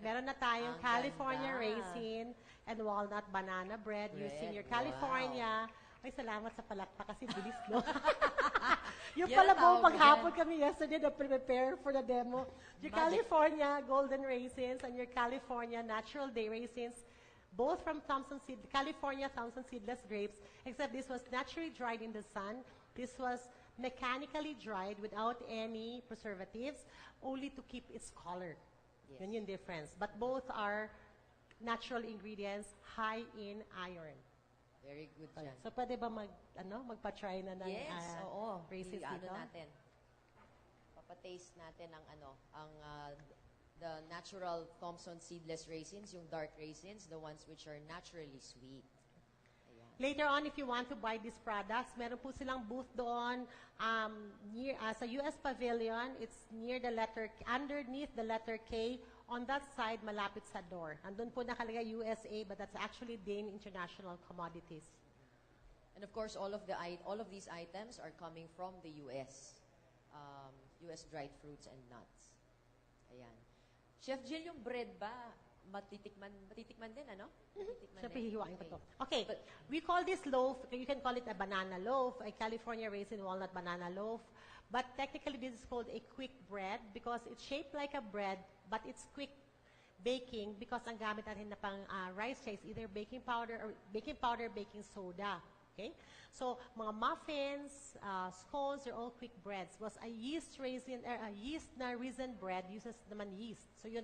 Meron na tayong Ang California ganda. raisin and walnut banana bread using your California. Ay, salamat sa palakpak kasi bilis, no? Yung Yan pala ang po, tawag maghapon kami yesterday na prepare for the demo. Your Magic. California golden raisins and your California natural day raisins, both from California Thompson seedless grapes, except this was naturally dried in the sun. This was mechanically dried without any preservatives, only to keep its color. Yes. Yun yung difference. But both are natural ingredients, high in iron. Very good dyan. So, pwede ba magpa-try na ng Yes, oo. raisins Ano dito? natin. Papataste natin the natural Thompson seedless raisins, yung dark raisins, the ones which are naturally sweet. Ayan. Later on, if you want to buy these products, meron po silang booth doon near sa US Pavilion. It's near underneath the letter K. On that side, malapit sa door. Andun po nakalagay USA, but that's actually Dane International Commodities. And of course, all of these items are coming from the US. US dried fruits and nuts. Ayan. Chef Jill, yung bread ba, matitikman din, ano? Matitikman Siyempre, din? hihiwain ko to. Okay, we call this loaf, you can call it a banana loaf, a California raisin walnut banana loaf, but technically this is called a quick bread because it's shaped like a bread, but it's quick baking because ang gamit natin na pang rice is either baking powder, baking soda. Okay? So, mga muffins, scones, they're all quick breads. Was a yeast na raisin bread uses naman yeast. So, yun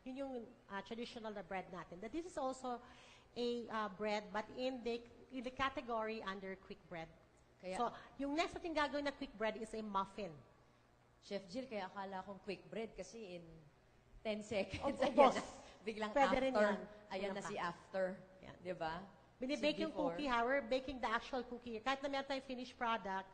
yung traditional na bread natin. That this is also a bread, but in the category under quick bread. Kaya, so, yung next natin gagawin na quick bread is a muffin. Chef Jill, kaya akala kong quick bread kasi in 10 seconds. Boss. Biglang Pwede rin after. yan. Ayan na si after. Yan. Diba? Binibake yung cookie, we're baking the actual cookie. Kahit na meron tayong finished products,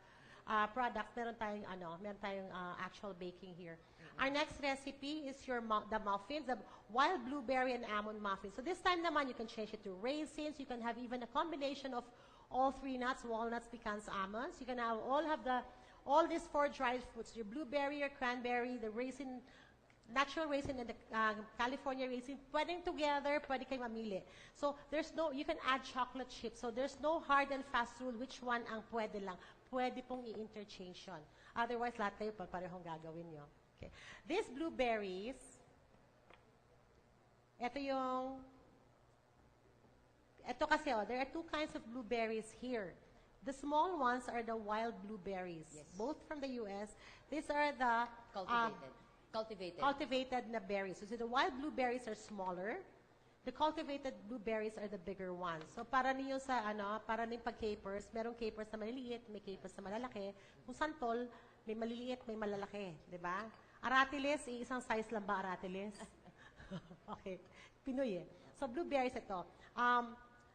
meron tayong actual baking here. Our next recipe is the muffins, the wild blueberry and almond muffins. So this time naman, you can change it to raisins. You can have even a combination of all three nuts, walnuts, pecans, almonds. You can have all these four dried fruits, your blueberry, your cranberry, the raisin, natural raisin and the California raisin, pwedeng together, pwede kayo mamili. So, you can add chocolate chips. So, there's no hard and fast rule which one ang pwede lang. Pwede pong i-interchange yun. Otherwise, lahat kayo parehong gagawin nyo. Okay. These blueberries, ito kasi, there are two kinds of blueberries here. The small ones are the wild blueberries, yes. Both from the U.S. These are the cultivated na berries. So, the wild blueberries are smaller. The cultivated blueberries are the bigger ones. So, para niyo para niyo pag-capers, merong capers na maliliit, may capers na malalaki. Kung santol, may maliliit, may malalaki. Diba? Aratiles, isang size lang ba aratiles? Okay. Pinoy eh. So, blueberries ito.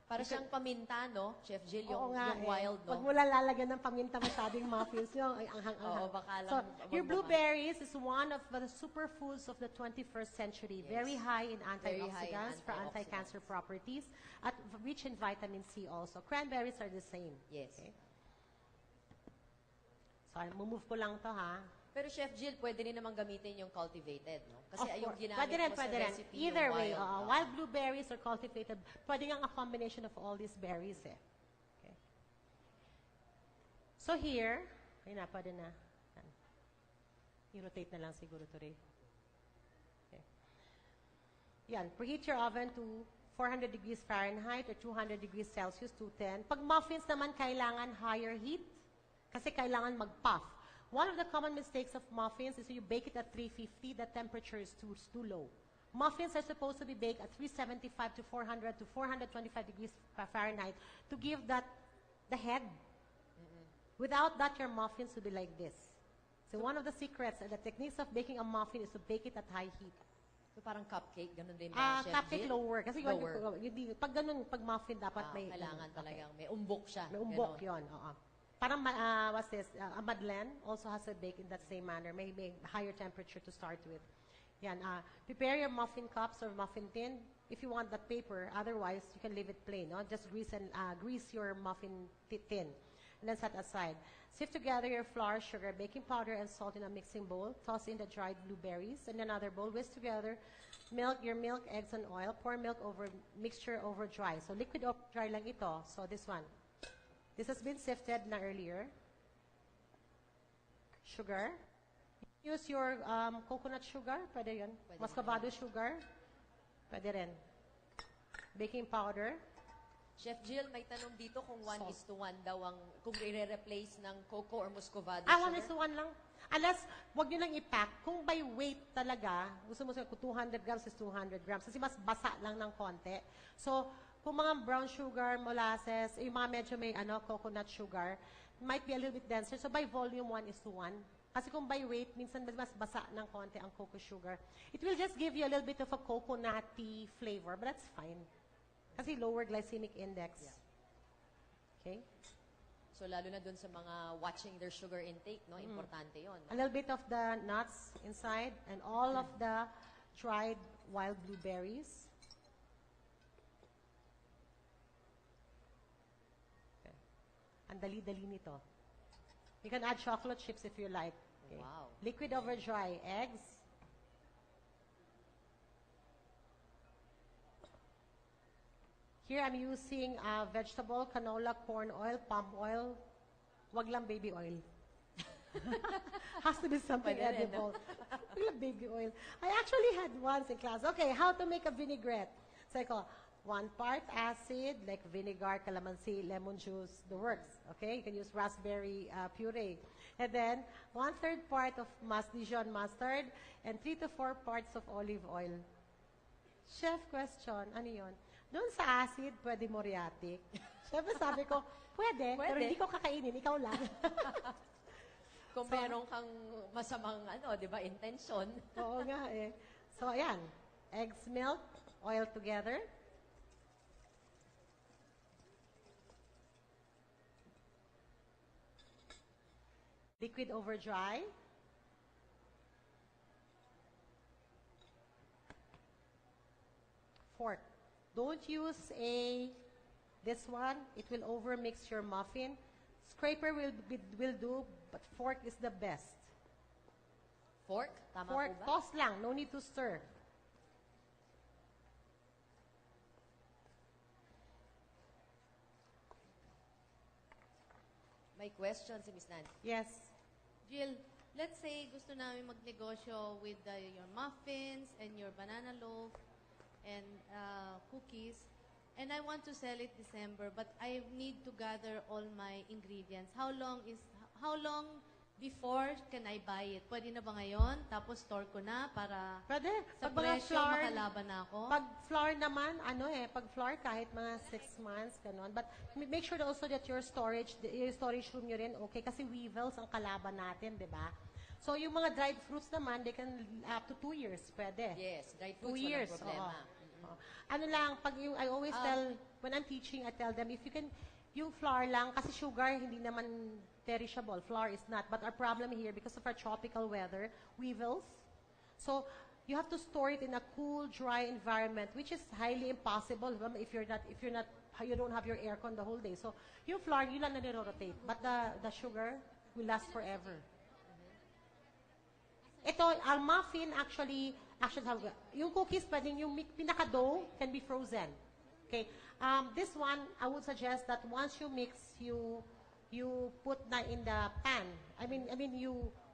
Para siyang paminta, no? Chef Jill, yung wild, no? Pag mo lang lalagyan ng paminta masyadong muffins nyo, ay anghang-anghang. Oo, baka lang. So, your blueberries is one of the superfoods of the 21st century. Yes. Very high in antioxidants for anti-cancer properties at rich in vitamin C also. Cranberries are the same. Yes. Okay. So, move ko lang to, ha? Pero Chef Jill, pwede rin naman gamitin yung cultivated, no? Kasi yung ginamit mo sa recipe, either yung way, wild. Wild blueberries or cultivated, pwede nga a combination of all these berries eh. Okay. So here, ayun na, pwede na. I-rotate na lang siguro to Ray. Okay. Yan, preheat your oven to 400 degrees Fahrenheit or 200 degrees Celsius, 210. Pag muffins naman, kailangan higher heat kasi kailangan mag-puff. One of the common mistakes of muffins is you bake it at 350, the temperature is too low. Muffins are supposed to be baked at 375 to 400 to 425 degrees Fahrenheit to give the head. Without that, your muffins will be like this. So one of the secrets and the techniques of baking a muffin is to bake it at high heat. So parang cupcake, ganun din ba, Chef Cupcake Jill? lower. Kasi pag ganun, pag muffin, dapat may... Kailangan talagang may umbok siya. May umbok yun, oo. Parang, what's this? A madeleine also has a bake in that same manner. May higher temperature to start with. Yan. Prepare your muffin cups or muffin tin if you want that paper. Otherwise, you can leave it plain. No? Just grease your muffin tin. and then set aside. Sift together your flour, sugar, baking powder, and salt in a mixing bowl. Toss in the dried blueberries in another bowl. Whisk together your milk, eggs, and oil. Pour milk over mixture over dry. So liquid over dry lang ito. So this one. This has been sifted na earlier. Sugar. Use your coconut sugar. Pwede yun. Muscovado sugar. Pwede rin. Baking powder. Chef Jill, may tanong dito kung 1:1 daw ang, kung i-replace ng cocoa or muscovado Ah, sugar. 1:1 lang. Unless, wag nyo lang i-pack. Kung by weight talaga, gusto mo sabi, 200 grams is 200 grams. Kasi mas basa lang ng konti. So, kung mga brown sugar, molasses, yung mga medyo may coconut sugar, might be a little bit denser. So, by volume, 1:1. Kasi kung by weight, minsan mas basa ng konti ang cocoa sugar. It will just give you a little bit of a coconutty flavor, but that's fine. Kasi lower glycemic index. Yeah. Okay? So, lalo na dun sa mga watching their sugar intake, no? Importante yon. A little bit of the nuts inside and all of the dried wild blueberries. Okay. Ang dali-dali nito. You can add chocolate chips if you like. Okay. Wow. Liquid over dry. Eggs. Here I'm using vegetable, canola, corn oil, palm oil. Wag lang baby oil. Has to be something Pwede rin, edible. Wag lang baby oil. I actually had once in class. Okay, how to make a vinaigrette. So I call 1 part acid, like vinegar, calamansi, lemon juice, the works. Okay, you can use raspberry puree. And then 1/3 part of Dijon mustard and 3 to 4 parts of olive oil. Chef question, ano yun? Doon sa acid, pwede moriatic. Siyempre sabi ko, pwede, pero hindi ko kakainin, ikaw lang. Kung meron kang masamang, di ba, intention. Oo nga eh. So, ayan. Eggs, milk, oil together. Liquid over dry. Fork. Don't use this one. It will overmix your muffin. Scraper will do, but fork is the best. Fork? Tama Fork, po ba? toss lang. No need to stir. May question si Miss Nancy. Yes. Jill, let's say gusto namin magnegosyo with your muffins and your banana loaf and cookies, and I want to sell it December, but I need to gather all my ingredients. How long before can I buy it? Pwede na ba ngayon? Tapos store ko na para Pwede. sa Pag mga presyo flour, makalaban na ako? pag flour naman, pag flour kahit mga 6 months, ganon. But make sure also that your storage room nyo rin okay, kasi weevils ang kalaban natin, di ba? So, yung mga dried fruits naman, they can up to 2 years, pwede. Yes, dried 2 fruits, years, walang problema. oo. Ano lang, I always tell, when I'm teaching, I tell them, if you can, yung flour lang, kasi sugar, hindi naman perishable. Flour is not. But our problem here, because of our tropical weather, weevils. So, you have to store it in a cool, dry environment, which is highly impossible if you don't have your aircon the whole day. So, yung flour, yun lang na niro-rotate. But the sugar will last forever. Ito, ang muffin actually yung cookies, pwedeng yung pinaka-dough can be frozen. Okay. This one, I would suggest that once you mix, you put na in the pan.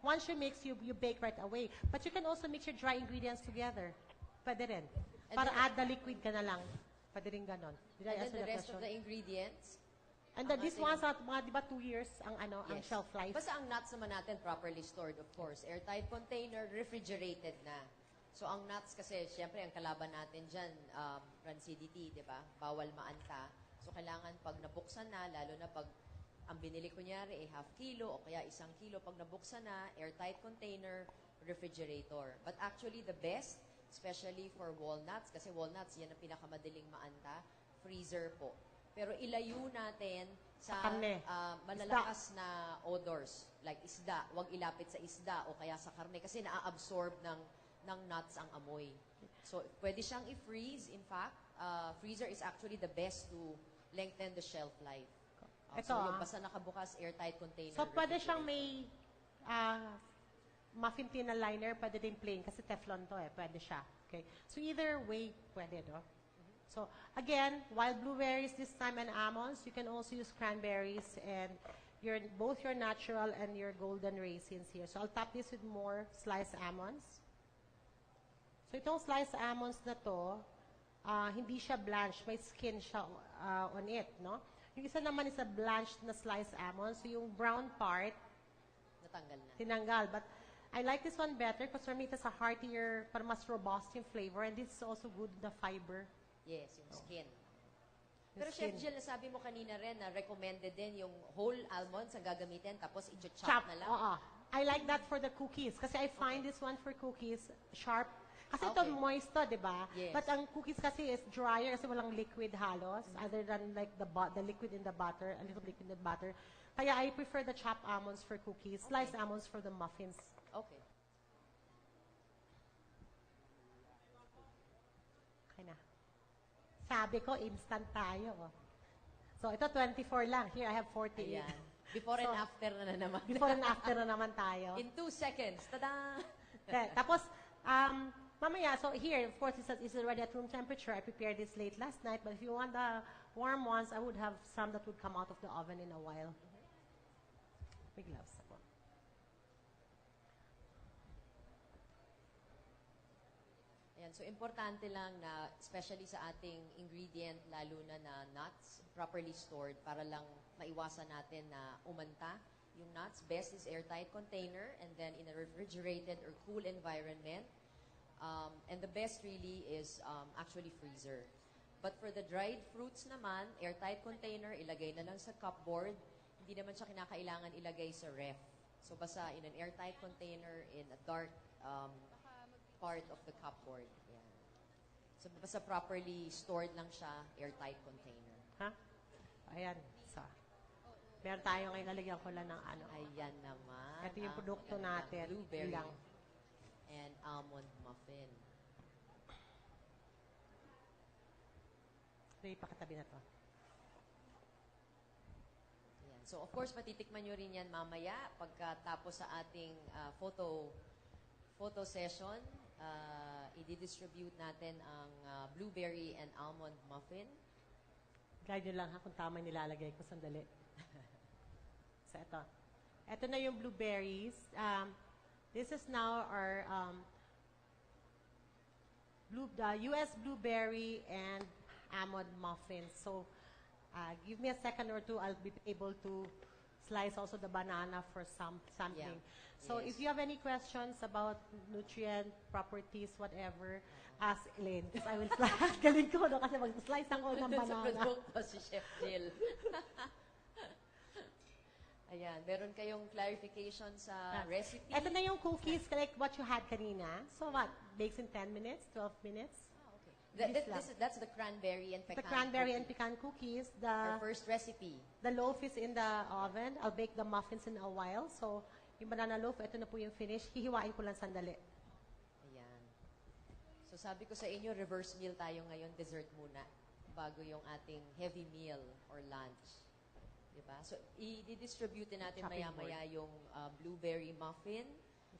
Once you mix, you bake right away. But you can also mix your dry ingredients together. Pwede rin. Para add the liquid ka na lang. Pwede rin ganon. Did I And then answer the the rest of question? the ingredients, And then these ones are mga, di ba, 2 years ang yes. shelf life. Basta ang nuts naman natin properly stored, of course. Airtight container, refrigerated na. So, ang nuts kasi, syempre, ang kalaban natin dyan, rancidity, di ba? Bawal maanta. So, kailangan pag nabuksan na, lalo na pag ang binili kunyari, half kilo o kaya 1 kilo, pag nabuksan na, airtight container, refrigerator. But actually, the best, especially for walnuts, kasi walnuts, yan ang pinakamadaling maanta, freezer po. Pero ilayo natin sa karne. malalakas na odors, like isda. Huwag ilapit sa isda o kaya sa karne kasi naa-absorb ng nuts ang amoy. So, pwede siyang i-freeze. In fact, freezer is actually the best to lengthen the shelf life. Ito, So, yung basta nakabukas, airtight container. So, pwede siyang refrigerator. may muffin tin na liner, pwede din plain, kasi Teflon to pwede siya. Okay? So, either way, pwede, no? So, again, wild blueberries this time and almonds. You can also use cranberries and both your natural and your golden raisins here. So, I'll top this with more sliced almonds. So, itong sliced almonds na to, hindi siya blanched, may skin siya on it, no? Yung isa naman is a blanched na sliced almonds. So, yung brown part, Natanggal na. tinanggal. But I like this one better because for me, it has a heartier, parang mas robust yung flavor. And this is also good, the fiber. Yes, yung skin. Yung Pero skin. Chef Jill, nasabi mo kanina rin na recommended din yung whole almonds ang gagamitin tapos i-chop Chop. na lang. Oo. I like that for the cookies. Kasi I find this one for cookies sharp. Kasi ito Okay. moist to, di ba? Yes. But ang cookies kasi is drier kasi walang liquid halos other than like the liquid in the butter, a little liquid in the butter. Kaya I prefer the chopped almonds for cookies, sliced almonds for the muffins. Okay. Okay na. Sabi ko, instant tayo. So, ito 24 lang. Here, I have 48. Ayan. Before and after na naman. Before and after na naman tayo. In 2 seconds. Tada! Tapos, mamaya, so here, of course, it's already at room temperature. I prepared this late last night, but if you want the warm ones, I would have some that would come out of the oven in a while. May gloves ako. Ayan, so importante lang na, especially sa ating ingredient, lalo na nuts, properly stored para lang maiwasan natin na umanta. Yung nuts, best is airtight container and then in a refrigerated or cool environment. And the best really is actually freezer. But for the dried fruits naman, airtight container, ilagay na lang sa cupboard. Hindi naman siya kinakailangan ilagay sa ref. So basta in an airtight container in a dark part of the cupboard. Yan. So basta properly stored lang siya, airtight container. Ha? Ayan. So, meron tayo ngayon, nalagyan ko lang ng ano. Ayan naman. Ito yung ang produkto magandang natin. Blueberry Ilang. and almond muffin. Ito yung pakatabi na to. Ayan. So, of course, matitikman nyo rin yan mamaya pagkatapos sa ating photo session. I-distribute natin ang blueberry and almond muffin. Guide nyo lang ha kung tama yung nilalagay ko. Sandali. So, ito. Ito na yung blueberries. This is now our the US blueberry and almond muffins. So, give me a second or two. I'll be able to slice also the banana for something. Yeah. So, Yes. if you have any questions about nutrient, properties, whatever, ask Elaine. Because I will slice. Galing ko, no? Kasi mag-slice ako ng Sa banana. produkto si Chef Jill. Ayan, meron kayong clarification sa recipe? Ito na yung cookies, like what you had kanina. So what? Bakes in 10 minutes, 12 minutes? Ah, okay. Bilis lang. That's the cranberry and pecan. The cranberry and cookie. pecan cookies. Our first recipe. The loaf is in the oven. I'll bake the muffins in a while. So, yung banana loaf, ito na po yung finish. Hihiwain ko lang sandali. Ayan. So sabi ko sa inyo, reverse meal tayo ngayon, dessert muna, bago yung ating heavy meal or lunch. Diba? So, i-distribute natin Chopping maya-maya yung blueberry muffin.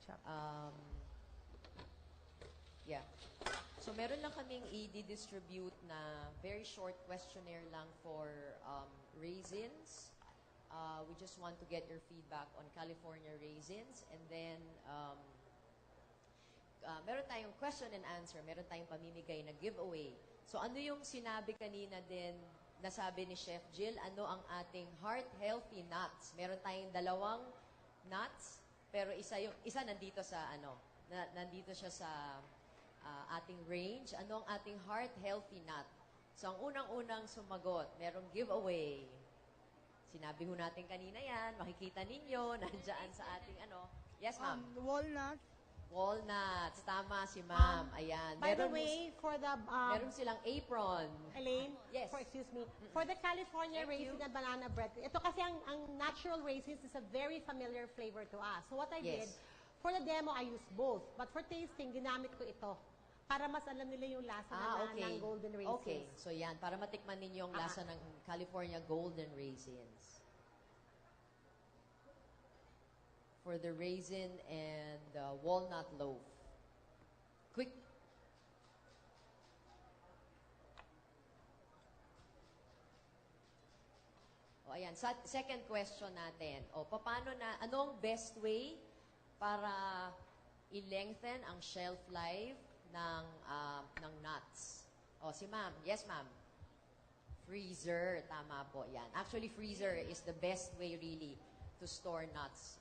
Chop. Yeah. So, meron lang kaming i-distribute na very short questionnaire lang for raisins. We just want to get your feedback on California raisins. And then, meron tayong question and answer. Meron tayong pamimigay na giveaway. So, ano yung sinabi kanina din, nasabi ni Chef Jill, ano ang ating heart-healthy nuts? Meron tayong 2 nuts, pero isa nandito sa, nandito siya sa ating range. Ano ang ating heart-healthy nut? So, ang unang-unang sumagot, merong giveaway. Sinabi ho natin kanina yan, makikita ninyo, nandyan sa ating Yes, ma'am. Walnut. Walnuts. Tama si ma'am. Ayan. By the way, for the... meron silang apron. Elaine, Yes. excuse me. For the California Thank raisin you. and banana bread, ito kasi ang natural raisins is a very familiar flavor to us. So what I did, Yes. for the demo, I used both. But for tasting, ginamit ko ito. Para mas alam nila yung lasa Okay. ng golden raisins. Okay. So yan, para matikman ninyo yung lasa ng California Golden Raisins. for the raisin and walnut loaf. Quick. O, ayan. Second question natin. O, anong best way para i-lengthen ang shelf life ng nuts? O, si ma'am. Yes, ma'am. Freezer. Tama po. Yan. Actually, freezer is the best way really to store nuts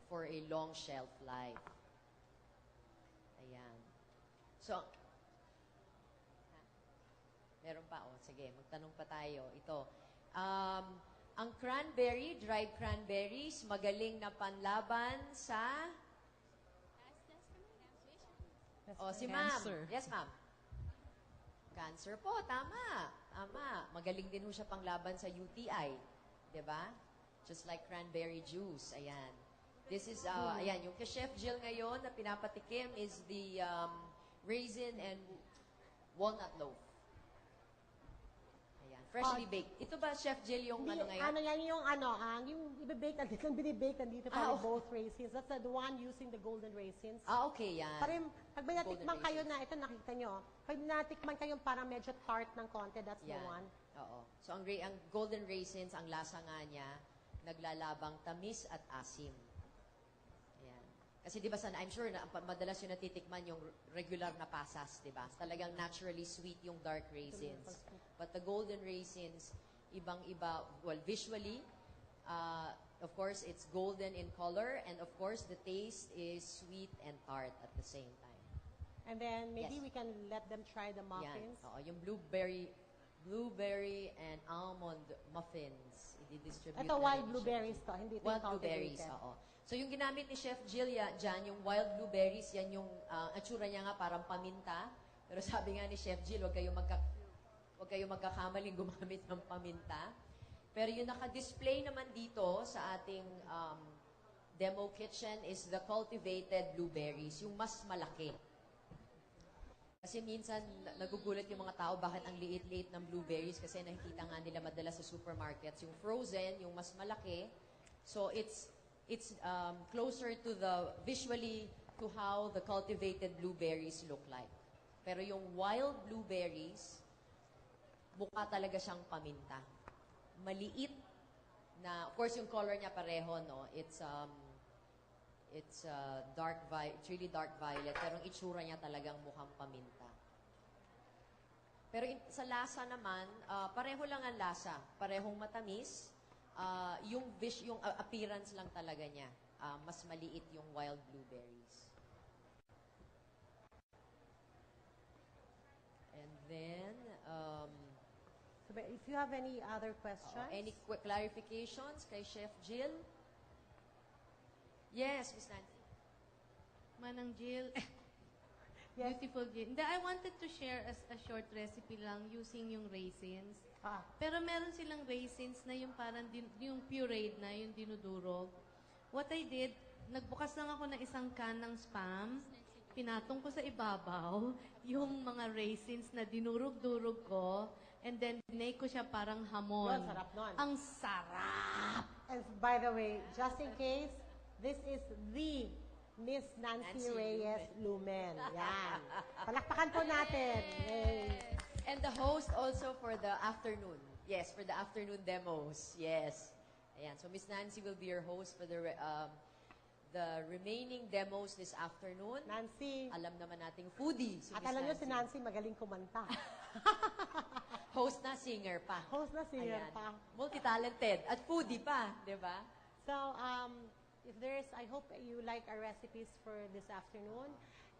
for a long shelf life. Ayan. So, meron pa. O, sige. Magtanong pa tayo. Ito. Ang cranberry, dried cranberries, magaling na panlaban sa... O, si ma'am. Yes, ma'am. Cancer po, tama. Tama. Magaling din ho siya panglaban sa UTI. Diba? Just like cranberry juice. Ayan. This is, ayan, yung kay Chef Jill ngayon na pinapatikim is the raisin and walnut loaf. Ayan. Freshly baked. Ito ba, Chef Jill, yung ano ngayon? Ano yan, yung ibibake, yung binibake nandito pa both raisins. That's the one using the golden raisins. Okay, yan. Parang, pag may natikman kayo na, ito nakita nyo, pag natikman kayo parang medyo tart ng konti, that's the one. Oo. So, ang golden raisins, ang lasa nga niya, naglalabang tamis at asim. Ayan. Kasi di ba, I'm sure na madalas yung natitikman yung regular na pasas, di ba? Talagang naturally sweet yung dark raisins. But the golden raisins, ibang-iba, well, visually, of course, it's golden in color, and of course, the taste is sweet and tart at the same time. And then, maybe we can let them try the muffins. Yan. Oo, yung blueberry and almond muffins. I-distribute ito, wild blueberries to, hindi ito wild blueberries, oo. So, yung ginamit ni Chef Jill dyan, yung wild blueberries, yan yung atsura niya nga parang paminta. Pero sabi nga ni Chef Jill, huwag kayong magkakamaling gumamit ng paminta. Pero yung naka-display naman dito sa ating demo kitchen is the cultivated blueberries, yung mas malaki. Kasi minsan, nagugulat yung mga tao bakit ang liit-liit ng blueberries kasi nakikita nga nila madalas sa supermarkets. Yung frozen, yung mas malaki. So, it's closer to visually to how the cultivated blueberries look like. Pero yung wild blueberries, mukha talaga siyang paminta. Maliit na, of course, yung color niya pareho, no? It's really dark violet, pero ang itsura niya talagang mukhang paminta. Pero sa lasa naman, pareho lang ang lasa. Parehong matamis. Yung appearance lang talaga niya. Mas maliit yung wild blueberries. And then, so, if you have any other questions? Any quick clarifications kay Chef Jill? Yes, Miss Nancy. Manang Jill. Beautiful Jill. Hindi, I wanted to share a short recipe lang using yung raisins. Pero meron silang raisins na yung parang yung pureed na, yung dinudurog. What I did, nagbukas lang ako ng isang can ng Spam. Pinatong ko sa ibabaw yung mga raisins na dinurog-durog ko. And then, dinay ko siya parang hamon. Yun, sarap nun. Ang sarap! And by the way, just in case, this is the Miss Nancy Reyes Lumen. Yan. Palakpakan po natin. Yay. And the host also for the afternoon. Yes, for the afternoon demos. Yes. Ayan. So, Miss Nancy will be your host for the remaining demos this afternoon. Nancy. Alam naman nating foodie. So At alam nyo si Nancy magaling kumanta. Host na, singer pa. Host na, singer pa. Multi-talented. At foodie pa. Diba? So, I hope you like our recipes for this afternoon.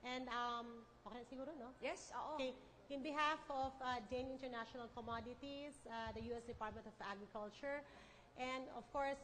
And, okay siguro, no? Yes, oo. Okay. In behalf of Dane International Commodities, the U.S. Department of Agriculture, and of course,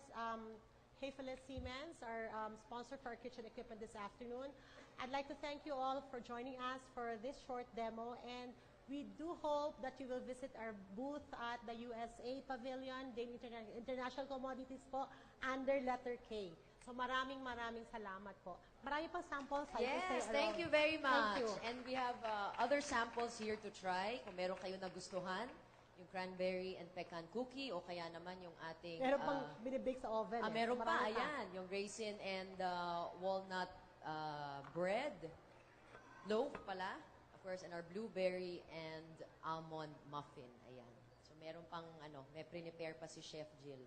Hayfelis Siemens, our sponsor for our kitchen equipment this afternoon, I'd like to thank you all for joining us for this short demo, and we do hope that you will visit our booth at the USA Pavilion, Dane International Commodities po, under letter K. So maraming salamat po. Marami pang samples. Yes, thank you very much. Thank you. And we have other samples here to try. Kung meron kayo nagustuhan, yung cranberry and pecan cookie o kaya naman yung ating... Meron pang binibake sa oven. meron pa, Marami ayan. Yung raisin and walnut bread. Loaf pala. Of course, and our blueberry and almond muffin. Ayan. So, meron pang, may prepare pa si Chef Jill.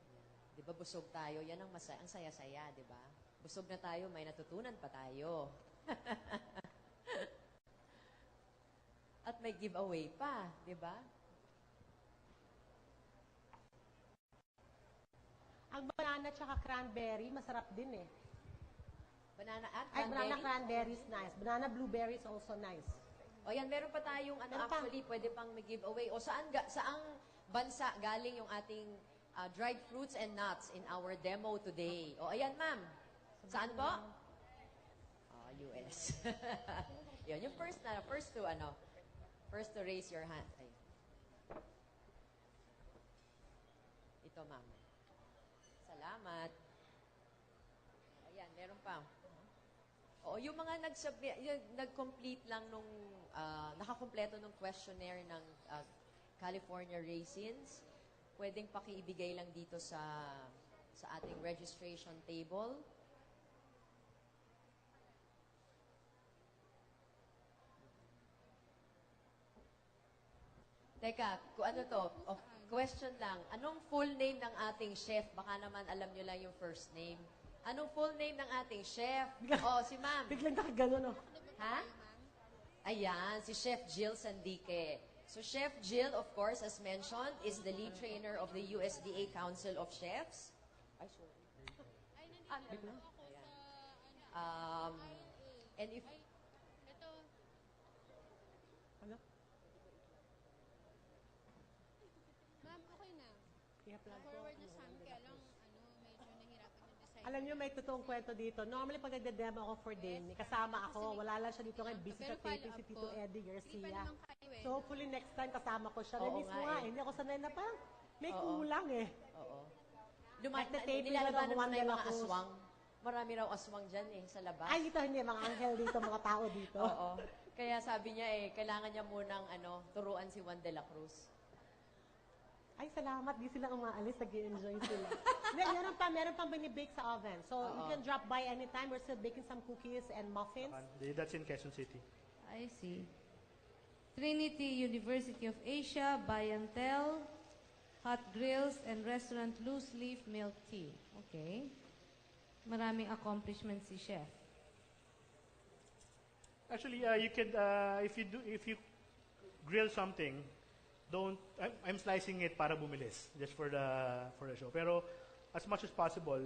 Ayan. Di ba busog tayo? Yan ang saya-saya, di ba? Busog na tayo, may natutunan pa tayo. At may giveaway pa, di ba? Ang banana tsaka cranberry, masarap din eh. Banana at Ay, cranberry? banana cranberry is nice. Banana blueberry is also nice. O yan, meron pa tayong actually, pwede pang may giveaway. O saang bansa galing yung ating dried fruits and nuts in our demo today? O ayan, ma'am. Saan po? US. Yun, yung first to raise your hand. Ay. Ito, ma'am. Salamat. Ayan, meron pa. Oo, yung mga nag-complete lang nung, nakakompleto nung questionnaire ng California Raisins, pwedeng pakiibigay lang dito sa ating registration table. Teka, ano to? Question lang. Anong full name ng ating chef? Baka naman alam nyo lang yung first name. Anong full name ng ating chef? Si ma'am. Biglang nakagano, no? Ha? Ayan, si Chef Jill Sandique. So Chef Jill, of course, as mentioned, is the lead trainer of the USDA Council of Chefs. Ay, sorry. And if... Ano? Ma'am, okay na. Forward na sa amin, kaya lang, medyo nahirapan yung design. Alam niyo, may totoong kwento dito. Normally, pag nagde-demo ako for Dane, kasama ako. Wala lang siya dito ngayon. Busy sa taping si Tito Eddie Garcia. So, hopefully next time kasama ko siya. Namiss mo nga eh. Hindi ako sanay na parang may kulang eh. Oo. lang Nilalabanan mo Juan na de yung la mga Cruz. aswang. Marami raw aswang dyan sa labas. Ay, dito hindi. Mga anghel dito, mga tao dito. Oo. Kaya sabi niya kailangan niya munang turuan si Juan de la Cruz. Ay, salamat. Di sila umaalis. Nag-i-enjoy sila. meron pang binibake sa oven. So, you can drop by anytime. We're still baking some cookies and muffins. That's in Quezon City. I see. Trinity University of Asia, Bayantel, Hot Grills, and Restaurant Loose Leaf Milk Tea. Okay. Maraming accomplishments si Chef. Actually, you could if you grill something, I'm slicing it para bumilis just for the show. Pero as much as possible,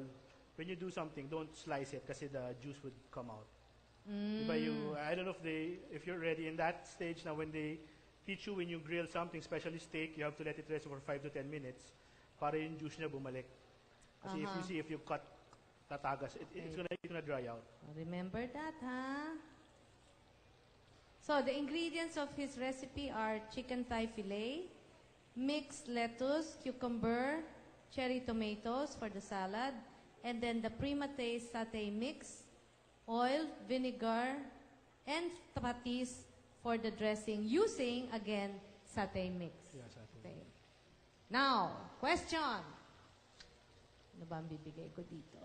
when you do something, don't slice it kasi the juice would come out. Diba I don't know if you're ready in that stage now when they teach you when you grill something, especially steak, you have to let it rest for 5 to 10 minutes para yung juice niya bumalik. Kasi if you cut tatagas, it's gonna dry out. Remember that, huh? So, the ingredients of his recipe are chicken thigh fillet, mixed lettuce, cucumber, cherry tomatoes for the salad, and then the prima taste satay mix, oil, vinegar, and patis for the dressing using, again, satay mix. Yeah, satay. Okay. Now, question. Ano ba ang bibigay ko dito?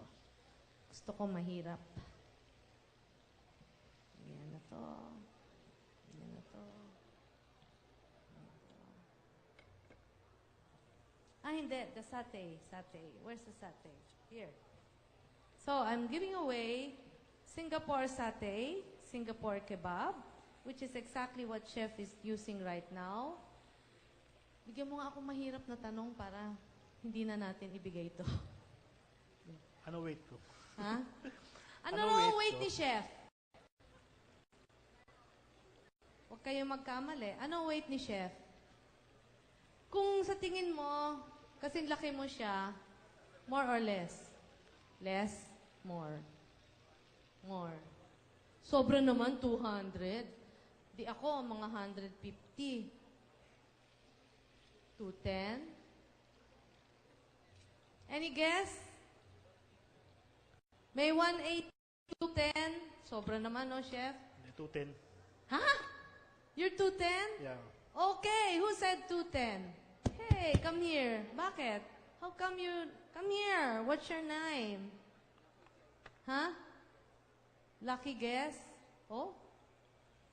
Gusto ko mahirap. Yan na to. Yan na to. Hindi. The satay. Satay. Where's the satay? Here. So, I'm giving away Singapore satay, Singapore kebab, which is exactly what Chef is using right now. Bigyan mo nga ako mahirap na tanong para hindi na natin ibigay ito. Ano weight ko? Ha? Ano Ano raw weight weight ko? ni Chef? Huwag kayong magkamali. Ano weight ni Chef? Kung sa tingin mo, kasing laki mo siya, more or less? Less? More? More. Sobra naman, 200. Di ako, mga 150. 210? Any guess? May 180, 210. Sobra naman, no, Chef? 210. Ha? You're 210? Yeah. Okay, who said 210? Hey, come here. Bakit? How come you... Come here. What's your name? Huh? Lucky guess? Oh?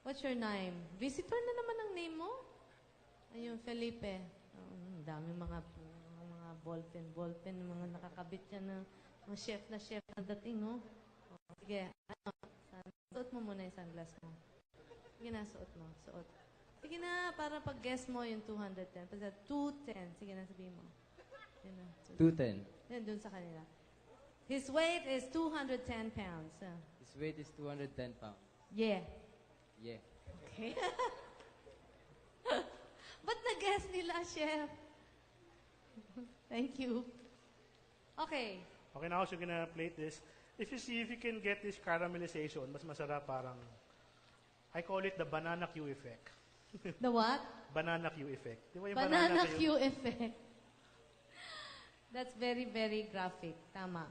What's your name? Visitor na naman ang name mo? Ayun, Felipe. Oh, daming mga ballpen, mga nakakabit yan ng mga chef na dating, oh. Oh, sige, suot mo muna yung sunglass mo. Sige na, suot mo. Suot. Sige na, para pag-guess mo yung 210. Pag 210, sige na, sabihin mo. Yun na. 210. Yan, dun sa kanila. His weight is 210 pounds. His weight is 210 pounds. Yeah. Yeah. Okay. Ba't na-guess nila, chef? Thank you. Okay. Okay, now so you're gonna plate this. If you see if you can get this caramelization, mas masarap parang, I call it the banana Q effect. The what? Banana Q effect. Di ba yung Banana Q? Q effect. That's very, very graphic. Tama.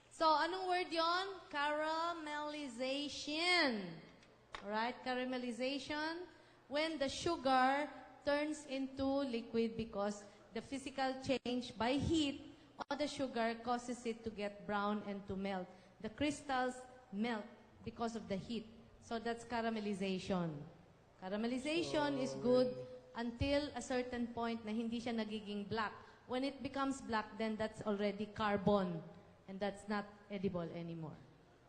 So, anong word yon? Caramelization. Alright, caramelization. When the sugar turns into liquid because the physical change by heat on the sugar causes it to get brown and to melt. The crystals melt because of the heat. So that's caramelization. Caramelization is good until a certain point na hindi siya nagiging black. When it becomes black, then that's already carbon. And that's not edible anymore.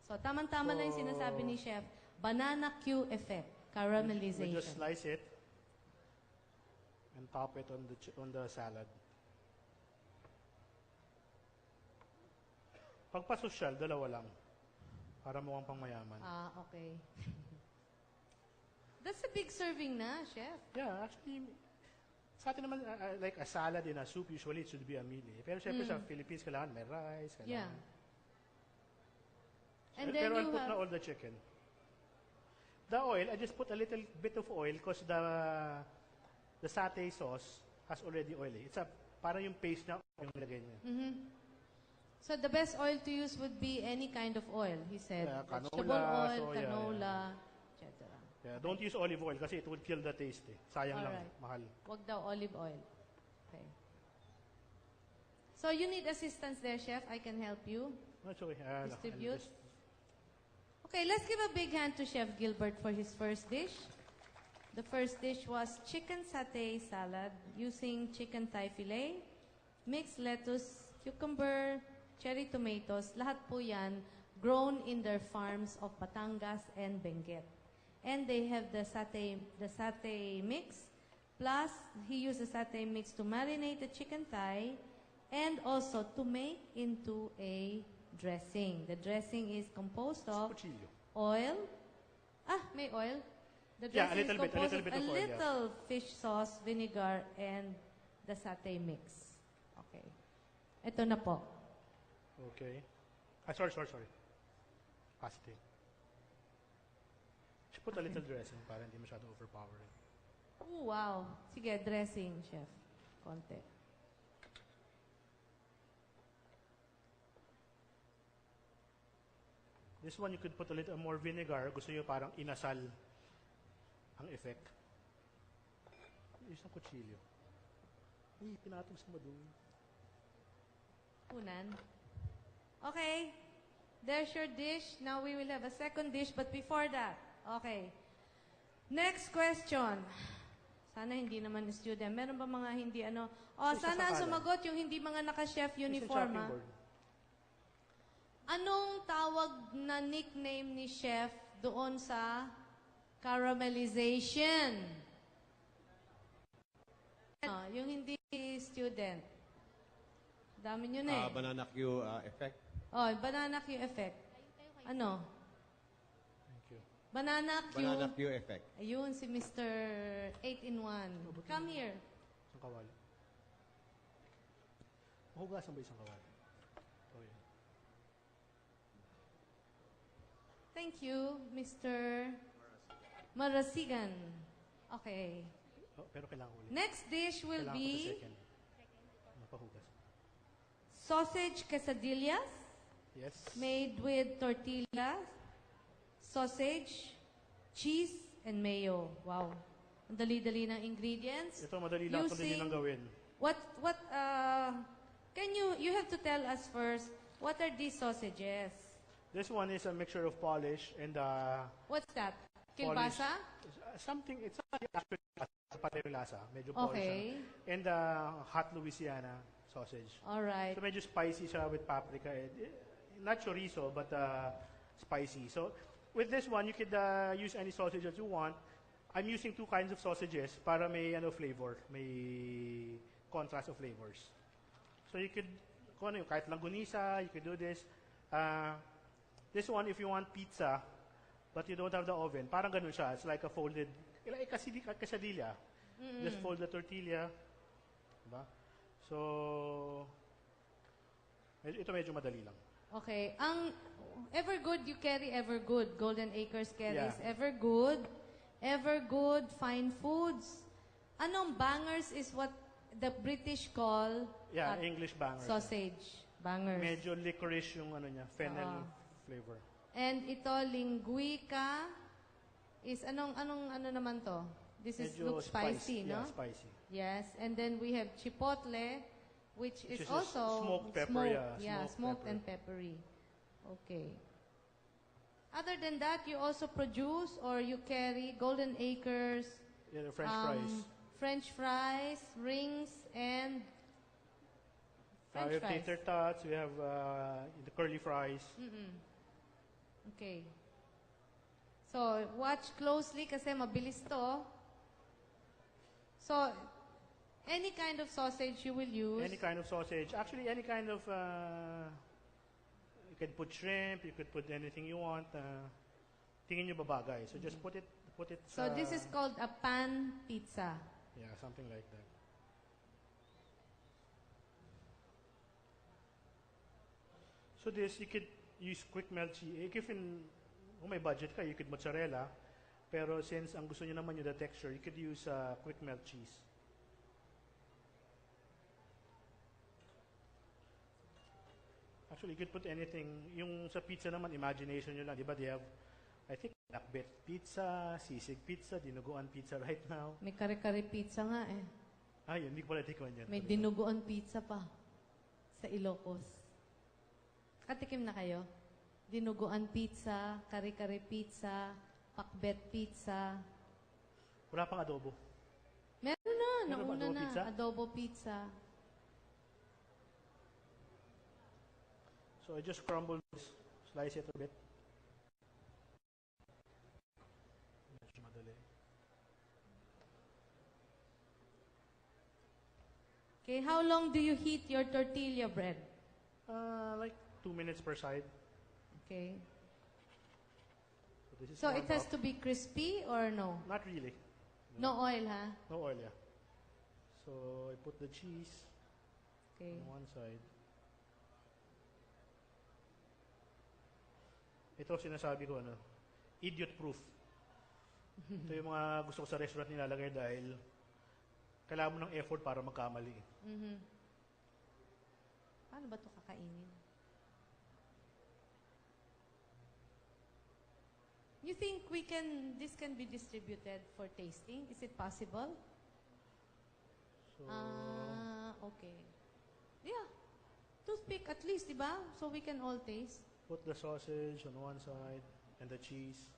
So tamang-tama na yung sinasabi ni Chef. Banana Q effect. Caramelization. We just slice it and top it on the salad. Pag pasosyal, dalawa lang. Para mukhang pang mayaman. Ah, okay. That's a big serving na, Chef. Yeah, actually, sa atin naman, like a salad and a soup, usually it should be a meal. Eh. Pero syempre sa Philippines, kailangan may rice, Yeah. kailangan. And then Pero I'll you put na have... all the chicken. The oil, I just put a little bit of oil because the satay sauce has already oil. Eh. It's a, parang yung paste na yung nilagay niya. So the best oil to use would be any kind of oil, he said. Yeah, Vegetable canola, oil, soya, canola, etc. Yeah, don't use olive oil kasi it would kill the taste. Eh. Sayang lang, Alright. mahal. Wag daw olive oil. Okay. So you need assistance there, Chef. I can help you. That's okay. Distribute. Okay, let's give a big hand to Chef Gilbert for his first dish. The first dish was chicken satay salad using chicken thigh fillet, mixed lettuce, cucumber, cherry tomatoes. Lahat po yan grown in their farms of Batangas and Benguet. And they have the satay mix. Plus, he used the satay mix to marinate the chicken thigh and also to make into a dressing. The dressing is composed of Cuchillo. oil. Ah, may oil. The Yeah, dressing a little is bit, a composed little bit of of a oil, yeah. little fish sauce, vinegar, and the satay mix. Okay. Ito na po. Okay. Sorry. Pasty. Should put a little dressing para hindi masyado overpowering. Oh, wow. Sige, dressing, Chef. Konti. This one, you could put a little more vinegar. Gusto nyo parang inasal ang effect. Isang kutsilyo. Ay, pinatong sa madung. Unan. Okay. There's your dish. Now we will have a second dish. But before that, okay. Next question. Sana hindi naman student. Meron ba mga hindi ano? Isa Sana sa kanan. sumagot yung hindi mga naka-chef Isang uniform. chopping ah. board. Anong tawag na nickname ni chef doon sa caramelization? Yung hindi student. Dami nyo na eh. Banana Q effect. Oh, banana Q effect. Ano? Thank you. Banana Q. Banana Q effect. Ayun, si Mr. 8-in-1. Come here. Isang kawali. Mahugasan ba isang kawali? Oh, yeah. Thank you, Mr. Marasigan. Okay. Oh, pero kailangan ulit. Next dish will Kailangan ko sa be second. Mapahugas. sausage quesadillas Yes. made with tortillas, sausage, cheese, and mayo. Wow. Ang dali-dali ng ingredients. Ito, madali lang ito din ang gawin. You have to tell us first, what are these sausages? This one is a mixture of polish and What's that? polish. Kilbasa? Something, it's not actually pareho lasa. Medyo polish Okay. siya. And hot Louisiana sausage. Alright. So medyo spicy siya with paprika. Not chorizo, but spicy. So with this one, you could use any sausage that you want. I'm using 2 kinds of sausages para may flavor, may contrast of flavors. So you could, kung ano yung kahit langgunisa, you could do this. This one, if you want pizza, but you don't have the oven, parang ganun siya. It's like a folded, like quesadilla. Just fold the tortilla. Diba? So, ito medyo madali lang. Okay. Ang Evergood, you carry Evergood. Golden Acres carries Yeah. Evergood. Evergood, Fine Foods. Anong bangers is what the British call Yeah, English bangers. sausage. Bangers. Medyo licorice yung ano niya, fennel flavor. And ito, linguica, is ano naman to? This looks spicy, no? Yeah, spicy. Yes. And then we have chipotle, which is is also smoked pepper, smoked pepper. and peppery. Okay. Other than that, you also produce or you carry Golden Acres, Yeah, the French fries. French fries, rings, and We French have fries. tater tots, we have the curly fries. Okay. So, watch closely kasi mabilis to. So, any kind of sausage you will use. Any kind of sausage. Actually, any kind of, you could put shrimp, you could put anything you want. Tingin nyo babagay. So just put it So, this is called a pan pizza. yeah, something like that. So this, you could use quick melt cheese. If kung may budget ka, you could mozzarella. Pero since ang gusto nyo naman yung the texture, you could use quick melt cheese. Actually, you could put anything. Yung sa pizza naman, imagination nyo lang. Di ba? They have, I think, nakbet pizza, sisig pizza, dinuguan pizza right now. May kare-kare pizza nga eh. Yun, hindi ko pala tikman yan. May dinuguan pizza pa sa Ilocos. Katikim na kayo? Dinuguan pizza, kare-kare pizza, pakbet pizza. Wala pang adobo. Meron na, Meron ba nauna adobo na. pizza? Adobo pizza. So I just crumble this, slice it a bit. Medyo madali. Okay, how long do you heat your tortilla bread? Like 2 minutes per side. Okay. This is So it warmed has up. to be crispy or no? Not really. No oil, ha? No oil, yeah. So I put the cheese Okay. on one side. Ito sinasabi ko, idiot proof. Ito yung mga gusto ko sa restaurant nilalagay dahil kailangan mo ng effort para magkamali. Paano ba ito kakainin? You think this can be distributed for tasting? Is it possible? So, Okay. Yeah. Toothpick at least, di ba? So we can all taste. put the sausage on one side and the cheese.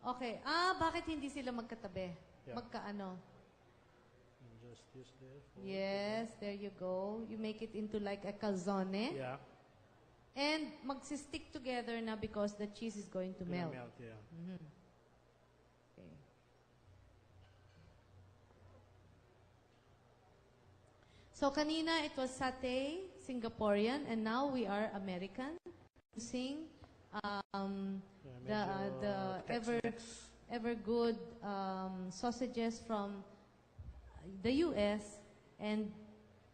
Okay. Bakit hindi sila magkatabi? Yeah. Magkaano? And just this there. Yes, there you go. You make it into like a calzone. Yeah. And magsistick together na because the cheese is going to Gonna melt. melt, yeah. Okay. So kanina it was satay, Singaporean, and now we are American. Using Yeah, the medyo ever good sausages from the US and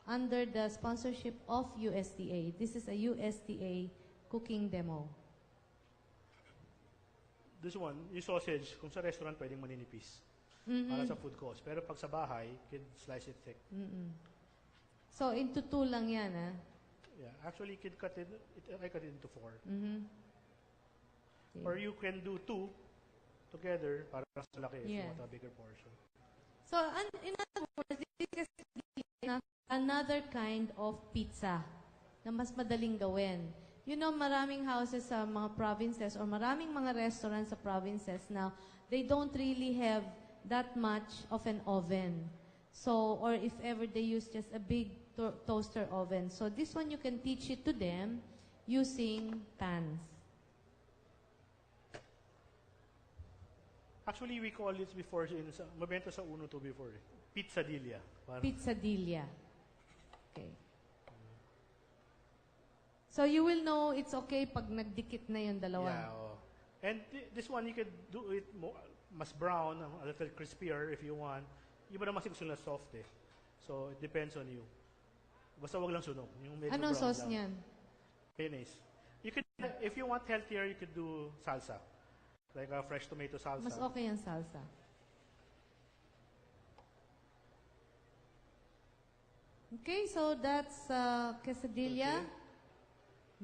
under the sponsorship of USDA. This is a USDA cooking demo. This one, yung sausage, kung sa restaurant pwedeng maninipis. Para sa food cost. Pero pag sa bahay, you can slice it thick. So into 2 lang yan, ah. Yeah, actually, you can cut it, I cut it into 4. Okay. Or you can do 2 together para mas malaki if you Yeah. want a bigger portion. So, in other words, this is another kind of pizza na mas madaling gawin. You know, maraming houses sa mga provinces or maraming mga restaurants sa provinces now, they don't really have that much of an oven. So, or if ever they use just a big toaster oven. So, this one you can teach it to them using pans. Actually, we call this before, mabenta sa uno to before. Pizzadilla. Pizzadilla. Okay. So you will know it's okay pag nagdikit na yung dalawa. Yeah. Oh. And this one, you could do it mas brown, a little crispier if you want. Iba naman kasi gusto nila soft eh. So, it depends on you. Basta wag lang sunog. Yung medyo Anong brown sauce lang. niyan? Mayonnaise. You could, if you want healthier, you could do salsa. Like a fresh tomato salsa. Mas okay ang salsa. Okay, so that's quesadilla. Okay.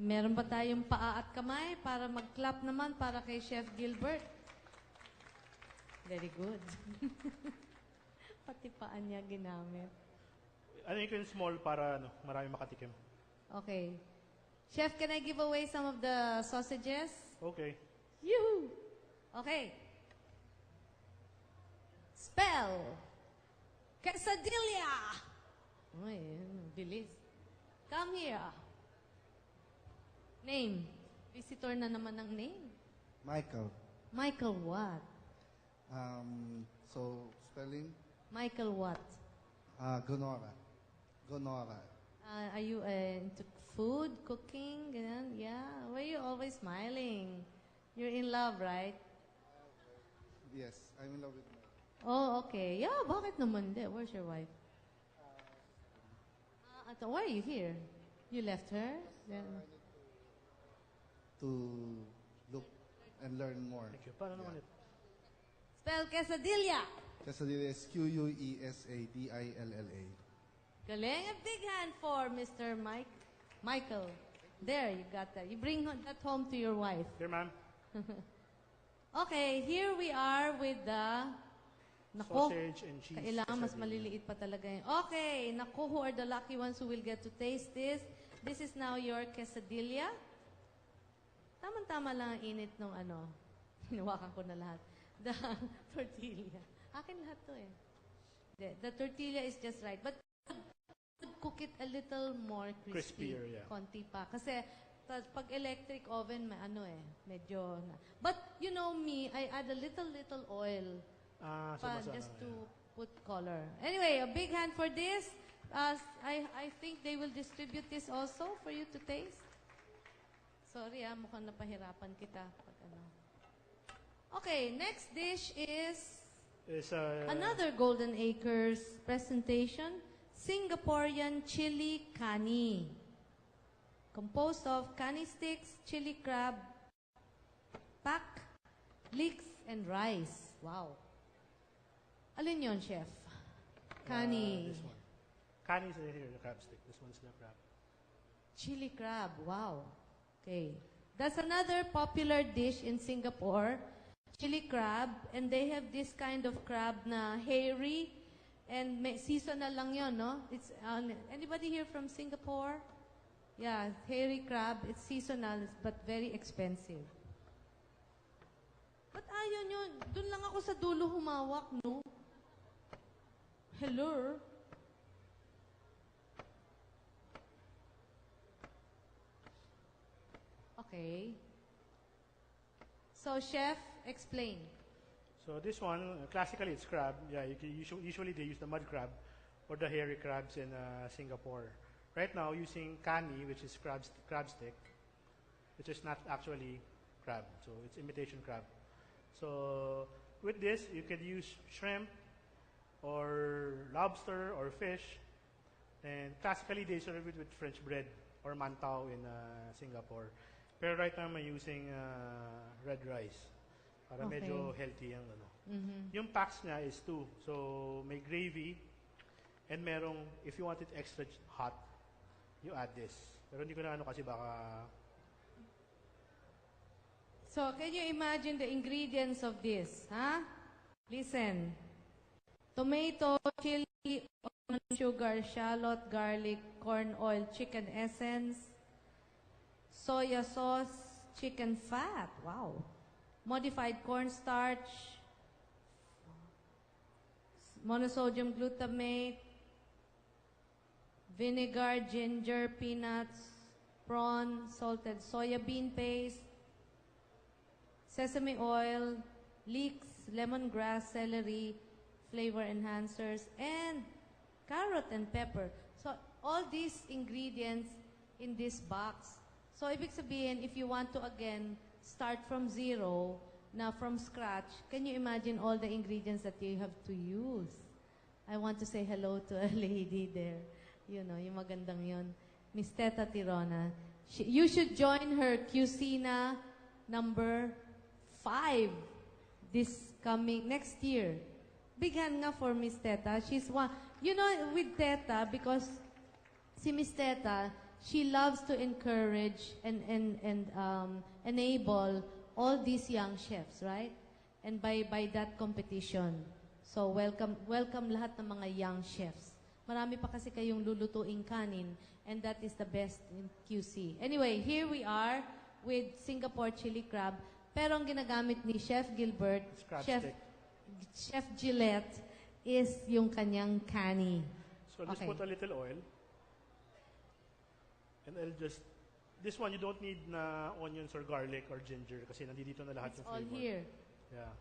Meron ba tayong paa at kamay para mag-clap naman para kay Chef Gilbert? Very good. Pati paan niya ginamit. Ano yung small para marami makatikim. Okay. Chef, can I give away some of the sausages? Okay. Yoo-hoo! Okay. Spell. Quesadilla. Ay, bilis. Come here. Name. Visitor na naman ng name. Michael. Michael what? So, spelling? Michael what? Gonora. Gonora. Are you into food, cooking? Ganyan? Yeah. Why are you always smiling? You're in love, right? Yes, I'm in love with my... Oh, okay. Yeah, bakit naman di? Where's your wife? Why are you here? You left her? Then... To look and learn more. Thank you. Paano naman ito? Spell quesadilla. Quesadilla is Quesadilla. Galing. A big hand for Mr. Michael. There, you got that. You bring that home to your wife. Here, ma'am. Okay, here we are with the... Sausage and cheese. Kailangan mas quesadilla. maliliit pa talaga yun. Okay, naku, who are the lucky ones who will get to taste this? This is now your quesadilla. Tama-tama lang ang init nung hinawakan ko na lahat. The tortilla. Akin lahat to eh. The tortilla is just right. But cook it a little more crispy. Crispier, yeah. Konti pa. Kasi pag electric oven, medyo na. But you know me, I add a little oil. Just to put color. Anyway, a big hand for this. I think they will distribute this also for you to taste. Sorry mukhang napahirapan kita. Okay, next dish is another Golden Acres presentation, Singaporean chili kani. Composed of kani sticks, chili crab, pak, leeks, and rice. Wow. Alin yon, Chef? Kani. This one. Kani is here, the crab stick. This one's the crab. Chili crab. Wow. Okay. That's another popular dish in Singapore, chili crab. And they have this kind of crab na hairy and seasonal lang yon, no? It's anybody here from Singapore? Yeah, hairy crab. It's seasonal but very expensive. Ba't ayaw nyo? Doon lang ako sa dulo humawak, no? Hello? Okay. So, Chef, explain. So this one, classically it's crab. Yeah, usually they use the mud crab or the hairy crabs in Singapore. Right now, using kani, which is crab stick, which is not actually crab. So it's imitation crab. So with this, you could use shrimp or lobster or fish. And classically, they serve it with French bread or mantau in Singapore. Pero right now, I'm using red rice. Para Okay. medyo healthy yung Yung packs niya is 2. So may gravy and merong, if you want it extra hot, you add this. Pero hindi ko na kasi baka... So, can you imagine the ingredients of this? Huh? Listen. Tomato, chili, onion, sugar, shallot, garlic, corn oil, chicken essence, soya sauce, chicken fat, wow, modified cornstarch, monosodium glutamate, vinegar, ginger, peanuts, prawn, salted soya bean paste, sesame oil, leeks, lemongrass, celery, flavor enhancers, and carrot and pepper. So, all these ingredients in this box. So, ibig sabihin, if you want to again start from zero, na from scratch, can you imagine all the ingredients that you have to use? I want to say hello to a lady there. You know, yung magandang yun. Miss Teta Tirona. You should join her Cucina number 5 this coming, next year. Big hand nga for Miss Teta. She's one, you know, with Teta, because si Miss Teta, she loves to encourage and enable all these young chefs, right? And by that competition. So welcome lahat ng mga young chefs. Marami pa kasi kayong lulutuing kanin, and that is the best in QC. Anyway, here we are with Singapore chili crab, pero ang ginagamit ni Chef Gilbert, Chef Gillette, is yung kanyang cani. So let's put a little oil. And I'll just, this one you don't need na onions or garlic or ginger kasi nandito na lahat yung flavor. It's all here. Yeah.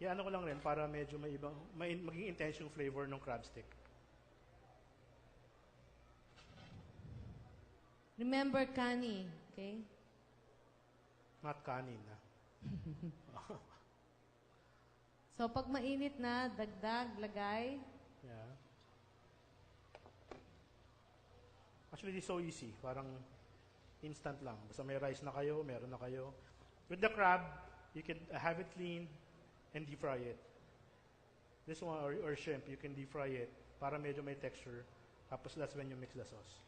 Ano ko lang rin para medyo may ibang, maging intense yung flavor ng crab stick. Remember cani, okay? Not kanin, na. So, pag mainit na, dagdag, lagay. Yeah. Actually, it's so easy. Parang instant lang. Basta may rice na kayo, meron na kayo. With the crab, you can have it cleaned and deep fry it. This one, or shrimp, you can deep fry it para medyo may texture. Tapos that's when you mix the sauce.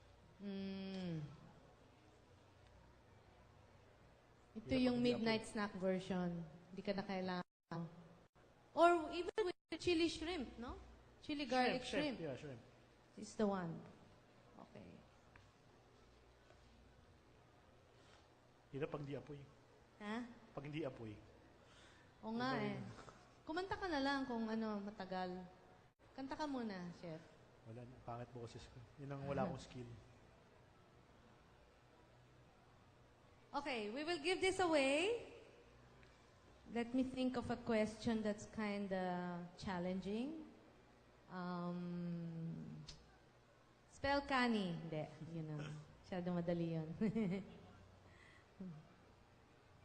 Ito yung midnight snack version. Hindi ka na kailangan. Or even with chili shrimp, no? Chili garlic shrimp. Yeah, shrimp. It's the one. Okay. Hindi na pag di apoy. Ha? Pag hindi apoy. O nga eh. Kumanta ka na lang kung ano, matagal. Kanta ka muna, chef. Wala na. Pangit boses ko. Yun ang wala akong skill. Okay, we will give this away. Let me think of a question that's kind of challenging. Spell cani. Hindi, you know. Masyado madali yun.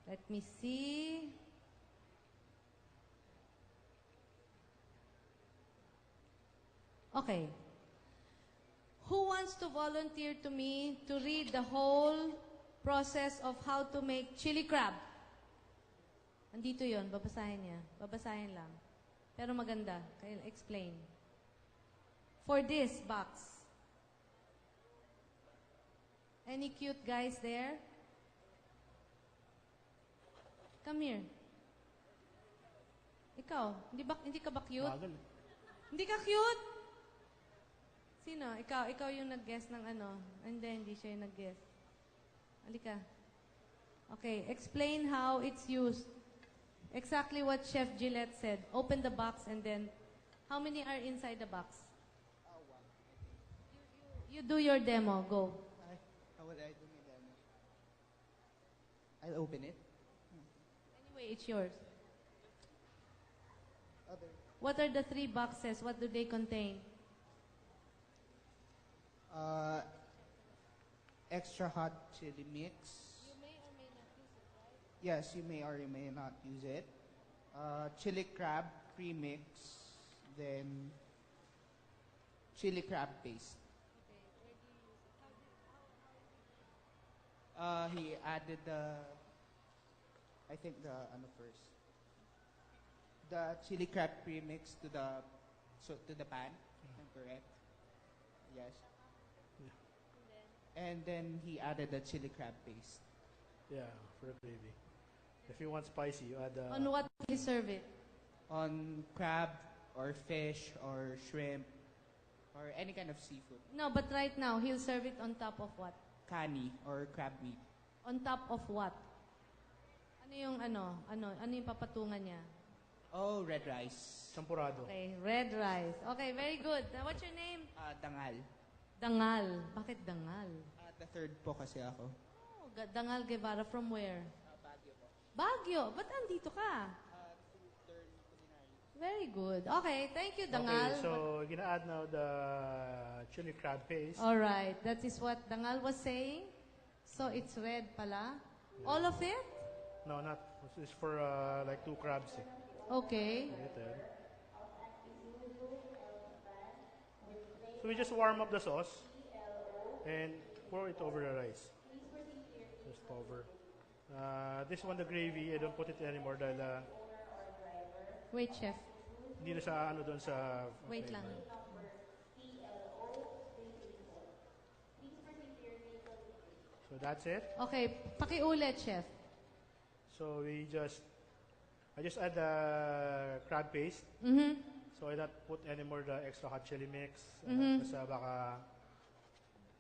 Let me see. Okay. Who wants to volunteer to me to read the whole process of how to make chili crab? Andito yon, babasahin niya. Babasahin lang. Pero maganda. Kaya explain. For this box. Any cute guys there? Come here. Ikaw, hindi ka ba cute? Magal. Hindi ka cute? Sino? Ikaw yung nag-guess ng ano. Hindi siya yung nag-guess. Halika. Okay, explain how it's used. Exactly what Chef Gillette said. Open the box and then, how many are inside the box? One. You do your demo. Go. How would I do my demo? I'll open it. Anyway, it's yours. Other. What are the 3 boxes? What do they contain? Extra hot chili mix. You may or may not use it, right? Yes, you may or you may not use it. Chili crab premix, then chili crab paste. Okay, where do you use it? How He added the, I think the first, the chili crab premix to the pan. I'm correct. Yes. And then he added the chili crab paste. Yeah, for the gravy. If you want spicy, you add On what will he serve it? On crab or fish or shrimp or any kind of seafood. No, but right now, he'll serve it on top of what? Kani or crab meat. On top of what? Ano yung papatungan niya? Oh, red rice. champurado. Okay, red rice. Okay, very good. What's your name? Dangal. Dangal. Bakit Dangal? The third po kasi ako. Oh, Dangal Guevara from where? Baguio po. Baguio. Ba't andito ka? Very good. Okay, thank you, Dangal. Okay, so we're gonna add now the chili crab paste. All right, that is what Dangal was saying. So it's red pala. Yeah. All of it? No, not. This is for like 2 crabs. Okay. So we just warm up the sauce and pour it over the rice. Just over. This one, the gravy, I don't put it anymore dahil Wait, chef. hindi na sa ano doon sa... Wait lang. So that's it. Okay, pakiulit, chef. So I just add the crab paste. Mm-hmm. So I don't put anymore the extra hot chili mix. Mhm. Kasi baka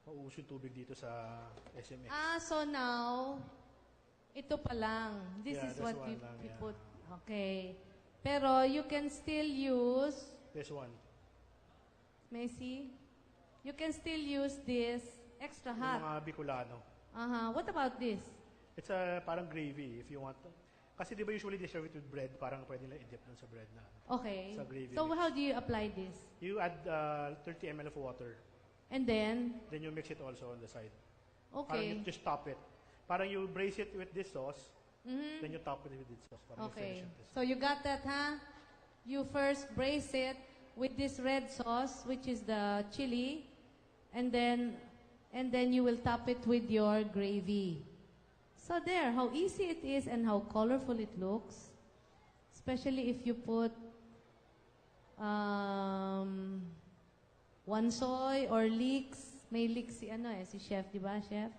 mauus yung tubig dito sa SMX. So now, ito pa lang. This Yeah, is this what one we lang, yeah. put. Okay. Pero you can still use, This one. Messi, you can still use this extra Yung hot. mga Bicolano. What about this? It's a parang gravy if you want. Kasi di ba usually they serve it with bread, parang pwede nila i-dip dun sa bread na. Okay. Sa gravy So mix. how do you apply this? You add 30 ml of water. And then, Then you mix it also on the side. Parang okay. you just top it. Parang you braise it with this sauce, Mhm. then you top it with this sauce. Parang you Okay. finish it. So you got that, huh? You first braise it with this red sauce, which is the chili, and then you will top it with your gravy. So there, how easy it is and how colorful it looks. Especially if you put one soy or leeks. May leeks si si chef, di ba, chef?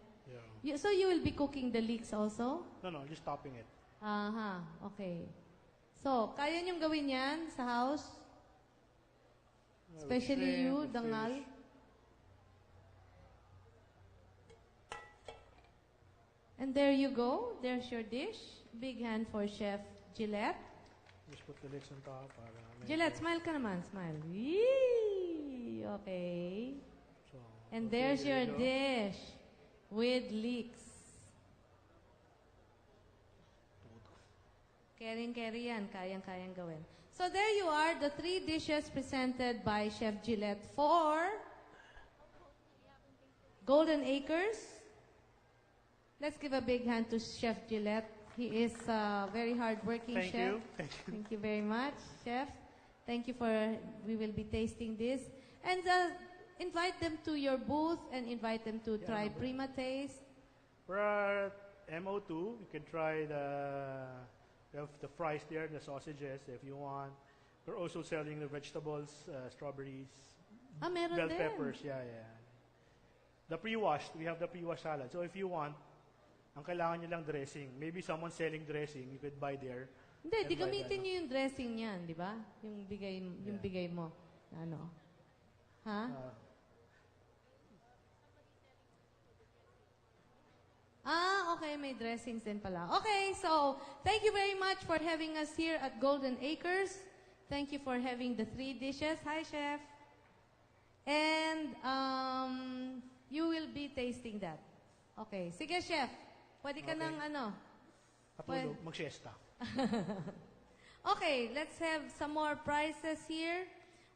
Yeah. So you will be cooking the leeks also? No, just topping it. Okay. So, kaya niyong gawin yan sa house? With Especially shrimp, you, with Dangal? fish. And there you go. There's your dish. Big hand for Chef Gillette. Just put the legs on top. Para Gillette, smile ka naman. Smile. Yee! Okay. So, And okay, there's there your you go. dish with leeks. Caring-carry yan. Kayang-kayang gawin. So there you are, the 3 dishes presented by Chef Gillette for Golden Acres. Let's give a big hand to Chef Gillette. He is a very hard-working Thank chef. you. Thank you. Thank you very much, Chef. Thank you for, we will be tasting this. And invite them to your booth and invite them to try Prima Taste. For MO2, you can try we have the fries there, the sausages if you want. We're also selling the vegetables, strawberries, Meron bell din. peppers, yeah. The pre-washed, we have the pre-washed salad. So if you want, ang kailangan nyo lang dressing. Maybe someone selling dressing, you could buy there. Hindi, And di buy gamitin that. niyo yung dressing niyan, di ba? Yung bigay mo. Ano? Ha? Okay, may dressings din pala. Okay, so thank you very much for having us here at Golden Acres. Thank you for having the 3 dishes. Hi, Chef. And you will be tasting that. Okay. Sige, Chef. Pwede ka Okay. ng Patulog, mag-siesta. Okay, let's have some more prizes here.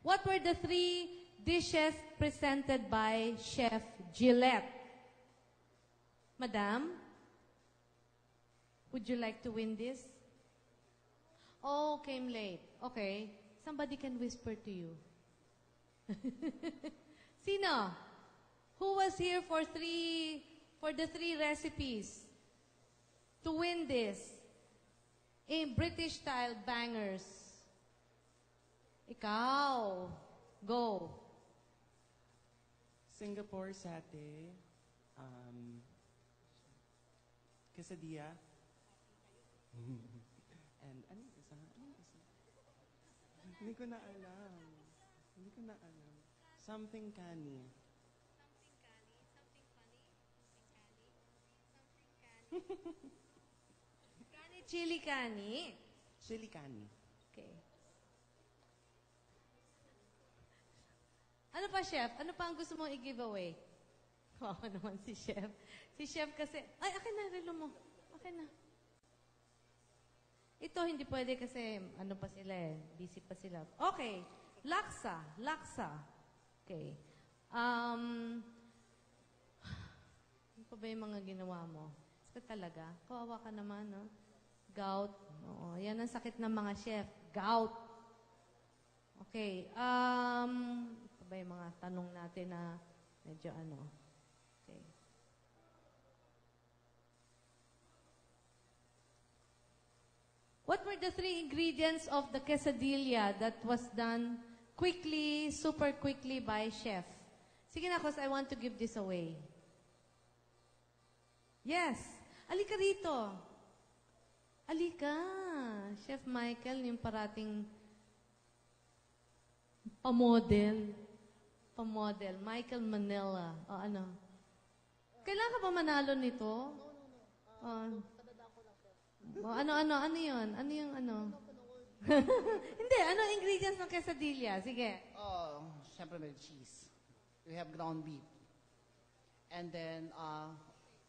What were the 3 dishes presented by Chef Gillette? Madam, would you like to win this? Oh, came late. Okay. Somebody can whisper to you. Sino? Who was here for the 3 recipes to win this? In British style bangers. Ikaw. Go. Singapore satay, quesadilla, And anong isa? Hindi ko na alam. Something canny. Kani, chili kani. Chili canny. Okay. Ano pa, Chef? Ano pa ang gusto mong i-giveaway? Oo naman si Chef. Si Chef kasi, ay, akin na, relo mo. Akin na. Ito, hindi pwede kasi, ano pa sila eh, busy pa sila. Okay. Laksa. Okay. Ano pa ba yung mga ginawa mo? Sakit talaga. Kawawa ka naman, no? Gout. Oo, yan ang sakit ng mga chef. Gout. Okay. Ano ba yung mga tanong natin na medyo ano? Okay. What were the 3 ingredients of the quesadilla that was done quickly, super quickly by chef? Sige na, cause I want to give this away. Yes. Alika rito. Alika. Chef Michael, yung parating pamodel. Michael Manila. O ano? Kailangan ka ba manalo nito? No. Ano yun? Ano yung ano? Hindi, ano ingredients ng quesadilla? Sige. Syempre may cheese. We have ground beef. And then,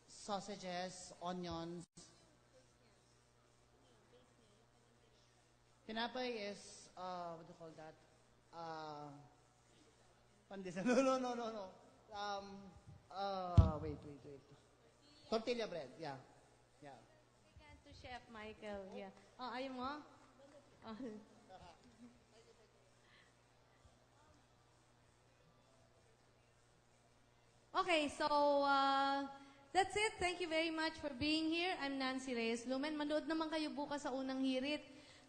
sausages, onions. Tinapay is, what do you call that? Pandesal. No. Wait. Tortilla bread, yeah. To Chef Michael, yeah. Oh, ayaw mo? Oh. Okay, so that's it. Thank you very much for being here. I'm Nancy Reyes Lumen. Manood naman kayo bukas sa unang hirit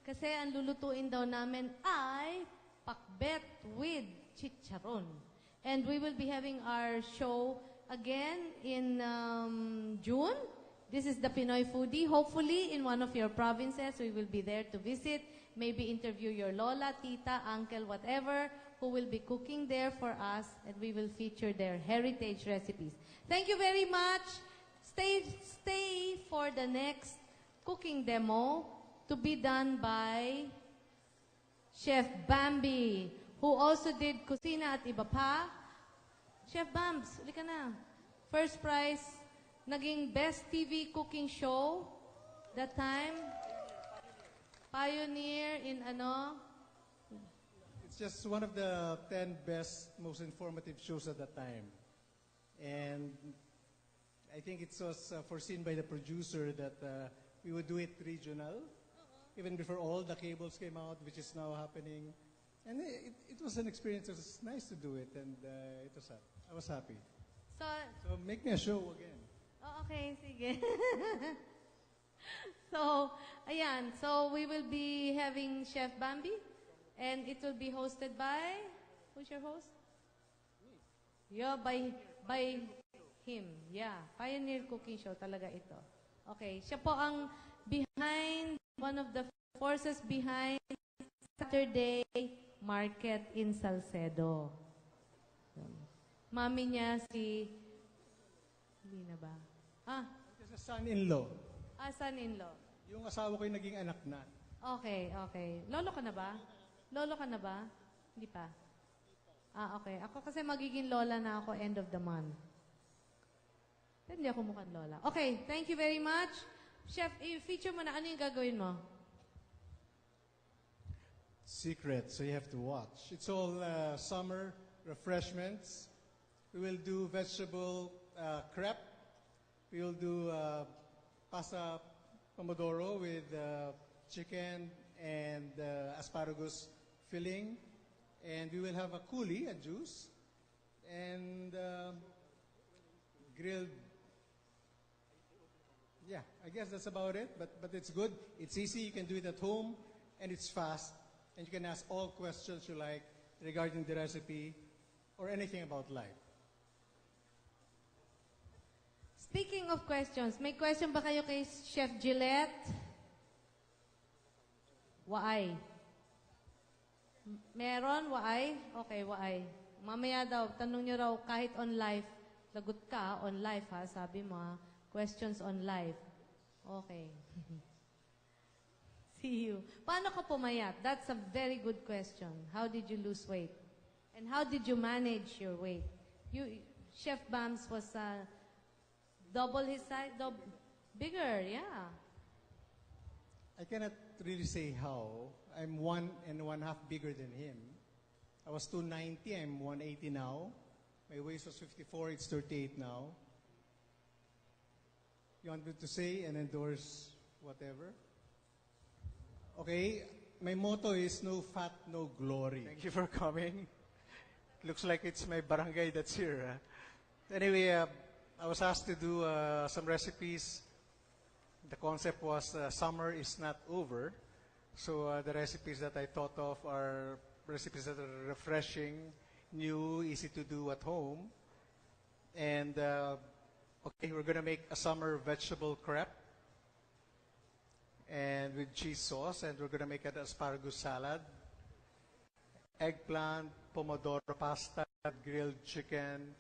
kasi ang lulutuin daw namin ay pakbet with chicharon. And we will be having our show again in June. This is the Pinoy Foodie. Hopefully, in one of your provinces, we will be there to visit, maybe interview your lola, tita, uncle, whatever, who will be cooking there for us, and we will feature their heritage recipes. Thank you very much. Stay for the next cooking demo to be done by Chef Bambi, who also did Kusina at Iba Pa. Chef Bams, uli ka na. First prize, naging best TV cooking show that time. Pioneer in ano? It's just one of the 10 best, most informative shows at that time. And I think it was foreseen by the producer that we would do it regional, even before all the cables came out, which is now happening. And it was an experience. It was nice to do it, and I was happy. So make me a show again. Oh, okay, sige. So, ayan. So, we will be having Chef Bambi, and it will be hosted by, who's your host? Yeah, by him. Yeah, Pioneer Cooking Show talaga ito. Okay, siya po ang one of the forces behind Saturday Market in Salcedo. Mami niya hindi na ba? It's a son-in-law. Son-in-law. Yung asawa ko yung naging anak na. Okay. Lolo ka na ba? Hindi pa. Okay. Ako kasi magiging lola na ako end of the month. Pero hindi ako mukhang lola. Okay, thank you very much. Chef, i-feature mo na. Ano yung gagawin mo? Secret, so you have to watch. It's all summer refreshments. We will do vegetable crepe. We will do pasta pomodoro with chicken and asparagus filling. And we will have a coulis, a juice, and grilled. Yeah, I guess that's about it, but it's good. It's easy. You can do it at home, and it's fast. And you can ask all questions you like regarding the recipe or anything about life. Speaking of questions, may question ba kayo kay Chef Gillette? Waay. Meron, waay? Okay, waay. Mamaya daw, tanong nyo raw kahit on live. Lagot ka, on live ha, sabi mo ha. Questions on live. Okay. See you. Paano ka pumayat? That's a very good question. How did you lose weight? And how did you manage your weight? Chef Bams was double his size, bigger, yeah. I cannot really say how. I'm 1.5 bigger than him. I was 290, I'm 180 now. My waist was 54, it's 38 now. You want me to say and endorse whatever? Okay, my motto is no fat, no glory. Thank you for coming. Looks like it's my barangay that's here. Anyway, I was asked to do some recipes. The concept was summer is not over. So the recipes that I thought of are recipes that are refreshing, new, easy to do at home. And okay, we're going to make a summer vegetable crepe and with cheese sauce, and we're going to make an asparagus salad, eggplant, pomodoro pasta, grilled chicken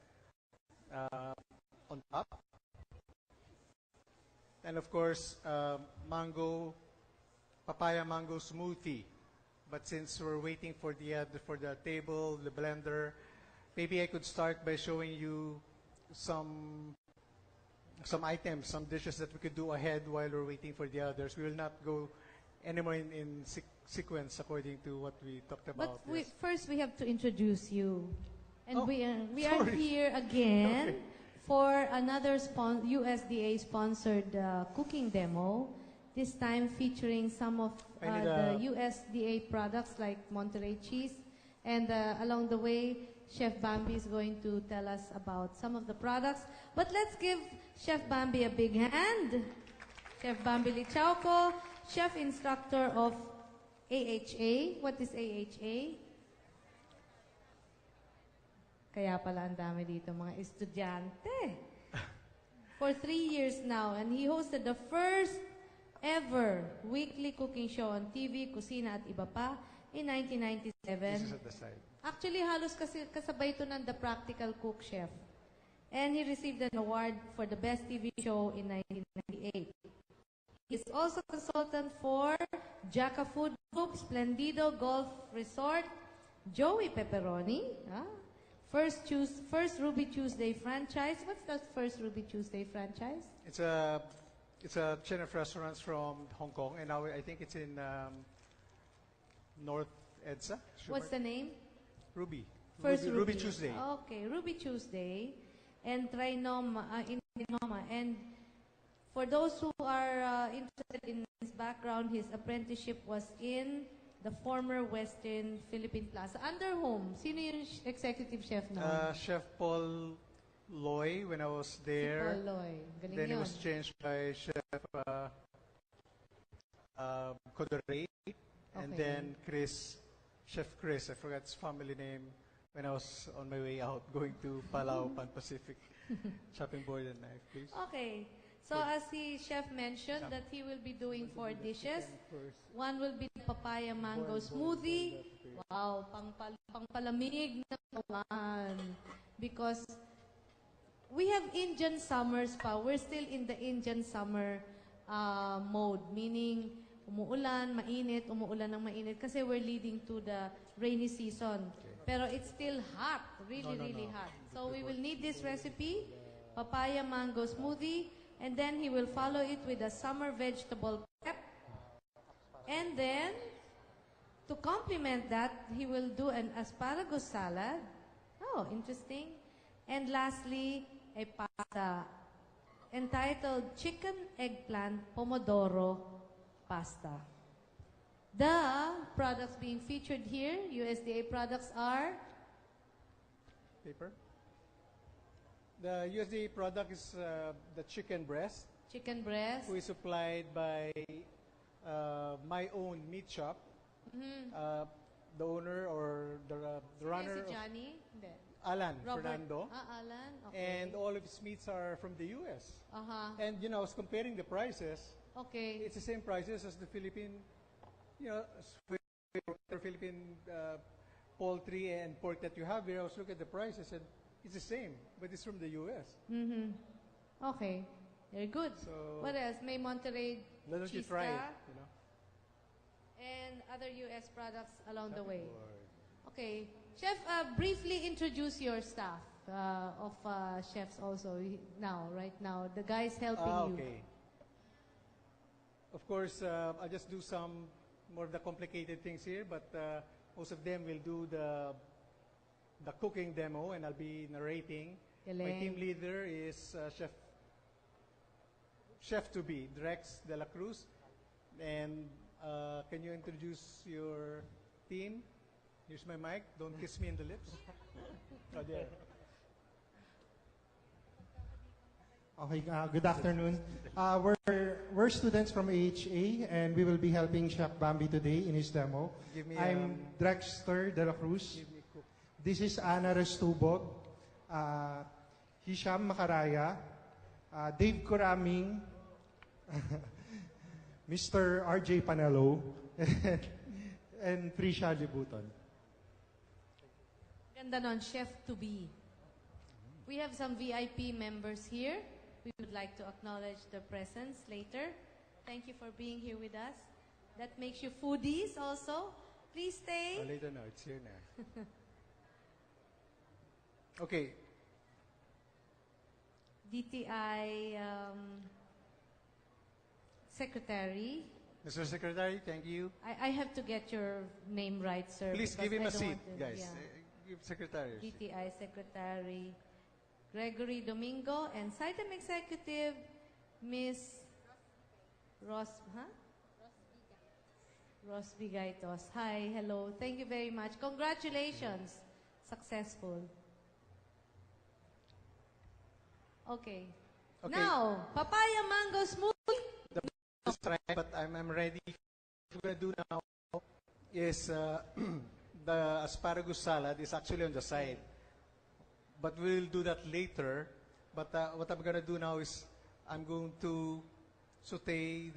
on top. And of course, papaya mango smoothie. But since we're waiting for the table, the blender, maybe I could start by showing you some items, some dishes that we could do ahead while we're waiting for the others. We will not go anymore in sequence according to what we talked about. But first we have to introduce you. And we are sorry. here again Okay. for another USDA-sponsored cooking demo, this time featuring some of the USDA products like Monterey cheese. And along the way, Chef Bambi is going to tell us about some of the products. But let's give Chef Bambi a big hand. Chef Bambi Lichauco, Chef Instructor of AHA. What is AHA? Kaya pala ang dami dito mga estudyante. For 3 years now, and he hosted the first ever weekly cooking show on TV, Kusina at Iba Pa, in 1997. This is at the side. Actually, halos kasabay ito ng The Practical Cook Chef. And he received an award for the best TV show in 1998. He's also consultant for Jacka Food Group, Splendido Golf Resort, Joey Pepperoni, First Ruby Tuesday franchise. What's that First Ruby Tuesday franchise? It's a chain of restaurants from Hong Kong, and now I think it's in North EDSA. What's the name? Ruby. First Ruby Tuesday. Okay, Ruby Tuesday and Trinoma in Trinoma. And for those who are interested in his background, his apprenticeship was in the former Western Philippine Plaza. Under whom? Sino yung executive chef na? Chef Paul Loy when I was there. Si Paul Loy. Galing Then yun. it was changed by Chef Codere. And then Chef Chris, I forgot his family name when I was on my way out going to Palau, Pan Pacific. Chopping board and knife, please. Okay. So as the chef mentioned that he will be doing 4 dishes. One will be the papaya mango smoothie. Wow, pangpalamig naman. Because we have Indian summers pa. We're still in the Indian summer mode. Meaning, umuulan, mainit, umuulan ng mainit. Kasi we're leading to the rainy season. Pero it's still hot. Really hot. So we will need this recipe, papaya mango smoothie. And then he will follow it with a summer vegetable prep. And then, to complement that, he will do an asparagus salad. Oh, interesting. And lastly, a pasta entitled Chicken Eggplant Pomodoro Pasta. The products being featured here, USDA products are? Paper. The USDA product is the chicken breast. Chicken breast. Who is supplied by my own meat shop. The owner or the runner. Si Johnny? Hindi. Alan Robert. Fernando. Alan? Okay. And all of his meats are from the U.S. Uh-huh. And, I was comparing the prices. Okay. It's the same prices as the Philippine you know, with the Philippine poultry and pork that you have here, I was looking at the price. I said, it's the same, but it's from the U.S. Mm-hmm. Okay. Very good. So, What else? May Monterey why don't you cheese try it? ka, You know? and other U.S. products along the way. Okay. Chef, briefly introduce your staff of chefs also right now. The guys helping you. Okay. Of course, I'll just do some more of the complicated things here, but most of them will do the cooking demo, and I'll be narrating. My Galing. team leader is Chef to be, Drex de la Cruz. And can you introduce your team? Here's my mic. Don't kiss me in the lips. Oh, there. Okay, good afternoon. We're students from AHA, and we will be helping Chef Bambi today in his demo. I'm Drexter de la Cruz. This is Ana Restubog, Hisham Makaraya, Dave Kuraming, Mr. RJ Panelo, and Trisha Libuton. Ganda nun, chef to be. We have some VIP members here. We would like to acknowledge their presence later. Thank you for being here with us. That makes you foodies also. Please stay. Later now, it's here now. Okay. DTI Secretary. Mr. Secretary, thank you. I have to get your name right, sir. Please because give him I a don't seat, want to- guys. yeah. Give Secretary a seat. DTI Secretary Gregory Domingo and SITEM Executive Miss Ross Vigaitos. Hi, hello. Thank you very much. Congratulations. Successful. Okay. Now, papaya mango smoothie. That's right, but I'm ready. What we're going to do now is the asparagus salad is actually on the side. But we'll do that later. But what I'm going to do now is I'm going to saute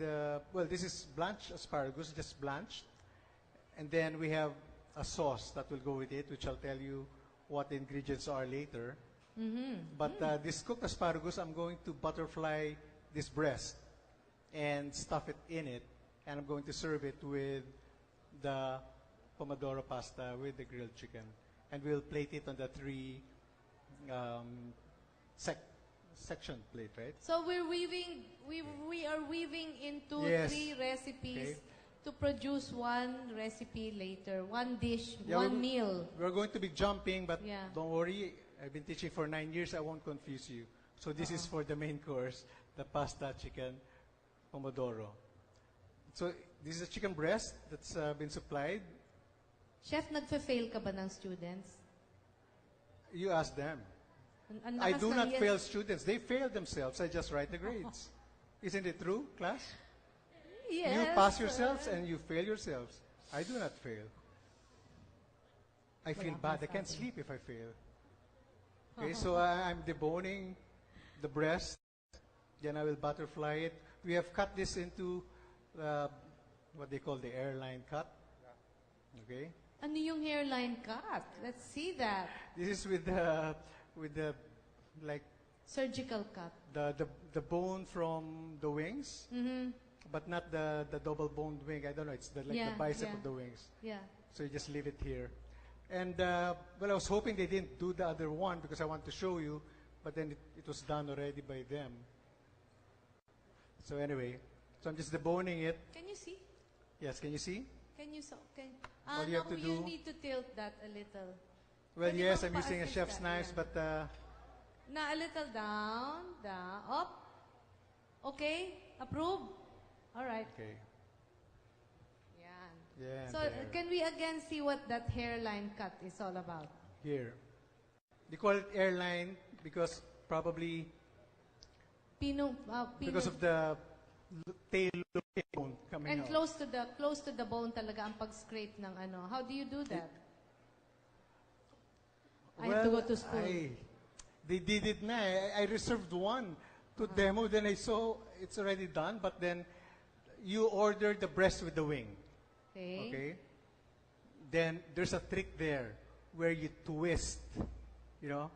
this is blanched asparagus, just blanched. And then we have a sauce that will go with it, which I'll tell you what the ingredients are later. But this cooked asparagus, I'm going to butterfly this breast and stuff it in it. And I'm going to serve it with the pomodoro pasta with the grilled chicken. And we'll plate it on the three section plate, right? So we're weaving, we are weaving into Yes. 3 recipes Okay. to produce 1 recipe later, 1 dish, Yeah, 1 meal. We're going to be jumping, but Yeah. don't worry. I've been teaching for 9 years. I won't confuse you. So this is for the main course, the pasta, chicken, pomodoro. So this is a chicken breast that's been supplied. Chef, nagfe-fail ka ba ng students? You ask them. Ang I lakas do ng not yes. fail students. They fail themselves. I just write the grades. Isn't it true, class? Yes. You pass yourselves and you fail yourselves. I do not fail. I feel bad. I can't sleep if I fail. Okay, so I'm deboning the breast. Then I will butterfly it. We have cut this into what they call the airline cut. Okay. Ano yung hairline cut? Let's see that. This is with the like Surgical cut. the bone from the wings, but not the double boned wing. I don't know. It's the bicep of the wings. Yeah. So you just leave it here. And I was hoping they didn't do the other one because I want to show you, but then it was done already by them. So anyway, so I'm just deboning it. Can you see? Yes, can you see? Can you What do you have to you do? need to tilt that a little. Well, Pwede yes, bang I'm using a pa-assist chef's ka? knife, Ayan. but Na a little down, up. Okay? Approve? All right. okay. Yan. Yeah. So, there. can we again see what that hairline cut is all about? Here. They call it airline because probably because of the tail bone coming and out. close to the bone talaga ang pag-scrape ng ano. How do you do that? I have to go to school. They did it na. I reserved one to demo. Then I saw it's already done. But then you ordered the breast with the wing. Okay. then there's a trick there where you twist, you know.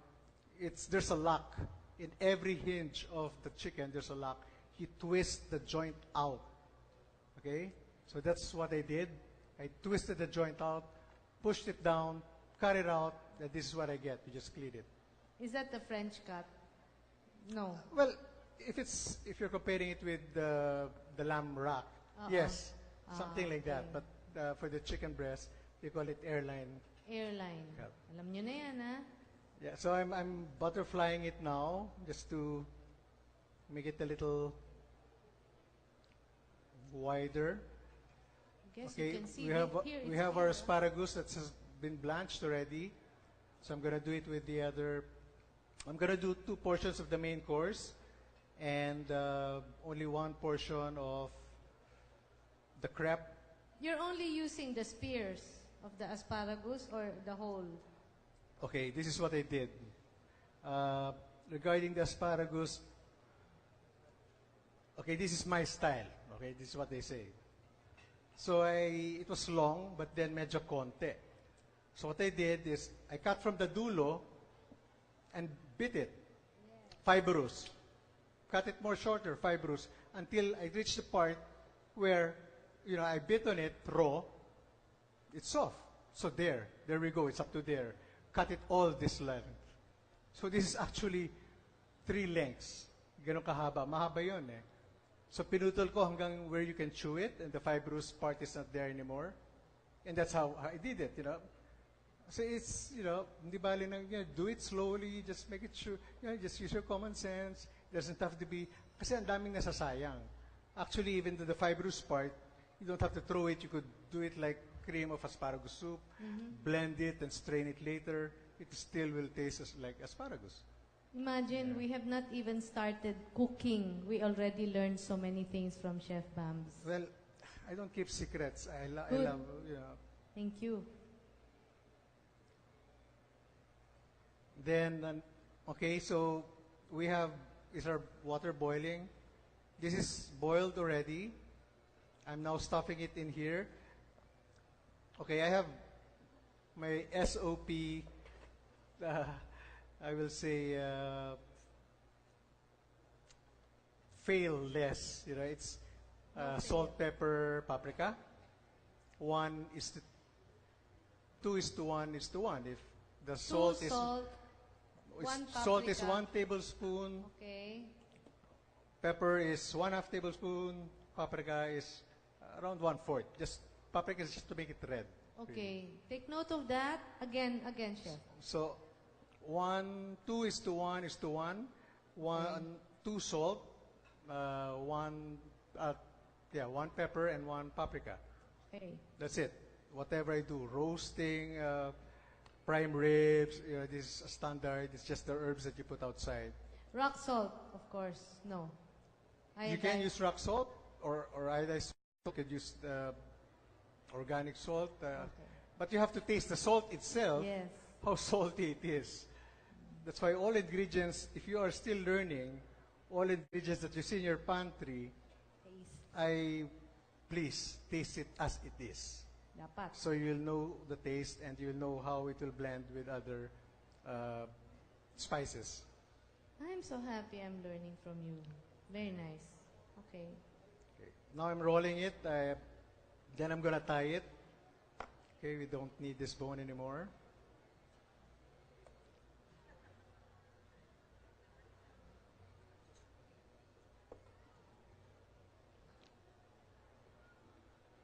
There's a lock. In every hinge of the chicken, there's a lock. You twist the joint out. Okay? So that's what I did. I twisted the joint out, pushed it down, cut it out, and this is what I get. You just clean it. Is that the French cut? No. Well, if you're comparing it with the lamb rack, yes, something like that. Okay. But for the chicken breast, they call it airline. Airline. Yep. Alam nyo na yan, ha? Yeah, so I'm butterflying it now just to make it a little wider. I guess Okay, you can see we have here, we it's have here, our huh? asparagus that has been blanched already. So I'm gonna do it with the other. I'm gonna do 2 portions of the main course, and only 1 portion of the crepe. You're only using the spears of the asparagus or the whole? Okay, this is what I did. Regarding the asparagus, okay, this is my style. Okay, this is what they say. So it was long, but then medyo konti. So what I did is, I cut from the dulo and bit it. Fibrous. Cut it more shorter, fibrous, until I reached the part where, you know, I bit on it raw. It's soft. So there we go. It's up to there. Cut it all this length. So this is actually 3 lengths. Ganon kahaba. Mahaba yun eh. So pinutol ko hanggang where you can chew it, and the fibrous part is not there anymore. And that's how I did it, you know. So it's, you know, hindi bali na, you know, do it slowly, just make it sure, you know, just use your common sense. It doesn't have to be, kasi ang daming nasasayang. Actually, even the fibrous part, you don't have to throw it. You could do it like cream of asparagus soup, blend it and strain it later. It still will taste like asparagus. Imagine, we have not even started cooking. We already learned so many things from Chef Bams. Well, I don't keep secrets. I love, you know. Thank you. Then, okay, so is our water boiling? This is boiled already. I'm now stuffing it in here. Okay, I have my SOP, I will say, fail less. You know, it's salt, pepper, paprika. 2 is to 1 is to 1. If the salt is... Salt is 1 tablespoon. Okay. Pepper is 1/2 tablespoon. Paprika is around 1/4. Just paprika is just to make it red. Okay. Really. Take note of that. Again, Chef. So 2 is to 1 is to 1. 2 salt. 1 pepper and 1 paprika. Okay. That's it. Whatever I do, roasting, prime ribs, you know, this is standard. It's just the herbs that you put outside. Rock salt, of course. No. You can use rock salt or iodized salt. You could use organic salt. But you have to taste the salt itself, Yes. how salty it is. That's why all ingredients, if you are still learning, all ingredients that you see in your pantry, please taste it as it is. Dapat. So you'll know the taste and you'll know how it will blend with other spices. I'm so happy I'm learning from you. Very nice. Okay. Now I'm rolling it. Then I'm gonna tie it. Okay, we don't need this bone anymore.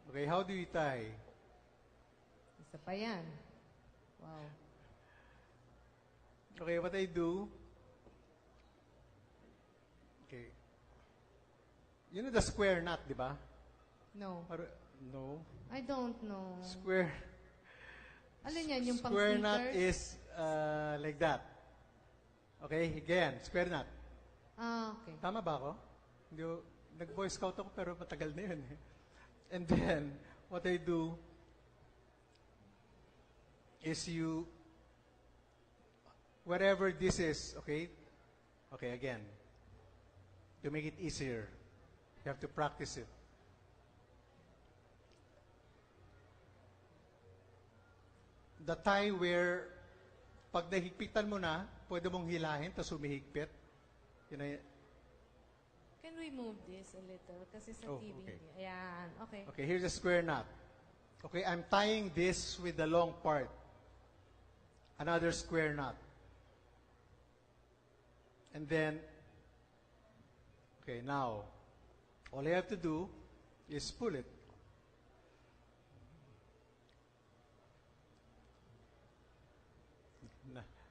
Okay, how do you tie? Isa pa yan. Wow. Okay, what I do, okay, you know the square knot, di ba? No. No. I don't know. Square. Alin yan? Yung pang Square knot sneakers? is like that. Okay, again, square knot. Okay. Tama ba ako? Hindi, nag-boy scout ako pero matagal na yun eh. And then, what I do is whatever this is, okay? Okay, again. To make it easier, you have to practice it. the tie where pag nahigpitan mo na, pwede mong hilahin, tapos humihigpit. Yun ay, Can we move this a little? Kasi sa Oh, TV okay. hindi. Ayan, okay. okay, here's a square knot. Okay, I'm tying this with the long part. Another square knot. And then, okay, now, all I have to do is pull it.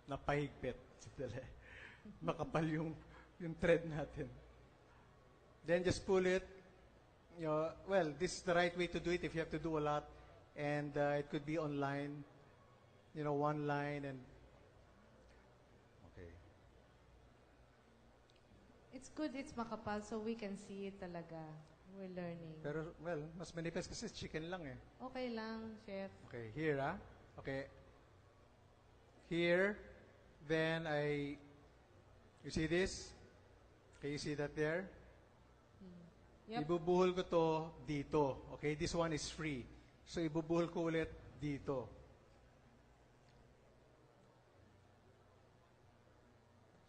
Napahigpit. Makapal yung thread natin. Then just pull it. You know, well, this is the right way to do it if you have to do a lot. And it could be online. You know, one line and... Okay. It's good it's makapal so we can see it talaga. We're learning. Pero, well, mas manipis kasi chicken lang eh. Okay lang, Chef. Okay, here Okay. Here, then you see this? Okay, you see that there? Yep. Ibubuhol ko to dito. Okay, this one is free. So, ibubuhol ko ulit dito.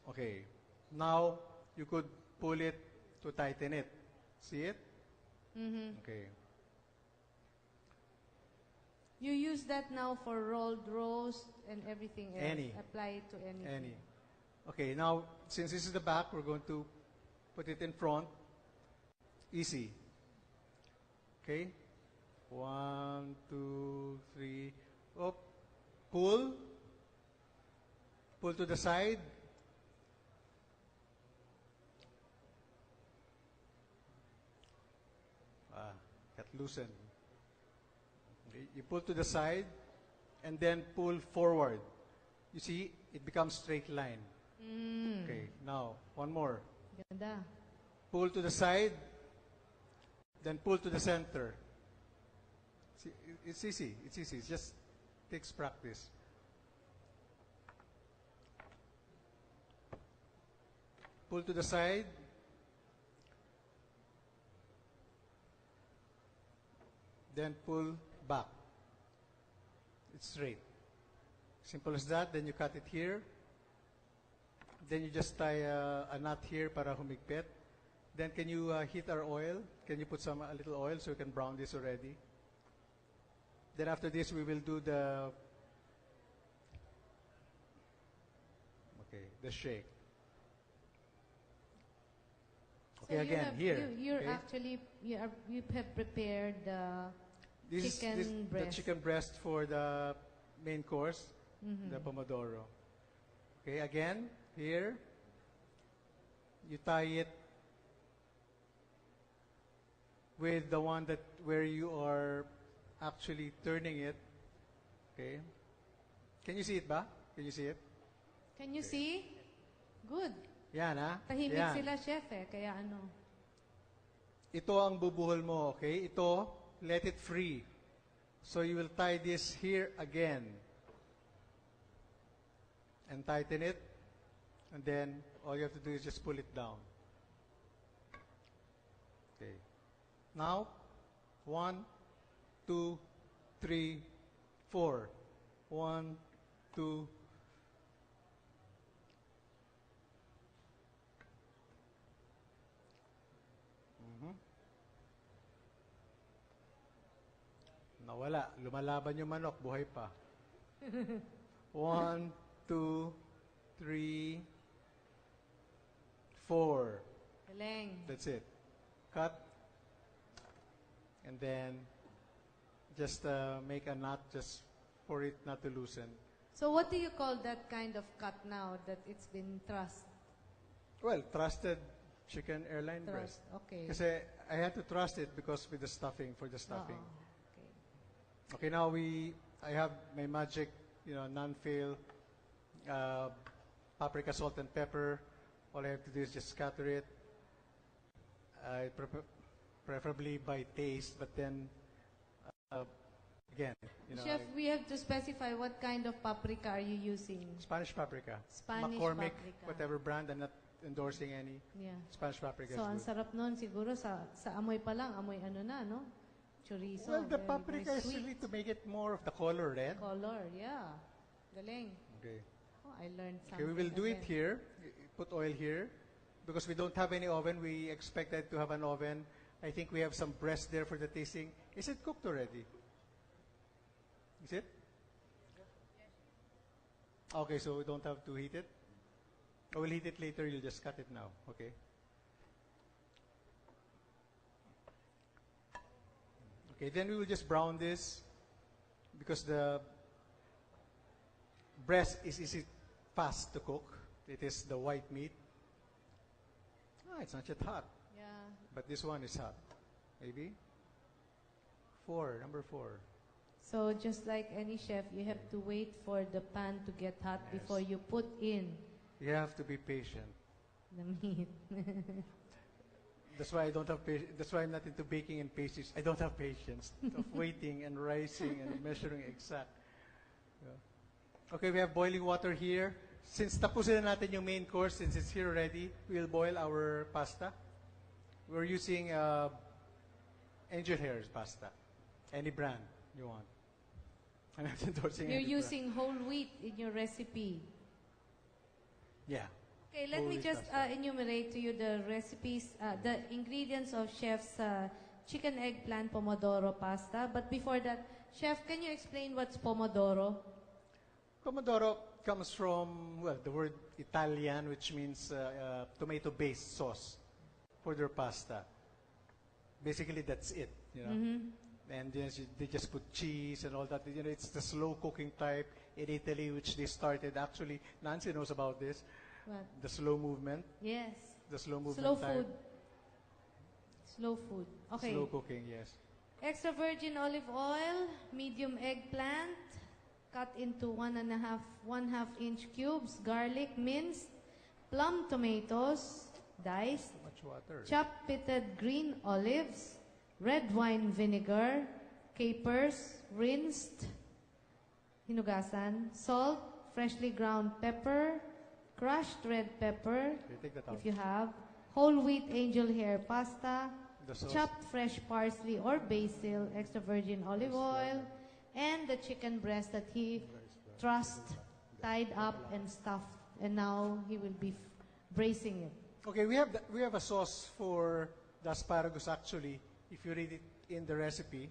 Okay. Now, you could pull it to tighten it. See it? Mm-hmm. Okay. You use that now for rolled roast and everything else. Any. Apply it to anything. Any. Okay, now, since this is the back, we're going to put it in front. Easy. Okay? 1, 2, 3. Up. Pull. Pull to the side. Got loosened. Okay, you pull to the side and then pull forward. You see, it becomes straight line. Okay, now, one more. Ganda. Pull to the side, then pull to the center. See, it's easy. It's easy. It just takes practice. Pull to the side. Then pull back. It's straight. Simple as that. Then you cut it here. Then you just tie a knot here para humigpit. Then can you heat our oil? Can you put a little oil so we can brown this already? Then after this, we will do the shake. Okay, So again, here. You're okay? actually, you have prepared the This chicken is breast. the chicken breast for the main course, the pomodoro. Okay, again, here, you tie it with the one where you are actually turning it. Okay. Can you see it ba? Can you see it? Can you see? Good. Yan, ha? Tahimik Yan. sila, Chef, kaya ano. Ito ang bubuhol mo, okay? Ito, let it free. So you will tie this here again. And tighten it. And then, all you have to do is just pull it down. Okay. Now, 1, 2, 3, 4. 1, 2, Nawala. Lumalaban yung manok. Buhay pa. 1, 2, 3, 4. Galing. That's it. Cut. And then, just make a knot just for it not to loosen. So what do you call that kind of cut now that it's been thrust? Well, trusted chicken airline breast. Okay. Kasi I had to trust it because with the stuffing, for the stuffing. Okay. Okay, now I have my magic, non-fail paprika, salt, and pepper. All I have to do is just scatter it. Preferably by taste, but then again, Chef, we have to specify what kind of paprika are you using? Spanish paprika. Spanish McCormick, paprika. whatever brand. I'm not endorsing any. Yeah. Spanish paprika So, ang is good. sarap nun siguro sa amoy pa lang, amoy ano na, no? chorizo. Well, the very, paprika very is sweet. really to make it more of the color red. Color, yeah. Galing. Okay. Oh, I learned something. Okay, we will do it again. here. Put oil here. Because we don't have any oven, we expected to have an oven. I think we have some breast there for the tasting. Is it cooked already? Is it? Okay, so we don't have to heat it? We'll heat it later, you'll just cut it now. Okay. Okay, then we will just brown this because the breast is easy, fast to cook. It is the white meat. Ah, it's not yet hot. Yeah. But this one is hot. Maybe? 4, number 4. So just like any chef, you have to wait for the pan to get hot Yes. before you put in You have to be patient. the meat. That's why I don't have that's why I'm not into baking and pastries. I don't have patience of waiting and rising and measuring exact. Yeah. Okay, we have boiling water here. Since tapusin na natin yung main course, since it's here already, we'll boil our pasta. We're using angel hairs pasta. Any brand you want. I'm not endorsing You're any brand. using whole wheat in your recipe. Yeah. Okay, let Whole me wheat just pasta. enumerate to you the recipes, the ingredients of Chef's chicken eggplant pomodoro pasta. But before that, Chef, can you explain what's pomodoro? Pomodoro comes from, well, the word Italian, which means tomato-based sauce for their pasta. Basically, that's it, you know. And yes, they just put cheese and all that. You know, it's the slow cooking type in Italy, which they started. Actually, Nancy knows about this. What? The slow movement. Yes. The slow movement Slow type. food. Slow food. Okay. Slow cooking, yes. Extra virgin olive oil, medium eggplant, cut into 1.5 inch cubes, garlic minced, plum tomatoes, diced, Much water. chopped pitted green olives, red wine vinegar, capers, rinsed, hinugasan, salt, freshly ground pepper, crushed red pepper, Okay, take that out. if you have, whole wheat angel hair pasta, The sauce. chopped fresh parsley or basil, extra virgin olive oil, and the chicken breast that he trussed, tied up, and stuffed. And now he will be bracing it. Okay, we have a sauce for the asparagus actually. If you read it in the recipe,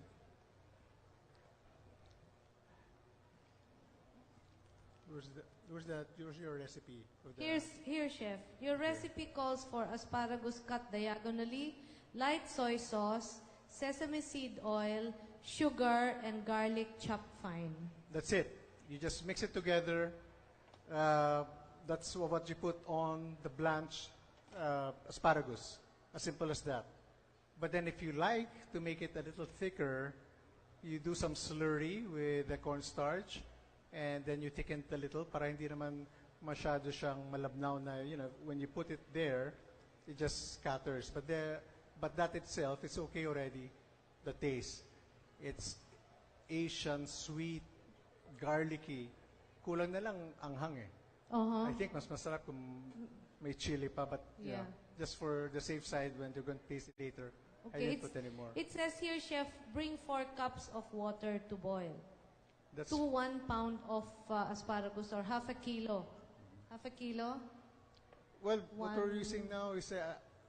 where's your recipe? For the Here, Chef. Your recipe calls for asparagus cut diagonally, light soy sauce, sesame seed oil, sugar, and garlic chopped fine. That's it. You just mix it together. That's what you put on the blanched asparagus. As simple as that. But then if you like to make it a little thicker, you do some slurry with the cornstarch, and then you thicken it a little para hindi naman masyado siyang malabnaw na, you know, when you put it there, it just scatters. But that itself is okay already, the taste. It's Asian, sweet, garlicky. Kulang na lang anghang eh. I think mas masarap kung may chili pa, but yeah, just for the safe side when they're going to taste it later, I didn't put any more. It says here, Chef, bring 4 cups of water to boil. That's To 1 pound of asparagus or half a kilo. Half a kilo? well, what we're one- using now is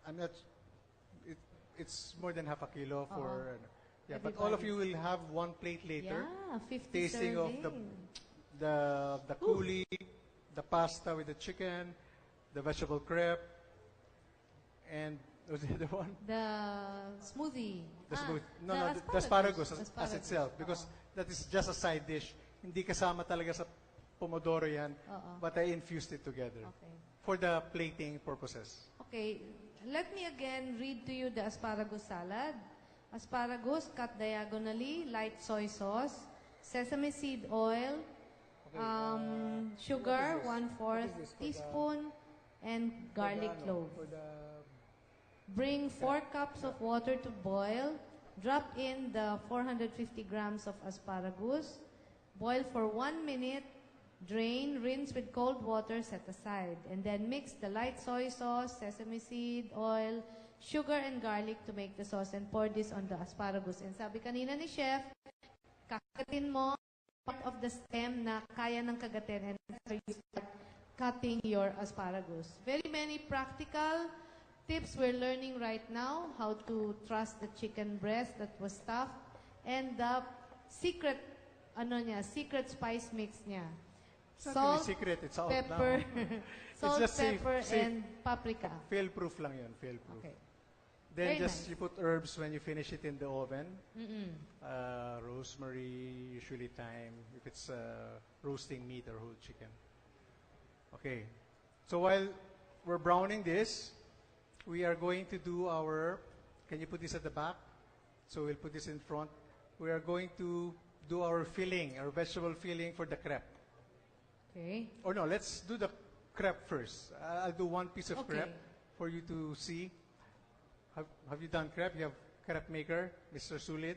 I'm not. It's more than half a kilo for. Yeah, but all of you will have 1 plate later. Yeah, 50 tasting of serving. the coulis, the pasta with the chicken, the vegetable crepe, and what's the other one? The smoothie. The smooth. No, the asparagus as itself, because that is just a side dish. Hindi kasama talaga sa pomodoro yan, but I infused it together Okay. for the plating purposes. Okay, let me again read to you the asparagus salad. Asparagus cut diagonally, light soy sauce, sesame seed oil, sugar, 1/4 teaspoon, and garlic clove. Bring 4 cups of water to boil. Drop in the 450 grams of asparagus. Boil for 1 minute. Drain, rinse with cold water, set aside. And then mix the light soy sauce, sesame seed oil, sugar and garlic to make the sauce and pour this on the asparagus. And sabi kanina ni Chef, kakatin mo part of the stem na kaya ng kagatin and after you start cutting your asparagus. Very many practical tips we're learning right now, how to trust the chicken breast that was stuffed and the secret, secret spice mix niya. It's not Salt, really secret, it's out pepper, now. salt, It's just pepper, safe. and paprika. Fail-proof lang yun, fail-proof. Okay. Then Very just nice. you put herbs when you finish it in the oven. Mm-mm. Rosemary, usually thyme, if it's roasting meat or whole chicken. Okay. So while we're browning this, we are going to do our, can you put this at the back? So we'll put this in front. We are going to do our filling, our vegetable filling for the crepe. Okay. Or no, let's do the crepe first. I'll do one piece of Okay. crepe for you to see. Have you done crepe? You have crepe maker, Mr. Sulit?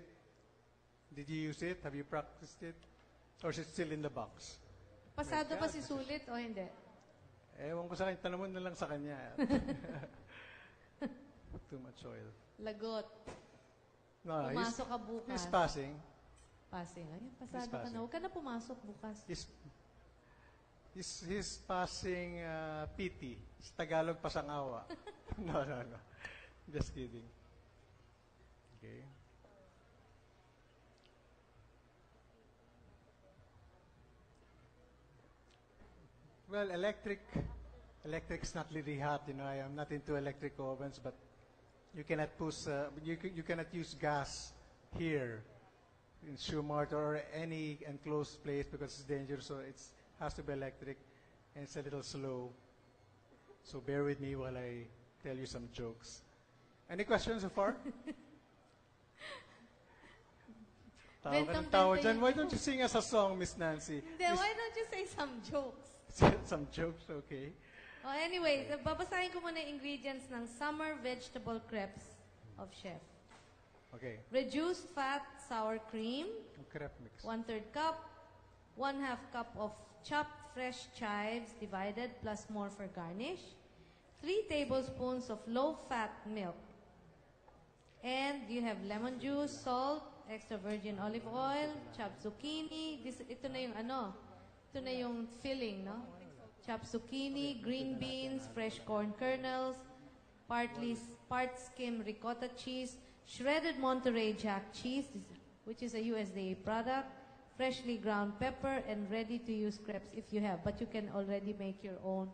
Did you use it? Have you practiced it? Or is it still in the box? Pasado ba si Sulit o hindi? Ewan ko sa kanya, tanong mo na lang sa kanya. Too much oil. Lagot. No, Pumasok ka bukas. he's passing. Passing. Ayun, pasado He's ka passing. na. Huwag ka na pumasok bukas. He's passing PT. Sa Tagalog, pasangawa. No. Just kidding. Okay. Well, electric's not really hot. I am not into electric ovens, but you cannot push. You cannot use gas here in Shumart or any enclosed place because it's dangerous. So it has to be electric, and it's a little slow. So bear with me while I tell you some jokes. Any questions so far? Tawa ka ng tawa dyan. Why don't you sing us a song, Miss Nancy? Hindi, why don't you say some jokes? Some jokes, okay. Oh, anyway, babasahin ko muna yung ingredients ng summer vegetable crepes of Chef. Okay. Reduced fat sour cream, Crepe mix. 1/3 cup, 1/2 cup of chopped fresh chives divided plus more for garnish, 3 tablespoons of low-fat milk, and you have lemon juice, salt, extra virgin olive oil, chopped zucchini. Ito na yung ito na yung filling, no? Chopped zucchini, green beans, fresh corn kernels, part skim ricotta cheese, shredded Monterey Jack cheese, which is a USDA product, freshly ground pepper, and ready-to-use crepes if you have. But you can already make your own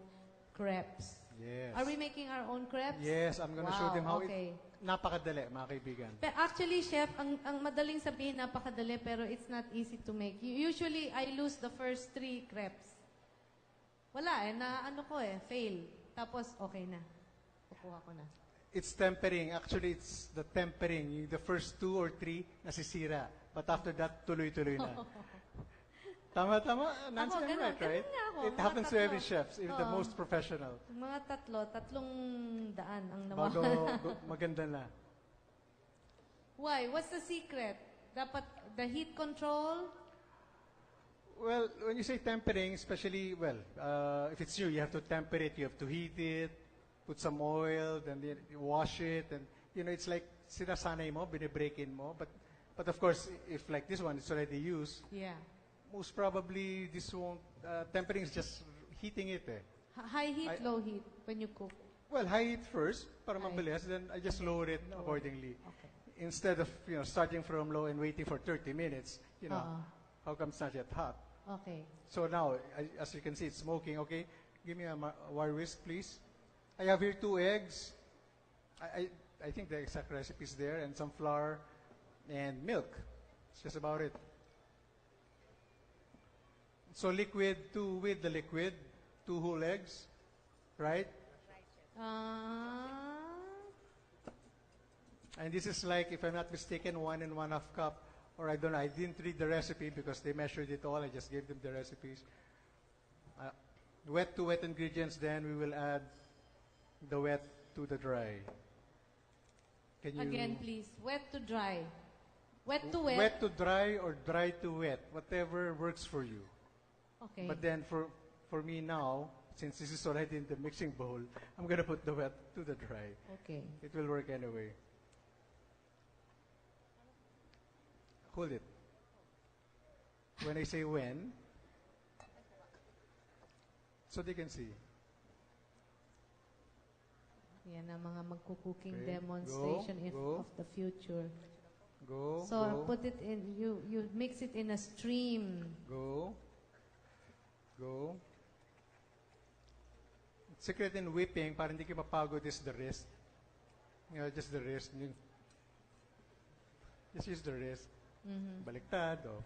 crepes. Yes. Are we making our own crepes? Yes, I'm gonna show them how okay. Napakadali, mga kaibigan. But actually, Chef, ang madaling sabihin, napakadali, pero it's not easy to make. Usually, I lose the first 3 crepes. Wala fail. Tapos, okay na. Kukuha ko na. It's tempering. Actually, it's the tempering. The first 2 or 3, nasisira. But after that, tuloy-tuloy na. Tama. Nancy, I'm right, right? It happens to every chef, even the most professional. Mga tatlong daan ang Bago naman. maganda na. Why? What's the secret? Dapat the heat control? Well, when you say tempering, especially, if it's new, you have to temper it, you have to heat it, put some oil, then you wash it, and, it's like sinasanay mo, binibreakin mo. But of course, if like this one, it's already used, Yeah. most probably this won't, tempering is just heating it. High heat, low heat when you cook. Well, high heat first, para mabilis, then I just lower it accordingly. Okay. Instead of, starting from low and waiting for 30 minutes, how come it's not yet hot? Okay. So now, as you can see, it's smoking. Okay, give me a wire whisk, please. I have here 2 eggs. I think the exact recipe is there, and some flour and milk. It's just about it. So liquid, 2 with the liquid, 2 whole eggs, right? And this is like, if I'm not mistaken, 1 and 1/2 cup. Or I don't know, I didn't read the recipe because they measured it all. I just gave them the recipes. Wet to wet ingredients, then we will add the wet to the dry. Can you Again, please. Wet to dry. Wet to wet. Wet to dry or dry to wet, whatever works for you. Okay. But then for me now, since this is already in the mixing bowl, I'm going to put the wet to the dry. Okay. It will work anyway. Hold it. When I say when, so they can see. Yan ang mga magkukuking Okay. demonstration Go. of the future. Go. So go. put it in, you mix it in a stream. Go. Go. Secret in whipping, para hindi kayo mapagod, is the wrist. You know, just the wrist. Just use the wrist. Mhm. Baliktad, o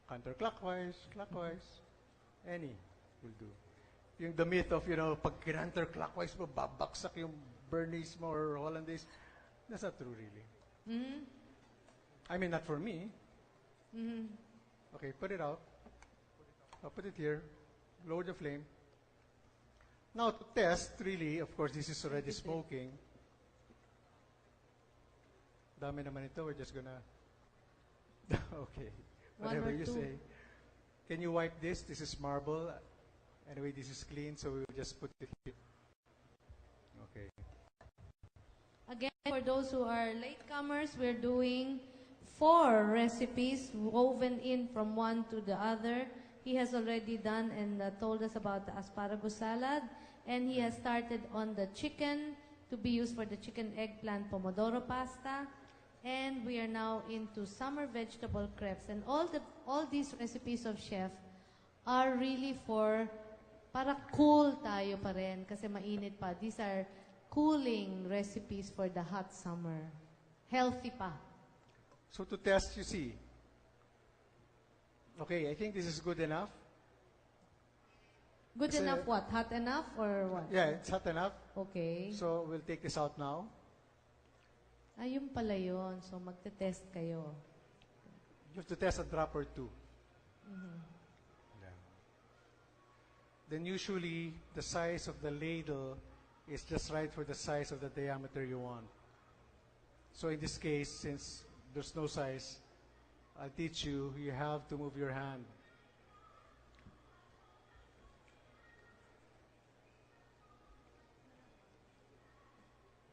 counterclockwise, clockwise. Any will do. Yung the myth of, pag counterclockwise mo, babaksak yung Bernese mo or Hollandaise, that's not true really. Mhm. I mean, not for me. Mhm. Okay, put it out. I'll put it here. Lower the flame. Now, to test, really, of course, this is already smoking. Dami naman ito. We're just gonna... Okay. Whatever you say. Can you wipe this? This is marble. Anyway, this is clean, so we'll just put it here. Okay. Again, for those who are latecomers, we're doing 4 recipes woven in from one to the other. He has already done and told us about the asparagus salad, and he has started on the chicken to be used for the chicken eggplant pomodoro pasta, and we are now into summer vegetable crepes. And all these recipes of chef are really for para cool tayo pa rin kasi mainit pa. These are cooling recipes for the hot summer. Healthy pa. So to test, you see. Okay, I think this is good enough. Good Kasi- enough what? Hot enough or what? Yeah, it's hot enough. Okay. So we'll take this out now. Ayun pala yun. So magte-test kayo. You have to test a drop or two. Mhm. Then usually the size of the ladle is just right for the size of the diameter you want. So in this case, since there's no size, I'll teach you, you have to move your hand.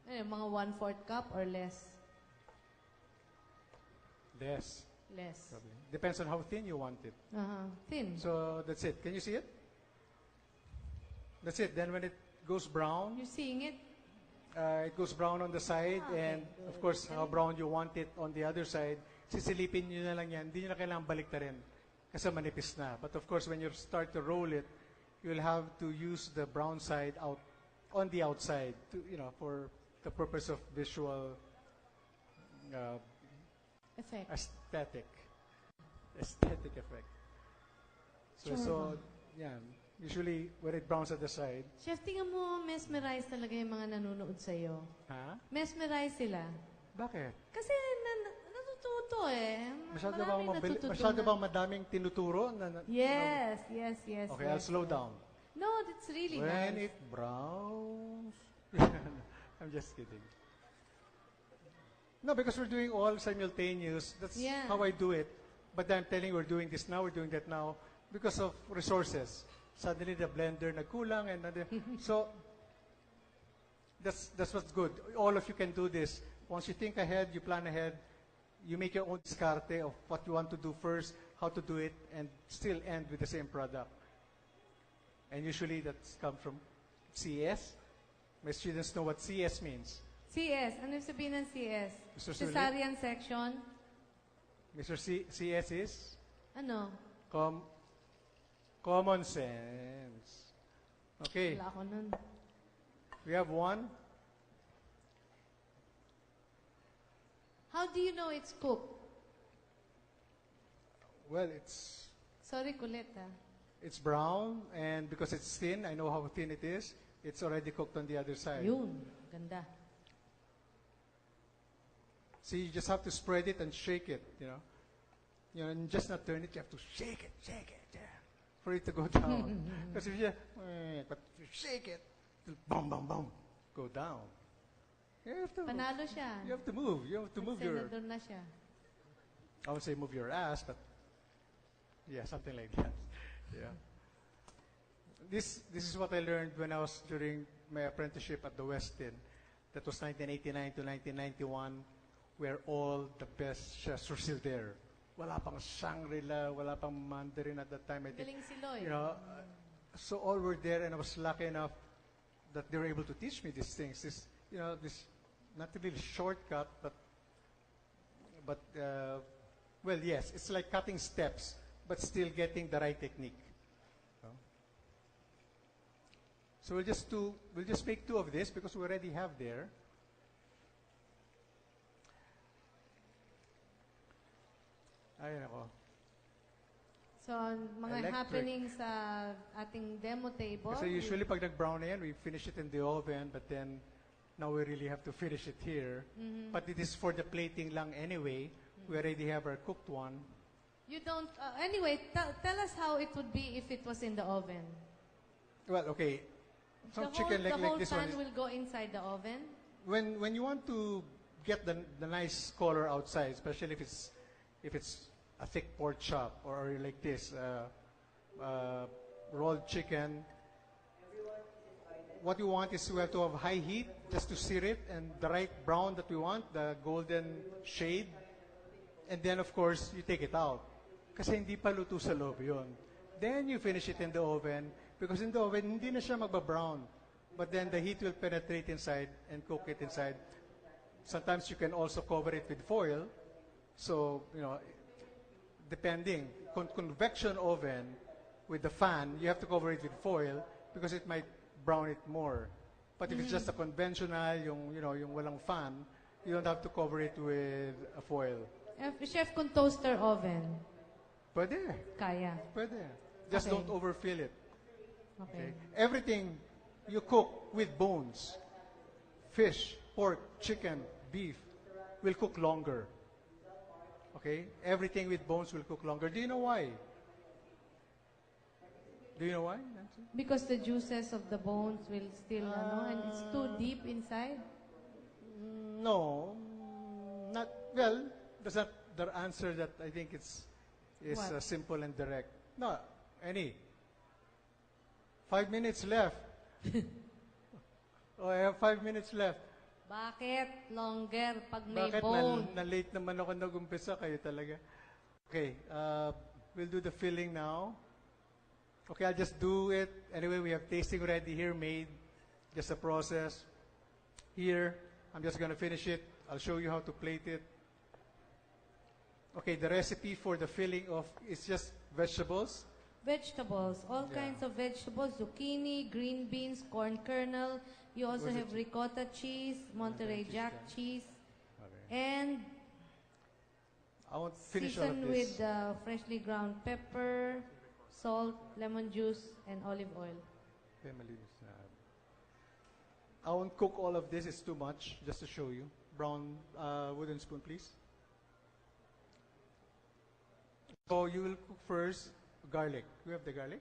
Mga 1/4 cup or less? Less. Less. Probably. Depends on how thin you want it. Thin. So that's it. Can you see it? That's it. Then when it goes brown, You're seeing it? it goes brown on the side, and of course, how brown you want it on the other side, sisilipin nyo na lang yan. Hindi nyo na kailangan baliktarin kasi manipis na. But of course, when you start to roll it, you'll have to use the brown side out on the outside, to, for the purpose of visual Effect. aesthetic effect. So yeah. Usually, when it browns at the side. Chef, tingnan mo, mesmerize talaga yung mga nanonood sa'yo. Ha? Mesmerize sila. Bakit? Kasi natututo eh. Masyado Maraming bang natututunan. masyado bang madaming tinuturo? Yes. Okay, yes, I'll slow yes. down. No, that's really When nice. it browns. I'm just kidding. No, because we're doing all simultaneous. That's how I do it. But I'm telling you, we're doing this now, we're doing that now, because of resources. Suddenly the blender nagkulang, and so that's what's good. All of you can do this. Once you think ahead, you plan ahead, you make your own discarte of what you want to do first, how to do it, and still end with the same product. And usually that's come from CS. My students know what CS means. CS. Ano yung sabihin ng CS? Mr. Sulit? Cesarean section? Mr. CS is? Ano? Common sense. Okay. Wala ako nun. We have one. How do you know it's cooked? Well, it's Sorry, kulit ah. it's brown, and because it's thin, I know how thin it is. It's already cooked on the other side. Yun. Ganda. See, you just have to spread it and shake it, and just not turn it. You have to shake it, yeah, for it to go down. Because if you shake it, it'll boom, go down. You have to. Panalo siya. You have to move. You have to move your. Senador na siya. I won't say move your ass, but yeah, something like that. Yeah. This is what I learned when I was during my apprenticeship at the Westin. That was 1989 to 1991, where all the best chefs were still there. Wala pang Shangri-La, wala pang Mandarin at that time. I think, Galing si Loy. you know, so all were there, and I was lucky enough that they were able to teach me these things. This, you know, this not really shortcut, but well, yes, it's like cutting steps, but still getting the right technique. So we'll just make 2 of this because we already have there. Ay, nako. So, mga Electric. happenings sa ating demo table. So usually pag nag-brown na yan, we finish it in the oven, but then now we really have to finish it here. But it is for the plating lang anyway. We already have our cooked one. You don't, anyway, tell us how it would be if it was in the oven. Well, okay. Some The chicken whole like this one. pan will go inside the oven? When you want to get the nice color outside, especially if it's a thick pork chop or like this rolled chicken, what you want is we have to have high heat just to sear it and the right brown that we want, the golden shade, and then of course you take it out. Kasi hindi pa luto sa loob yun. Then you finish it in the oven. Because in the oven, hindi na siya magba-brown. But then the heat will penetrate inside and cook it inside. Sometimes you can also cover it with foil. So, you know, depending. Convection oven with the fan, you have to cover it with foil because it might brown it more. But if it's just a conventional, yung walang fan, you don't have to cover it with a foil. Chef, kung toaster oven, Pwede. kaya. Pwede. Just Okay. don't overfill it. Okay. Everything you cook with bones, fish, pork, chicken, beef, will cook longer. Okay? Everything with bones will cook longer. Do you know why? Do you know why, Nancy? Because the juices of the bones will still, and it's too deep inside? No. Not, well, that's not the answer that I think is What? simple and direct. No, any. 5 minutes left. Oh, I have 5 minutes left. Bakit longer pag may Bakit? bone? Na-late naman ako nag-umpisa. Kayo talaga. Okay, we'll do the filling now. Okay, I'll just do it. Anyway, we have tasting ready here made. Just a process. Here, I'm just going to finish it. I'll show you how to plate it. Okay, the recipe for the filling of is just vegetables. Vegetables, all Yeah. kinds of vegetables, zucchini, green beans, corn kernel. You also Was it have ricotta cheese, Monterey Jack cheese, Okay. and I won't finish all of seasoned this. with freshly ground pepper, salt, lemon juice, and olive oil. Okay, malinis na. I won't cook all of this. It's too much. Just to show you. Brown wooden spoon, please. So you will cook first garlic. You have the garlic?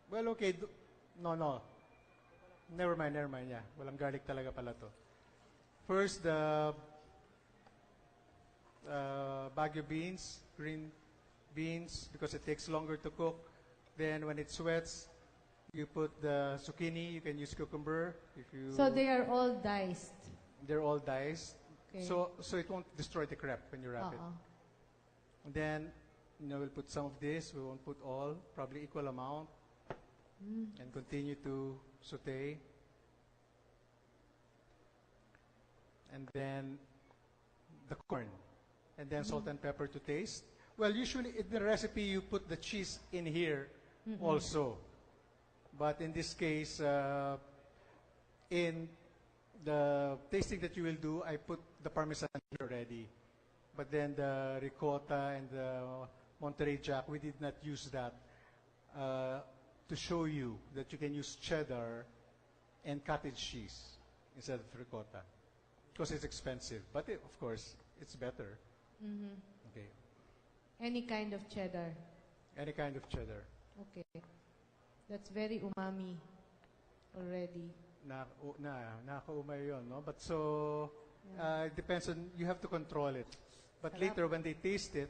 Well, okay. No. Never mind. Yeah. Walang garlic talaga pala to. First, the Baguio beans, green beans, because it takes longer to cook. Then when it sweats, you put the zucchini. You can use cucumber if you. So they are all diced. They're all diced. Okay. So it won't destroy the crepe when you wrap it. And then, we'll put some of this. We won't put all, probably equal amount. And continue to saute. And then the corn. And then salt and pepper to taste. Well, usually in the recipe, you put the cheese in here also. But in this case, in the tasting that you will do, I put the Parmesan already. But then the ricotta and the Monterey Jack, we did not use that to show you that you can use cheddar and cottage cheese instead of ricotta. Because it's expensive. But of course, it's better. Okay. Any kind of cheddar. Any kind of cheddar. Okay. That's very umami already. Nakakaumay yun, no? But so, it depends on, you have to control it. But later, when they taste it,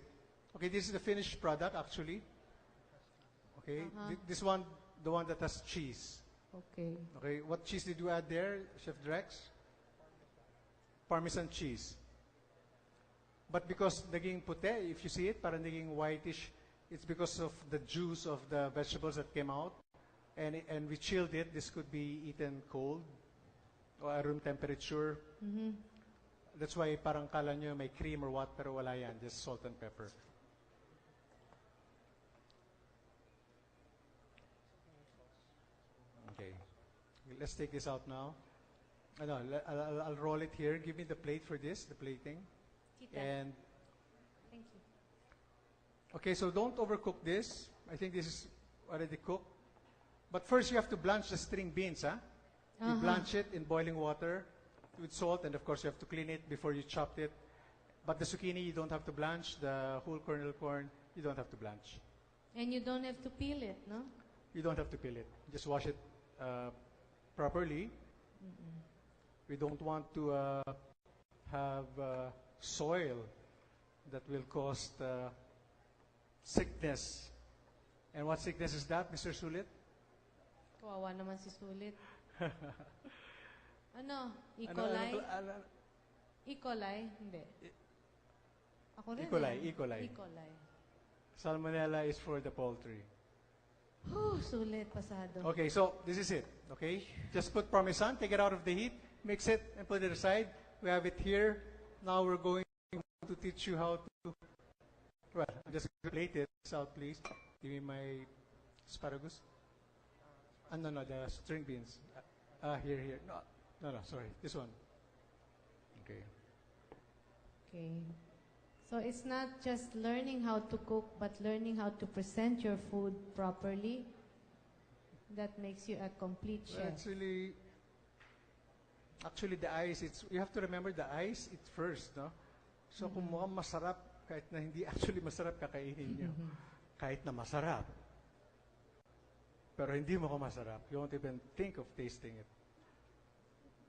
Okay, this is the finished product, actually. Okay, this one, the one that has cheese. Okay. Okay, what cheese did you add there, Chef Drex? Parmesan cheese. But because naging puti, if you see it, parang naging whitish, it's because of the juice of the vegetables that came out. And we chilled it. This could be eaten cold or at room temperature. That's why parang kala nyo may cream or what, pero wala yan, just salt and pepper. Okay, let's take this out now. No, I'll roll it here. Give me the plate for this, the plating. And Thank you. okay, so don't overcook this. I think this is already cooked. But first you have to blanch the string beans, huh? You blanch it in boiling water with salt, and of course you have to clean it before you chop it. But the zucchini you don't have to blanch. The whole kernel corn you don't have to blanch. And you don't have to peel it, no? You don't have to peel it. Just wash it properly. We don't want to have soil that will cause sickness. And what sickness is that, Mr. Sulit? Kawawa naman si Sulit. Ano? E. coli? E. coli? Hindi. Ako rin. E. coli. E. coli. Salmonella is for the poultry. Sulit, pasado. Okay, so this is it. Okay, just put parmesan, take it out of the heat, mix it, and put it aside. We have it here. Now we're going to teach you how to. Well, just plate it out, please. Give me my asparagus. No, the string beans. Here. No, sorry, this one. Okay. Okay. So it's not just learning how to cook, but learning how to present your food properly. That makes you a complete chef. Actually, the ice, you have to remember the ice, it's first, no? So kung mukhang masarap, kahit na hindi actually masarap, kakainin nyo. Kahit na masarap. Pero hindi mukhang masarap. You won't even think of tasting it.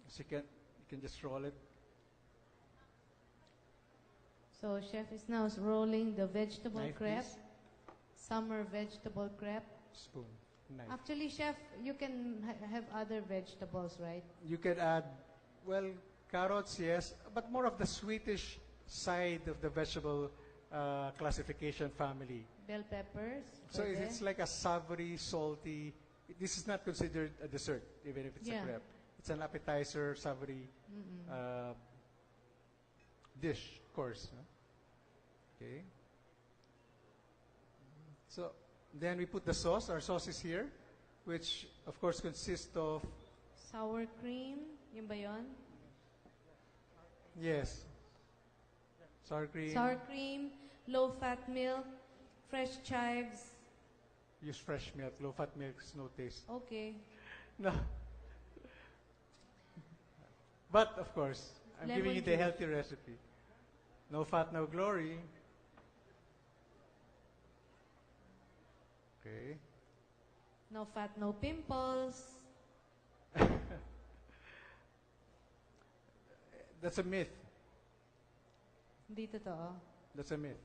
So you can just roll it. So chef is now rolling the vegetable Knife, crepe. please. Summer vegetable crepe. Spoon. Knife. Actually, chef, you can have other vegetables, right? You can add, well, carrots, yes, but more of the sweetish side of the vegetable classification family. Bell peppers. So pwede. it's like a savory, salty. This is not considered a dessert, even if it's a crepe. It's an appetizer, savory dish, of course. Huh? Okay. So then we put the sauce. Our sauce is here, which of course consists of sour cream. Yun ba yun? Yes. Sour cream. Sour cream, low-fat milk, fresh chives. Use fresh milk. Low-fat milk is no taste. Okay. No. But of course, I'm Lemon giving you the juice. healthy recipe. No fat, no glory. Okay. No fat, no pimples. That's a myth. Hindi totoo. That's a myth.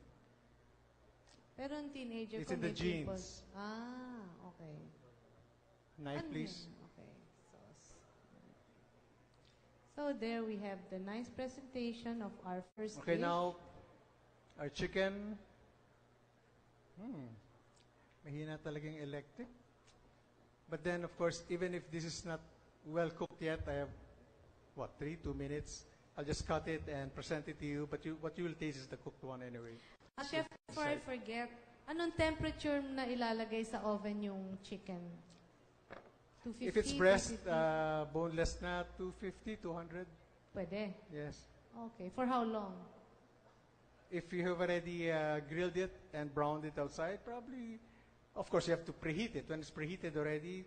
Pero ang teenager It's ko in the may genes. pimples. Okay. Knife, Ano please. yun? Okay. So there we have the nice presentation of our first Okay, dish. now our chicken. Mahina talagang electric. But then, of course, even if this is not well cooked yet, I have, 2 minutes. I'll just cut it and present it to you. But what you will taste is the cooked one anyway. Chef, before I forget, anong temperature na ilalagay sa oven yung chicken? 250, If it's breast, 250? boneless na, 250, 200. Pwede? Yes. Okay. For how long? If you have already grilled it and browned it outside, probably, of course, you have to preheat it. When it's preheated already,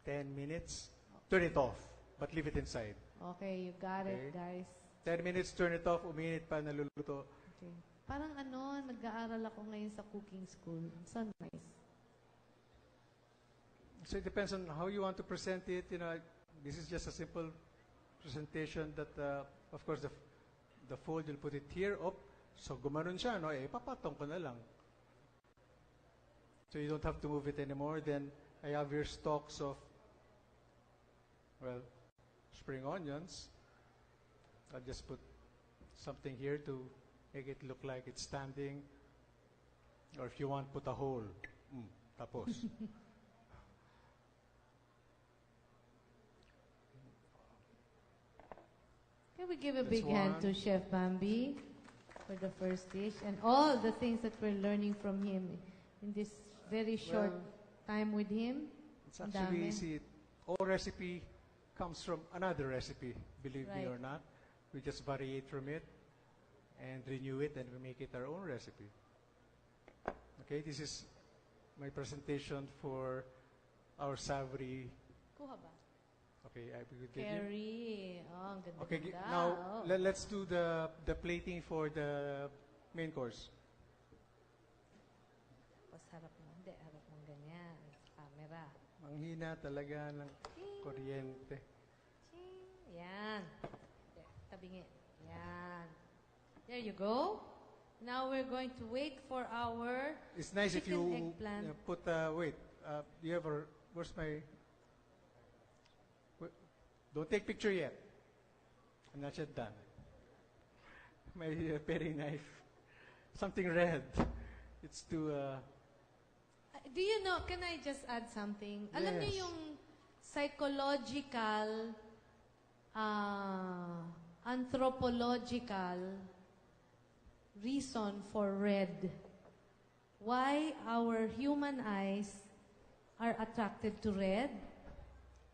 10 minutes, turn it off, but leave it inside. Okay, you got it, guys. 10 minutes, turn it off, uminit pa, naluluto. Okay. Parang nag-aaral ako ngayon sa cooking school. So nice. So it depends on how you want to present it. This is just a simple presentation that, of course, the fold, you'll put it here, up. So gumanon siya, no? Eh, papatong ko na lang. So you don't have to move it anymore. Then I have here stalks of, well, spring onions. I'll just put something here to make it look like it's standing. Or if you want, put a hole. Tapos. Can we give a That's big hand to one. Chef Bambi for the first dish and all the things that we're learning from him in this very short time with him? It's Ang actually dami. easy. All recipe comes from another recipe, believe me Right. or not. We just variate from it and renew it and we make it our own recipe. Okay, this is my presentation for our savory. Kuha ba? Okay, I will give you. Curry. Oh, ang ganda. Okay, ganda. now Oh. let's do the plating for the main course. Tapos harap mo. Hindi, harap mong ganyan. Sa camera. Ang hina talaga ng kuryente. Ching. Yan. Hindi, tabingin. Yan. There you go. Now we're going to wait for our It's nice if chicken you eggplant. put, wait, do you ever, where's my, don't take picture yet. I'm not yet done. My paring knife, something red. It's to, Do you know, can I just add something? Alam Yes. niyo yung psychological, anthropological reason for red. Why our human eyes are attracted to red?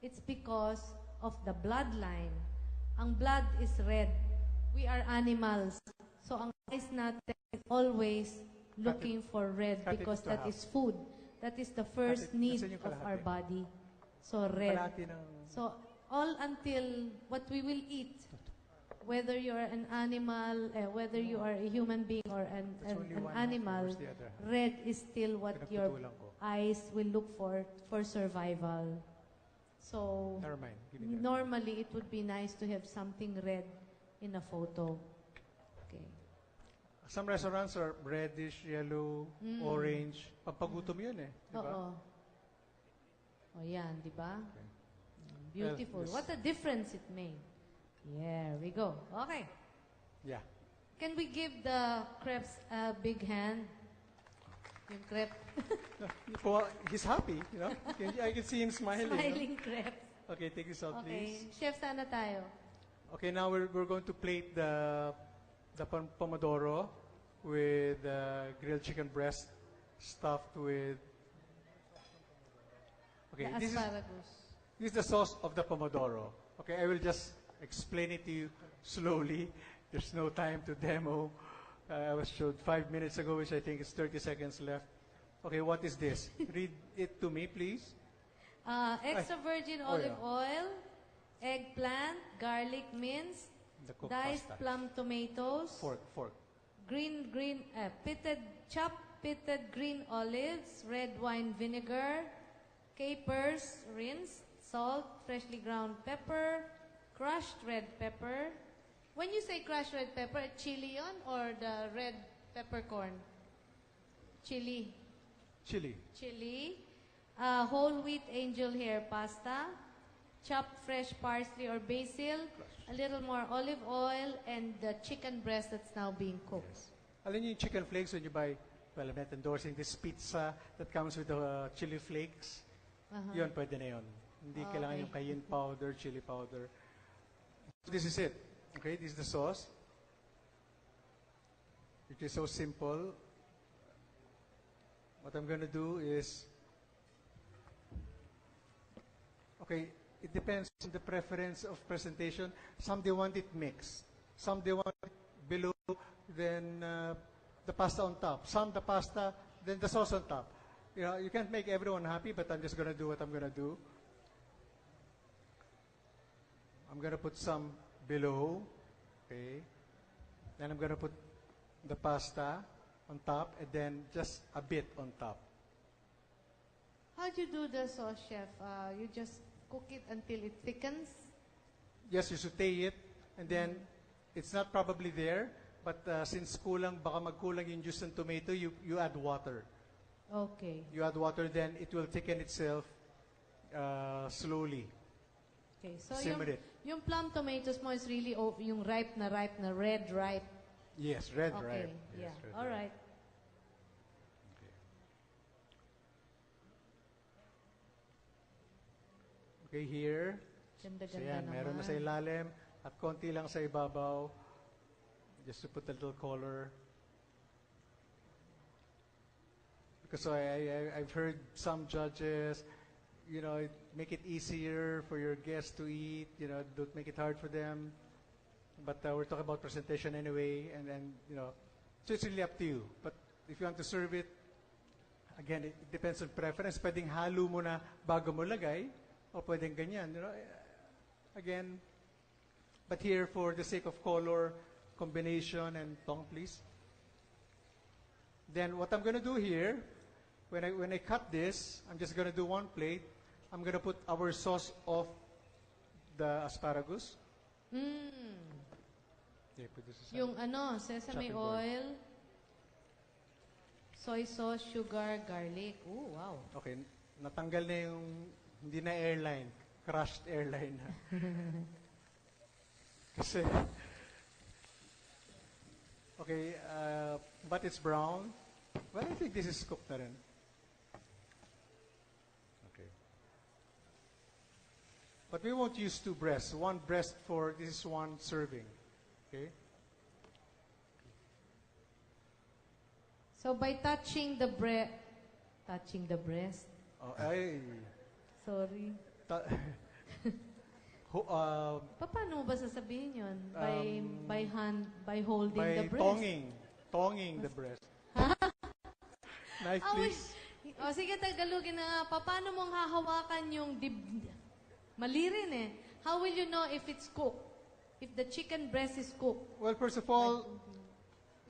It's because of the bloodline. Ang blood is red. We are animals. So ang eyes natin is always looking for red cut it because into that half. is food. That is the first need Nasaan yung of our kalahati? body. So red. kalahati ng- So all until what we will eat, whether you're an animal, whether you are a human being or an only one half. animal, Where's the other half? red is still what your Pinagtutulan ko. eyes will look for survival. So Never mind. Give me that. normally it would be nice to have something red in a photo. Okay. Some restaurants are reddish, yellow, orange. Pampagutom yun eh. Di ba? Oo. O yan, di ba? Beautiful. Yes. What a difference it made. There we go. Okay. Yeah. Can we give the crepes a big hand? Yung crepe. He's happy, you know. I can see him smiling. Smiling crepes. Okay, take this out, please. Okay. Chef, sana tayo? Okay, now we're going to plate the pomodoro with grilled chicken breast stuffed with. Okay, The asparagus. This is the sauce of the pomodoro. Okay, I will just explain it to you slowly. There's no time to demo. I was showed 5 minutes ago, which I think is 30 seconds left. Okay, what is this? Read it to me, please. Extra virgin Oh, olive yeah. oil, eggplant, garlic mince, The cooked diced pasta. plum tomatoes, Fork. chopped pitted green olives, red wine vinegar, capers, rinsed, salt, freshly ground pepper, crushed red pepper. When you say crushed red pepper, chili yon or the red peppercorn? Chili. Chili. Whole wheat angel hair pasta, chopped fresh parsley or basil, a little more olive oil, and the chicken breast that's now being cooked. Alam niyo yung chicken flakes when you buy, well, I'm not endorsing this pizza that comes with the chili flakes. Yun, pwede na yun. Hindi kailangan Okay. yung cayenne powder, chili powder. This is it. Okay, this is the sauce. It is so simple. What I'm going to do is, okay, it depends on the preference of presentation. Some they want it mixed. Some they want it below, then the pasta on top. Some the pasta, then the sauce on top. You know, you can't make everyone happy, but I'm just going to do what I'm going to do. I'm going to put some below, okay? Then I'm going to put the pasta on top, and then just a bit on top. How do you do the sauce, chef? You just cook it until it thickens? Yes, you saute it, and then it's not probably there, But since baka magkulang yung juice ng tomato, you add water. Okay. You add water, then it will thicken itself slowly. Okay, so Simmer it. yung plum tomatoes mo is really yung ripe na, red ripe. Yes, red Okay, ripe. yeah. Yes, red All ripe. right. Okay, here. Ganda-ganda So yan, meron na sa naman. ilalim at konti lang sa ibabaw. Just to put a little color. Because I've heard some judges, make it easier for your guests to eat, don't make it hard for them. But we're talking about presentation anyway, and then, so it's really up to you. But if you want to serve it, again, it depends on preference. Pwedeng halo mo na bago mo lagay, o pwedeng ganyan, Again, but here, for the sake of color, combination, and tong, please. Then what I'm going to do here, when I cut this, I'm just going to do one plate. I'm going to put our sauce of the asparagus. Okay, put this aside. Yung sesame Chopping board. oil, soy sauce, sugar, garlic. Oh, wow. Okay, natanggal na yung, hindi na airline, crushed airline na. Kasi, okay, but it's brown. Well, I think this is cooked na rin. Okay. But we won't use 2 breasts. 1 breast this is 1 serving. Okay? So by touching the breast, Oh, ay. sorry. Paano mo ba sasabihin yun? By holding the breast? Tonging the breast. Knife, please. O sige, Tagalogin na nga. Paano mong hahawakan yung mali rin eh. How will you know if it's cooked? If the chicken breast is cooked? Well, first of all,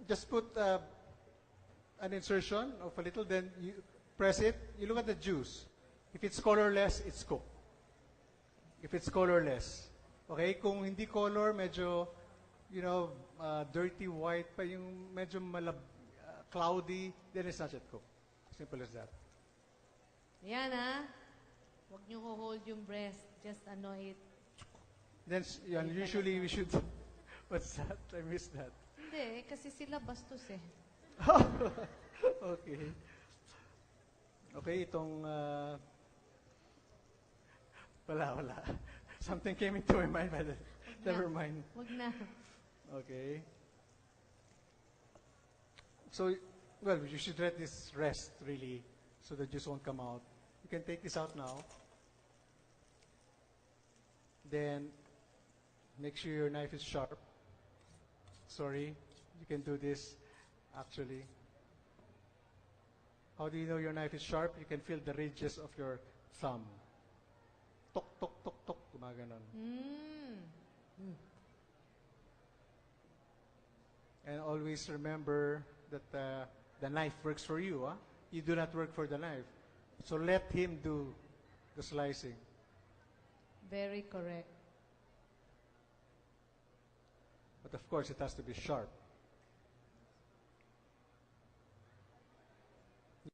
just put an insertion of a little, then you press it. You look at the juice. If it's colorless, it's cooked. If it's colorless. Okay? Kung hindi color, medyo, dirty white pa, yung medyo cloudy, then it's not yet cooked. Simple as that. Yan Huwag niyo hold yung breast. Just it. Then, usually we should... What's that? I missed that. Hindi, kasi sila bastos eh. Okay. Okay, itong... Wala. Something came into my mind, but never mind. Wag na. Okay. So, well, you should let this rest, really, so the juice won't come out. You can take this out now. Then, make sure your knife is sharp. Sorry, you can do this, actually. How do you know your knife is sharp? You can feel the ridges of your thumb. Tok, tok, tok, tok. Gumaganon. And always remember that the knife works for you. You do not work for the knife. So let him do the slicing. Very correct. But of course, it has to be sharp.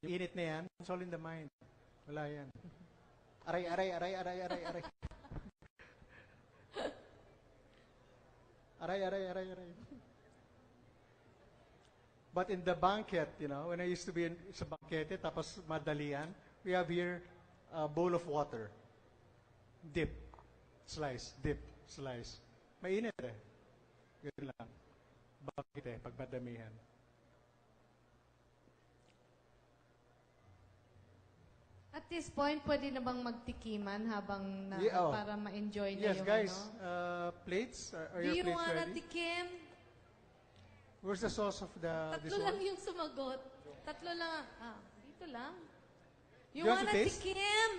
Yung init na yan, it's all in the mind. Wala yan. Aray. Aray. But in the banquet, when I used to be sa banquete, tapos madalian, we have here a bowl of water. Dip. Slice. Dip. Slice. Mainit eh. Ganun lang. Bakit pag madamihan. At this point, pwede na bang magtikiman habang para ma-enjoy na yes, yung guys. Plates? Are Do your you plates wanna ready? tikim? Where's the sauce of this Tatlo lang one? yung sumagot. Tatlo lang. Dito lang. You You want to wanna taste? tikim?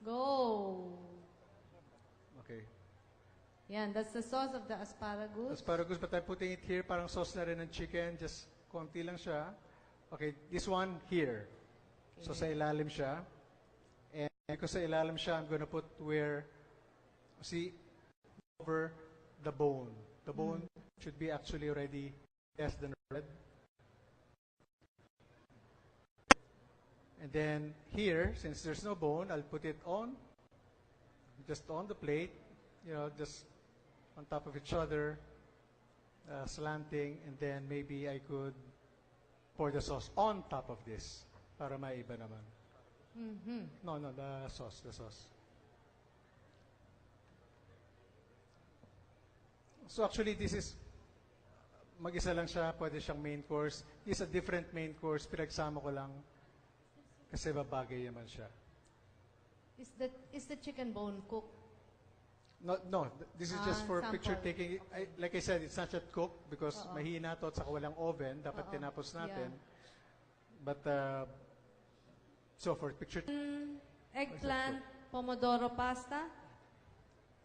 Go. Okay. Yan, that's the sauce of the asparagus. Asparagus, but I'm putting it here. Parang sauce na rin ng chicken. Just konti lang siya. Okay, this one here. So sa ilalim siya. And because sa ilalim siya, I'm gonna put over the bone. The bone should be actually already less than red. And then here, since there's no bone, I'll put it on, just on the plate, just on top of each other, slanting, and then maybe I could pour the sauce on top of this para maiba naman. No, the sauce. So actually, this is, mag-isa lang siya, pwede siyang main course. This is a different main course, pinagsama ko lang kasi babagay naman siya. Is the chicken bone cooked? No, this is just for sample. picture taking. Like I said, it's not yet cooked because mahina to at saka walang oven. Dapat tinapos natin. Yeah. But, so for picture... Eggplant, pomodoro pasta?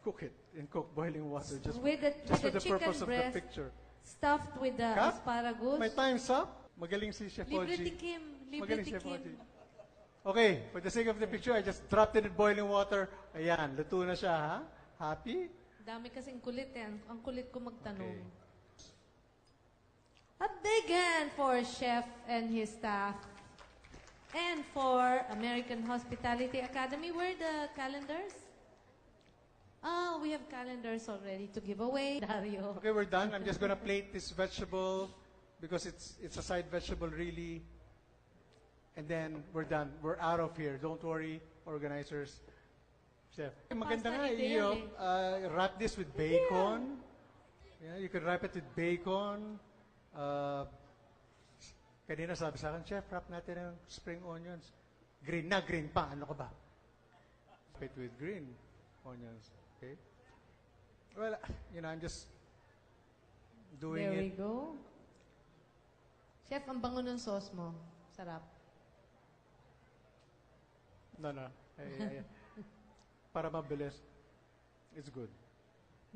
Cook it in boiling water. Just With for the chicken purpose of the breast picture. stuffed with the Kat? asparagus. My time's up. Magaling si Chef Libre Oji. tikim. Magaling si Chef Oji. Okay, for the sake of the picture, I just dropped it in boiling water. Ayan, luto na siya, ha? Happy? Dami kasing kulit eh. Ang kulit ko magtanong. Okay. A big hand for Chef and his staff. And for American Hospitality Academy. Where are the calendars? Oh, we have calendars already to give away. Dario. Okay, we're done. I'm just gonna plate this vegetable because it's a side vegetable really. And then we're done. We're out of here. Don't worry, organizers. Chef. Maganda nga, wrap this with bacon. Yeah, you can wrap it with bacon. Kanina sabi sa akin, Chef, wrap natin ng spring onions. Green pa. Ano ka ba? Wrap it with green onions. Okay? Well, I'm just doing it. There we go. Chef, ang bango ng sauce mo. Sarap. No. Para mabilis. It's good.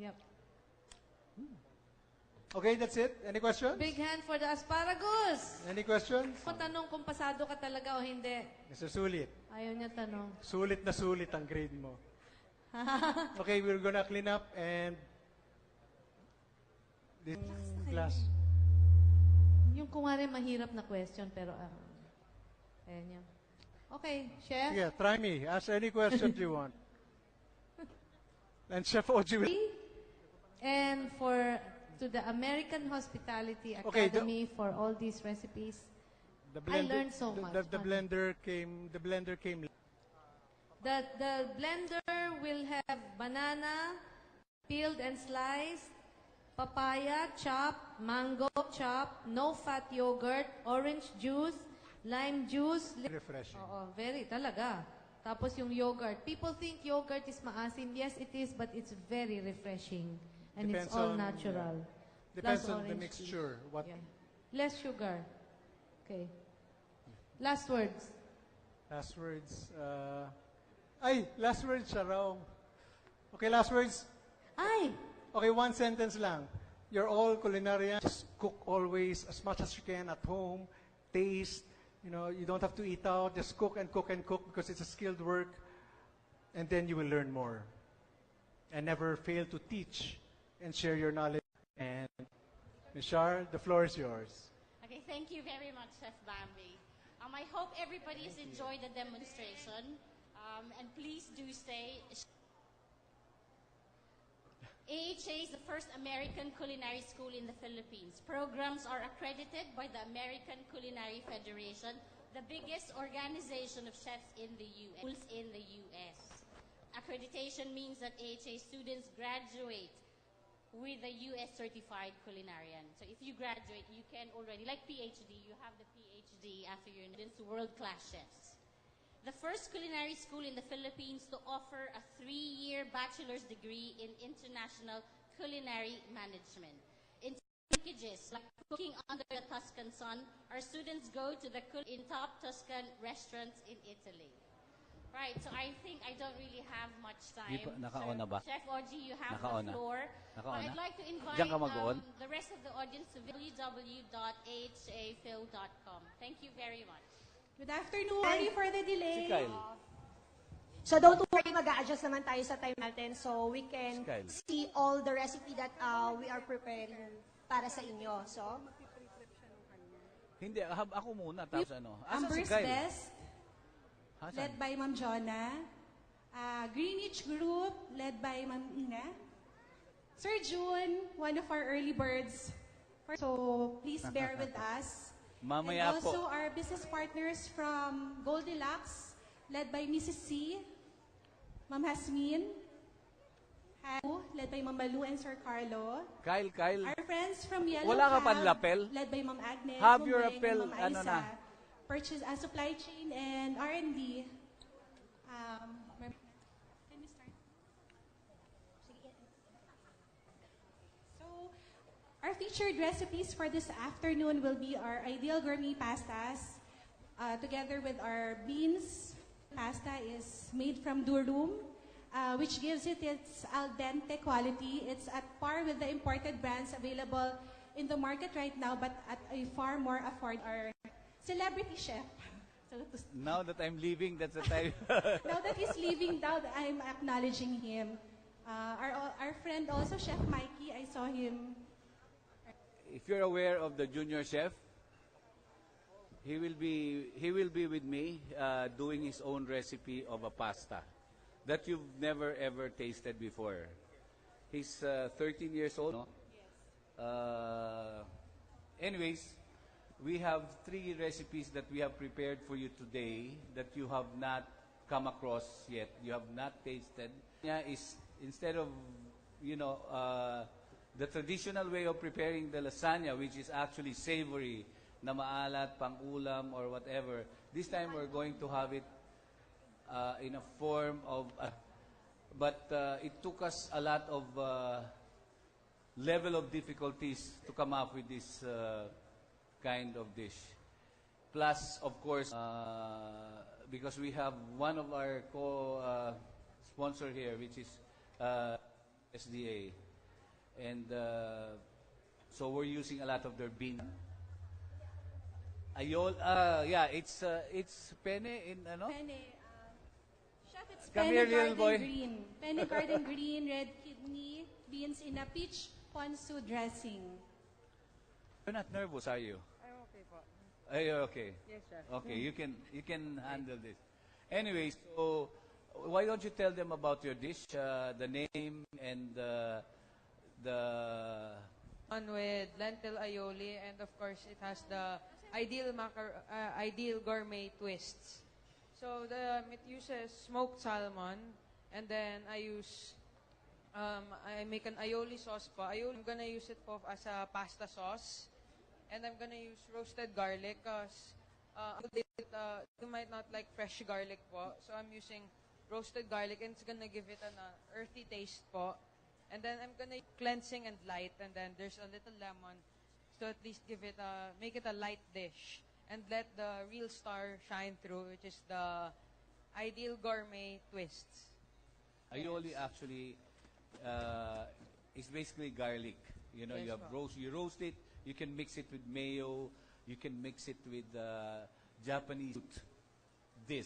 Yep. Okay, that's it. Any questions? Big hand for the asparagus. Any questions? Kung tanong kung pasado ka talaga o hindi. Mr. Sulit. Ayaw niya tanong. Sulit na sulit ang grade mo. Okay, we're gonna clean up and this glass. Yung kumari mahirap na question pero ayan yan. Okay, Chef. Yeah, try me. Ask any questions you want. And Chef Oji will... And to the American Hospitality Okay, Academy for all these recipes. I learned so much. The blender came. The blender came. The blender will have banana, peeled and sliced, papaya, chopped, mango, chopped, no-fat yogurt, orange juice, lime juice. Refreshing. Oo, very talaga. Tapos yung yogurt. People think yogurt is maasim. Yes, it is, but it's very refreshing. And Depends it's all on, natural. Depends Plus on the orange mixture. juice. What? Yeah. Less sugar. Okay. Last words. Last words. Last words siya raw. Okay, last words. Okay, one sentence lang. You're all culinarians. Just cook always as much as you can at home. Taste. You don't have to eat out. Just cook and cook and cook because it's a skilled work. And then you will learn more. And never fail to teach and share your knowledge. And Ms. Shar, the floor is yours. Okay, thank you very much, Chef Bambi. I hope everybody has enjoyed the demonstration. And please do stay. AHA is the first American culinary school in the Philippines. Programs are accredited by the American Culinary Federation, the biggest organization of chefs in the U.S. Accreditation means that AHA students graduate with a U.S. certified culinarian. So if you graduate, you can already, like PhD, you have the PhD after you're into world-class chefs. The first culinary school in the Philippines to offer a 3-year bachelor's degree in international culinary management. In packages like cooking under the Tuscan sun, our students go to in top Tuscan restaurants in Italy. Right, so I think I don't really have much time. Nakaona ba? Chef Oji, you have Nakaona. the floor. Nakaona. I'd like to invite Diyan ka mag-on? the rest of the audience to www.ahafil.com. Thank you very much. Good afternoon. Sorry for the delay. Si Kyle. So don't worry, mag-a-adjust naman tayo sa time natin so we can Kyle. see all the recipe that we are preparing para sa inyo. So, Hindi, ako muna, tapos ano. Asan si Amber's Kyle? Best, Asan? led by Ma'am Jonna. Greenwich Group, led by Ma'am Ina. Sir June, one of our early birds. So, please bear with us. Mamaya And po. also our business partners from Goldilocks, led by Mrs. C, Ma'am Hasmin, led by Ma'am Malu and Sir Carlo. Kyle. Our friends from Yellow Wala ka Cab, pang lapel? led by Ma'am Agnes, Have your Bumbeng, lapel, and Ma'am ano Aisa. na? Purchase supply chain and R&D. Can we start? So, our featured recipes for this afternoon will be our ideal gourmet pastas, together with our beans. Pasta is made from durum, which gives it its al dente quality. It's at par with the imported brands available in the market right now, but at a far more affordable. Our celebrity chef. Now that I'm leaving, that's the time. Now that he's leaving, now that I'm acknowledging him. Our friend also, Chef Mikey, I saw him. If you're aware of the junior chef, he will be with me doing his own recipe of a pasta that you've never ever tasted before. He's 13 years old. No? Anyways, we have 3 recipes that we have prepared for you today that you have not come across yet. You have not tasted. Is instead of the traditional way of preparing the lasagna, which is actually savory, na maalat, pang-ulam, or whatever. This time, we're going to have it in a form of... but it took us a lot of level of difficulties to come up with this kind of dish. Plus, of course, because we have one of our co-sponsor here, which is SDA. And so we're using a lot of their bean. It's penne in ano? Penne. Chef, it's Come penne here, little garden boy. green. Penne garden green, red kidney, beans in a peach ponzu dressing. You're not nervous, are you? I'm okay po. Are you okay? Yes, sir. Okay, you can handle this. Anyway, so why don't you tell them about your dish, the name and the On with lentil aioli, and of course it has the ideal gourmet twists. So it uses smoked salmon, and then I make an aioli sauce po. I'm gonna use it po as a pasta sauce, and I'm gonna use roasted garlic because you might not like fresh garlic po. So I'm using roasted garlic, and it's gonna give it an earthy taste po. And then I'm gonna cleansing and light, and then there's a little lemon, so at least make it a light dish, and let the real star shine through, which is the ideal gourmet twists. aioli actually is basically garlic. You know, Yes, you roast it. You can mix it with mayo. You can mix it with Japanese food.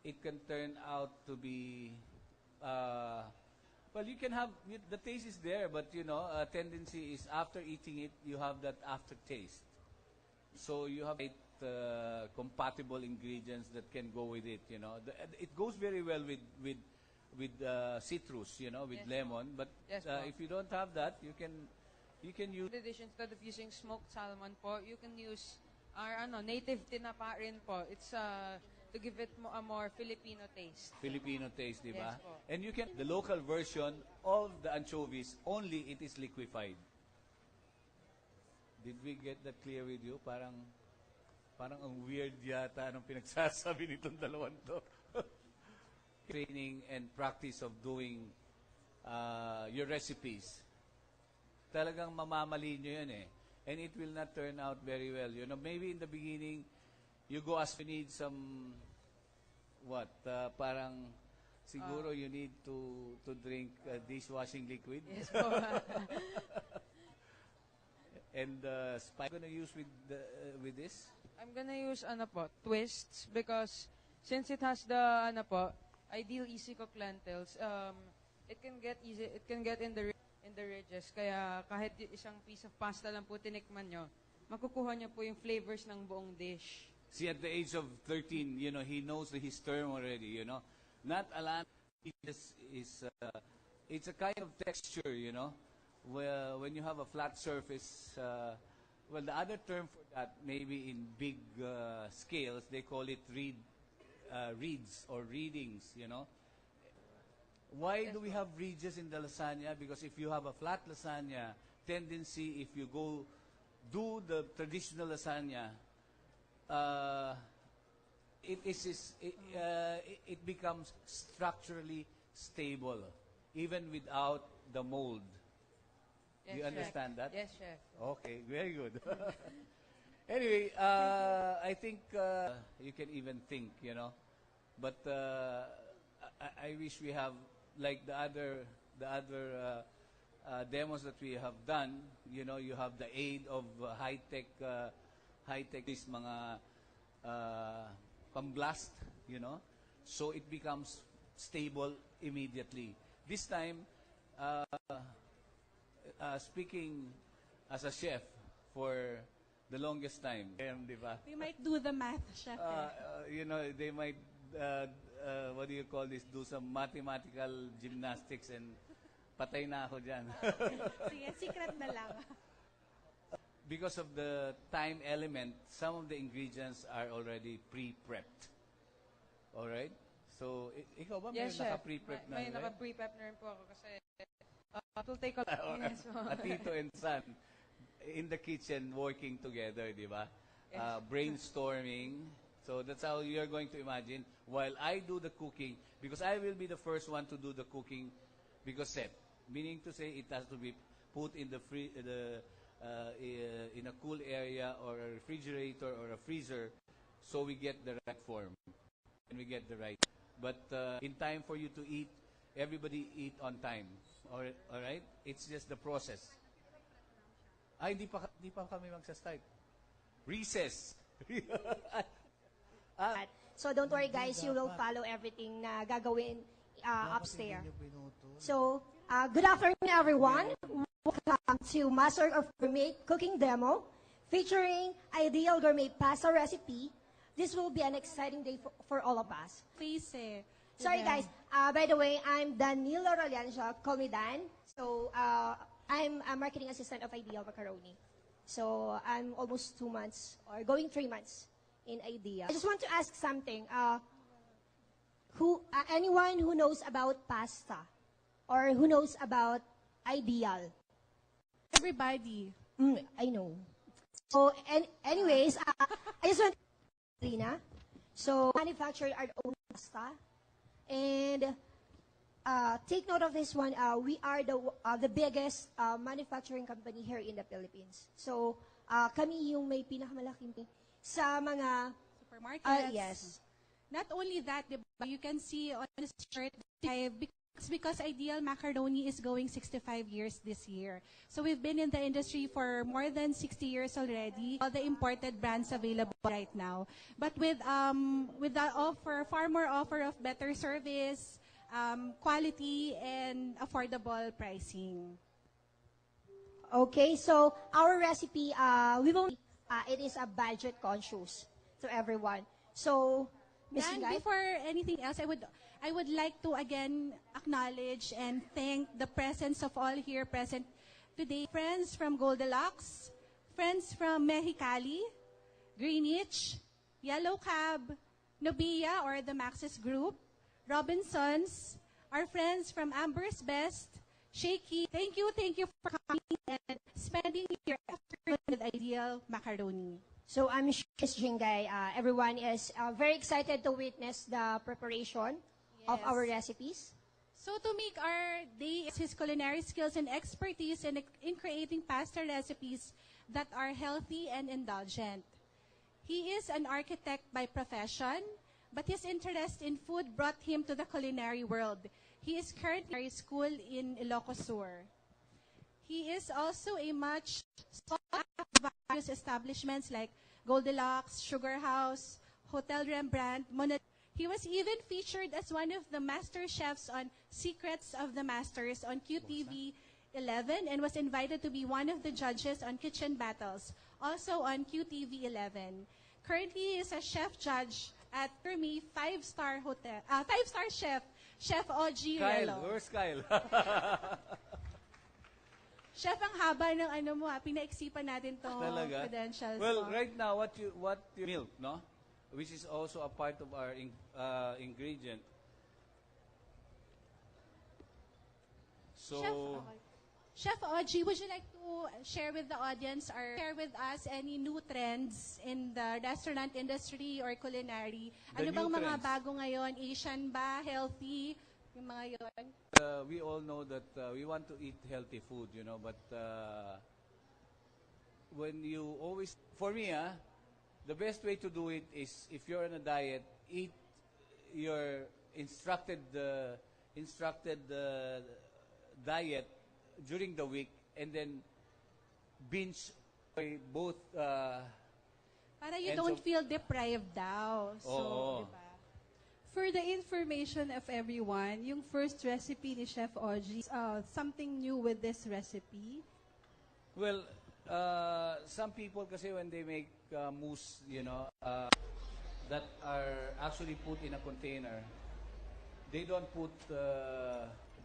It can turn out to be. Well, you can have, the taste is there, but a tendency is after eating it, you have that aftertaste. So you have compatible ingredients that can go with it, It goes very well with citrus, with Yes, lemon, but Yes, if you don't have that, you can use... In addition, instead of using smoked salmon po, you can use our native tinapa rin po. It's to give it a more Filipino taste. Filipino taste, di ba? Yes po. And you can, the local version of the anchovies, only it is liquefied. Did we get that clear with you? Parang ang weird yata anong pinagsasabi nitong dalawang to. Training and practice of doing your recipes. Talagang mamamali nyo yun eh. And it will not turn out very well. Maybe in the beginning, you go as you need some, parang siguro you need to drink dishwashing liquid. Yes po. And spice gonna use with this? I'm gonna use twists, because since it has the ideal easy cook lentils. It can get in the ridges. Kaya kahit isang piece of pasta lang po tinikman nyo, makukuha nyo po yung flavors ng buong dish. See, at the age of 13, he knows his term already, Not a lot it's a kind of texture, where when you have a flat surface, well, the other term for that, maybe in big scales, they call it reeds or readings, Why do we have ridges in the lasagna? Because if you have a flat lasagna, tendency, if you go do the traditional lasagna, it becomes structurally stable, even without the mold. Yes, Do you understand chef. that? Yes, chef. Okay, very good. Anyway, I think you can even think, But I wish we have, like the other demos that we have done, you have the aid of high-tech these mga pamblast, so it becomes stable immediately. This time, speaking as a chef for the longest time, diba? We might do the math, chef. They might, what do you call this, do some mathematical gymnastics and patay na ako dyan. Sige, secret na lang. Because of the time element, some of the ingredients are already pre-prepped. Alright? So, ikaw ba may Yes, chef. naka-pre-prep na? May naka-pre-prep na rin po ako kasi it will take a lot. Yes, A tito and son in the kitchen working together, di ba? Yes. Brainstorming. So that's how you're going to imagine while I do the cooking, because I will be the first one to do the cooking because set. Meaning to say it has to be put in in a cool area or a refrigerator or a freezer so we get the right form and we get the right. But in time for you to eat, everybody eat on time. All right? It's just the process. Ay, hindi pa kami magsa-start. Recess. So don't worry guys, you will follow everything na gagawin upstairs. So, good afternoon everyone. Welcome to Master of Gourmet Cooking Demo featuring Ideal Gourmet Pasta Recipe. This will be an exciting day for all of us. Please Sorry guys, by the way, I'm Danilo Roliansha, call me Dan. So, I'm a marketing assistant of Ideal Macaroni. So, I'm almost 2 months or going 3 months in Ideal. I just want to ask something. Anyone who knows about pasta or who knows about Ideal? Everybody. I know. So, anyways, I just want to Lina. So, manufacture our own pasta. And take note of this one. We are the biggest manufacturing company here in the Philippines. So, kami yung may pinakamalaking sa mga supermarkets. Yes. Not only that, diba, you can see on the shirt, because Ideal Macaroni is going 65 years this year. So we've been in the industry for more than 60 years already. All the imported brands available right now. But with the far more offer of better service, quality, and affordable pricing. Okay, so our recipe, it is a budget conscious to everyone. So, Ms. And Ingay? before anything else, I would like to again acknowledge and thank the presence of all here present today. Friends from Goldilocks, friends from Mexicali, Greenwich, Yellow Cab, Nobia or the Maxis Group, Robinsons, our friends from Amber's Best, Shaky. Thank you for coming and spending your afternoon with Ideal Macaroni. So I'm sure, Ms. Jingay, everyone is very excited to witness the preparation of our recipes. So to make our day, his culinary skills and expertise in creating pasta recipes that are healthy and indulgent. He is an architect by profession, but his interest in food brought him to the culinary world. He is currently in school in Ilocos Sur. He is also a much sought after various establishments like Goldilocks, Sugar House, Hotel Rembrandt, He was even featured as one of the master chefs on Secrets of the Masters on QTV 11 and was invited to be one of the judges on Kitchen Battles, also on QTV 11. Currently, he is a chef judge at Gourmet five-star chef, Chef OG Kyle, Relo. where's Kyle? Chef, ang haba ng pinaiksipan natin tong Talaga? credentials Well, mo. right now, what you milk, no? Which is also a part of our ingredient. So, Chef OG, would you like to share with the audience or share with us any new trends in the restaurant industry or culinary? The Ano bang new mga trends. bago ngayon? Asian ba? Healthy? Yung mga yon? we all know that we want to eat healthy food, you know, but when you always, for me, the best way to do it is if you're on a diet, eat your instructed diet during the week and then binge both Para you ends don't of- feel deprived daw. So, Oo. diba? For the information of everyone, yung first recipe ni Chef OG, something new with this recipe. Well, some people kasi when they make mousse, you know, that are actually put in a container, they don't put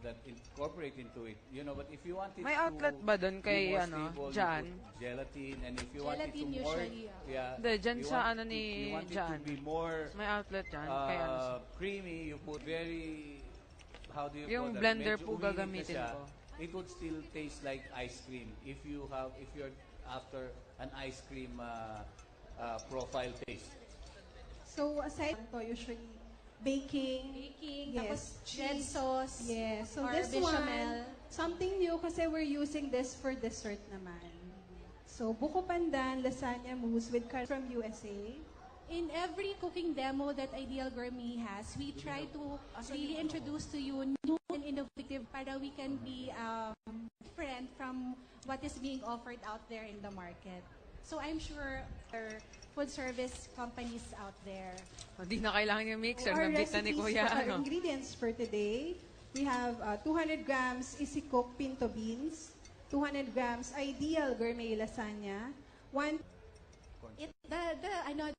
that incorporate into it, you know. But if you want it May to outlet ba dun be kay, more ano, stable, Jan? you put gelatin, and if you want it to Gelatin more, usually, yeah, Hindi, dyan you sa want ano it to- ni you want it Jan. to be more May outlet dyan. Kay ano siya. creamy, you put very, how do you Yung call that? blender Medyo po uminit na gagamitin siya. ko. It would still taste like ice cream if you're after an ice cream profile taste. So aside to usually baking, tapos yes, red sauce, yes. So or this bechamel. one, something new kasi we're using this for dessert naman. So buko pandan, lasagna mousse with from USA. In every cooking demo that Ideal Gourmet has, we try to really introduce to you new and innovative para we can be different from what is being offered out there in the market. So I'm sure there are food service companies out there. Hindi na kailangan yung mixer. Our Nabit na ni recipes Kuya. for our Ano? ingredients for today, we have 200 grams easy cook pinto beans, 200 grams ideal gourmet lasagna,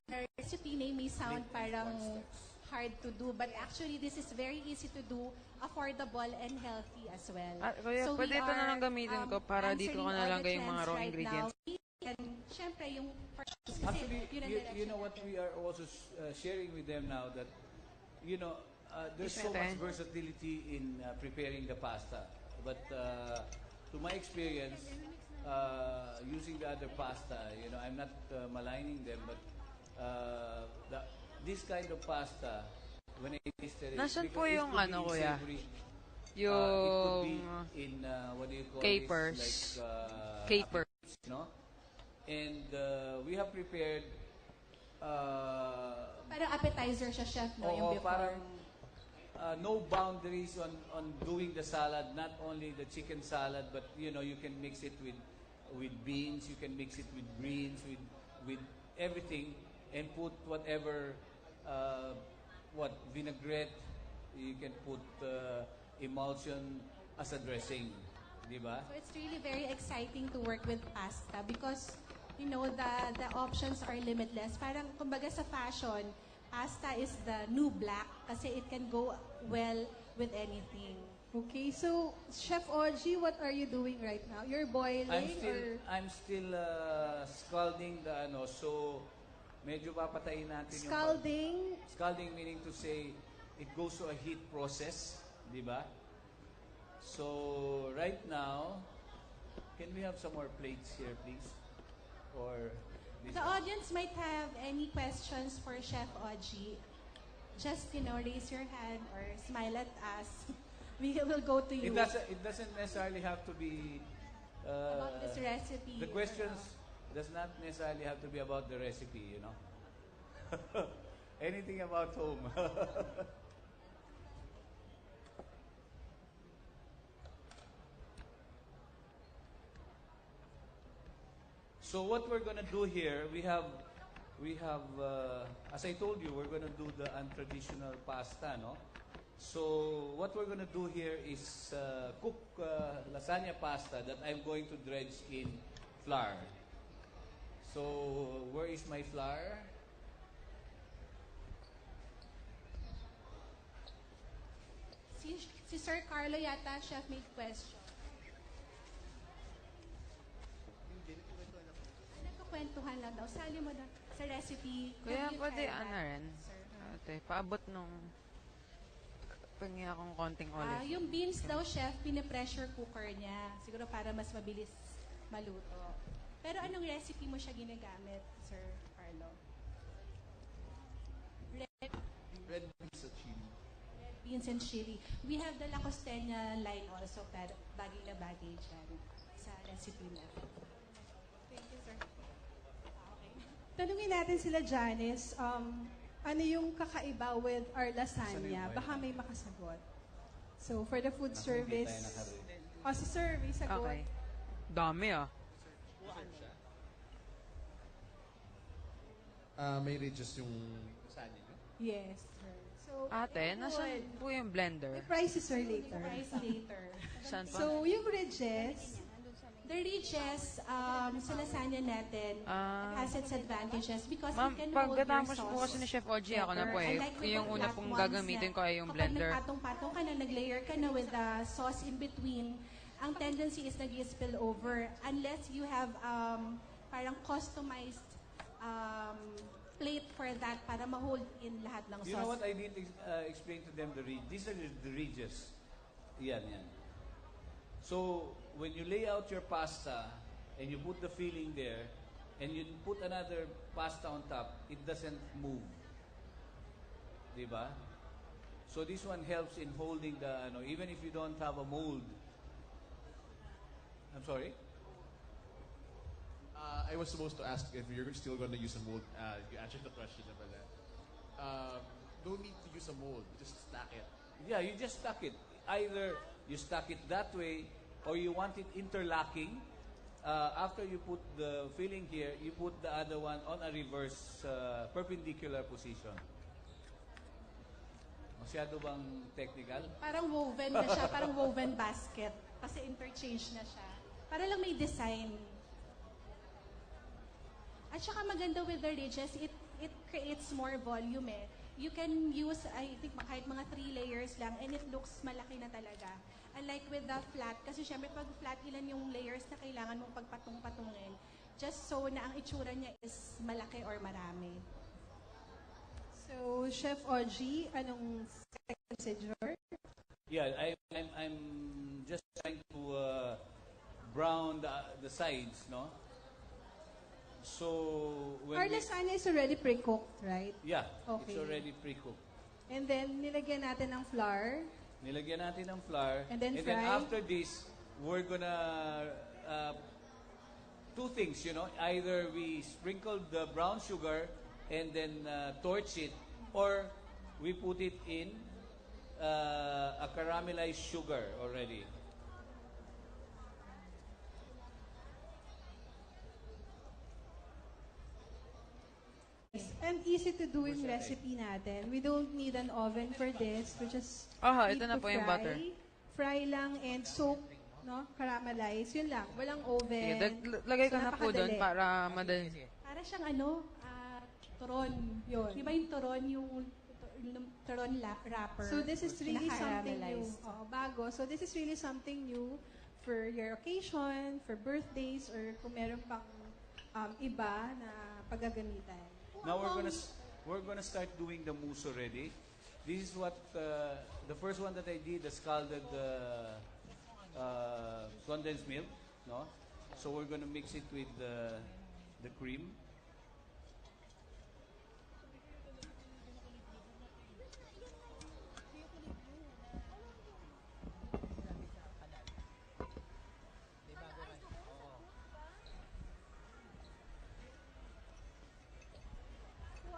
The recipe name may sound parang hard to do, but actually this is very easy to do, affordable and healthy as well. Kuya, So pwede we ito na are, lang gamitin ko para dito ko answering all the nalagay yung mga trends raw right ingredients. now. And syempre yung kasi Actually, yun ang you direction know what we are also sharing with them now that, you know, there's so much versatility in preparing the pasta. But to my experience, using the other pasta, you know, I'm not maligning them, but this kind of pasta, when I tasted it, Nasaan po because it yung could be ano, Kuya? savory. Yung it could be in what do you call capers. this? Like Capers. you know, and we have prepared. Parang appetizer siya, chef, no? Yung Oo, before. parang no boundaries on doing the salad, not only the chicken salad, but you know, you can mix it with beans, you can mix it with greens, with everything, and put whatever vinaigrette, you can put emulsion as a dressing, di ba? So it's really very exciting to work with pasta because, you know, the options are limitless. Parang, kumbaga sa fashion, pasta is the new black kasi it can go well with anything. Okay, so Chef OG, what are you doing right now? You're boiling I'm still scalding the ano, so medyo papatayin natin Scalding? Scalding meaning to say it goes to a heat process, di ba? So right now, can we have some more plates here, please? Or this The one? audience might have any questions for Chef OG. Just, you know, raise your hand or smile at us. We will go to you. It doesn't necessarily have to be About this recipe. The questions does not necessarily have to be about the recipe, you know. Anything about home. So what we're gonna do here, we have we have, as I told you, we're going to do the untraditional pasta, no? So what we're going to do here is cook lasagna pasta that I'm going to dredge in flour. So where is my flour? Si Sir Carlo yata, chef, may question. Nagkukwentuhan lang daw. Sali mo na sa recipe. Kuya, Have you pwede tried ano that, rin? sir? Ate, paabot nung pengi akong konting olive. Yung beans daw, chef, pinipressure cooker niya. Siguro para mas mabilis maluto. Pero anong recipe mo siya ginagamit, Sir Carlo? Red beans at chili. Red beans and chili. We have the La Costeña line also, pero bagay na bagay dyan sa recipe niya. Thank you, sir. Tanungin natin sila, Janice, ano yung kakaiba with our lasagna? Baka may makasagot. So, for the food service, si sir, may sagot. Okay. Dami May ridges yung lasagna nyo? Yes, sir. So, Ate, nasan po yung blender? may price sir later. Price later. Saan pa? So, yung ridges, The ridges sa lasagna natin has its advantages because Ma'am, it can hold your pagkatapos sauce po kasi ni Chef Ogie, ako na po better. eh. Unlike with Yung the una flat pong ones gagamitin ko ay yung kapag blender. nagpatong-patong ka na, nag-layer ka na with the sauce in between, ang tendency is nag-spill over unless you have parang customized plate for that para ma-hold in lahat ng sauce. You know what? I didn't explain to them the ridges. These are the ridges. Yan. So, when you lay out your pasta and you put the filling there and you put another pasta on top, it doesn't move. Diba? So, this one helps in holding the, even if you don't have a mold. I'm sorry? I was supposed to ask if you're still going to use a mold. You answered the question about that. Don't need to use a mold. Just stack it. Yeah, you just stack it. Either you stack it that way or you want it interlocking. After you put the filling here, you put the other one on a reverse perpendicular position. Masyado bang technical? Parang woven na siya, parang woven basket. Kasi interchange na siya. Para lang may design. At saka maganda with the ridges, it creates more volume eh. You can use, I think, kahit mga 3 layers lang and it looks malaki na talaga. Unlike with the flat, kasi syempre pag flat, ilan yung layers na kailangan mong pagpatong-patungin just so na ang itsura niya is malaki or marami. so, Chef Ogie, anong procedure? Yeah, I'm just trying to brown the sides, no? So when Our lasagna is already pre-cooked, right? Yeah, Okay. it's already pre-cooked. And then, nilagyan natin ng flour. Nilagyan natin ng flour. And then fry. After this, we're gonna two things, Either we sprinkle the brown sugar and then torch it, or we put it in a caramelized sugar already. And easy to do yung recipe natin. We don't need an oven for this. We just Ito na po yung butter. Fry lang and soak, caramelize. Yun lang. Walang oven. Sige, lagay ka na po doon napakadali. para madali. Para siyang turon. Yun. Di ba yung turon, yung turon wrapper? So this is really something new. Na-caramelized. Bago. So this is really something new for your occasion, for birthdays, or kung meron pang iba na paggagamitan. Now we're gonna start doing the mousse already. This is what the first one that I did, the scalded condensed milk, no? So we're gonna mix it with the cream.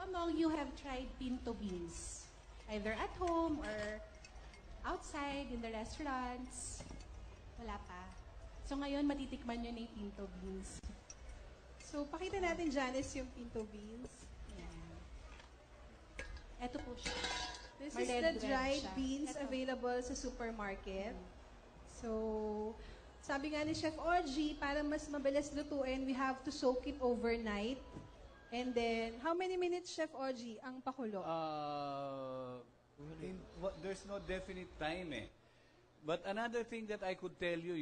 Among you have tried pinto beans, either at home or outside in the restaurants? Wala pa. So ngayon, matitikman nyo na yung pinto beans. So, pakita natin, Janice, yung pinto beans. Yan. Ito po siya. This is Red, the red dried siya. beans Ito. available sa supermarket. So, sabi nga ni Chef Oji, para mas mabilis lutuin, we have to soak it overnight. And then, how many minutes, Chef Oji, ang pakulo? There's no definite time eh. But another thing that I could tell you,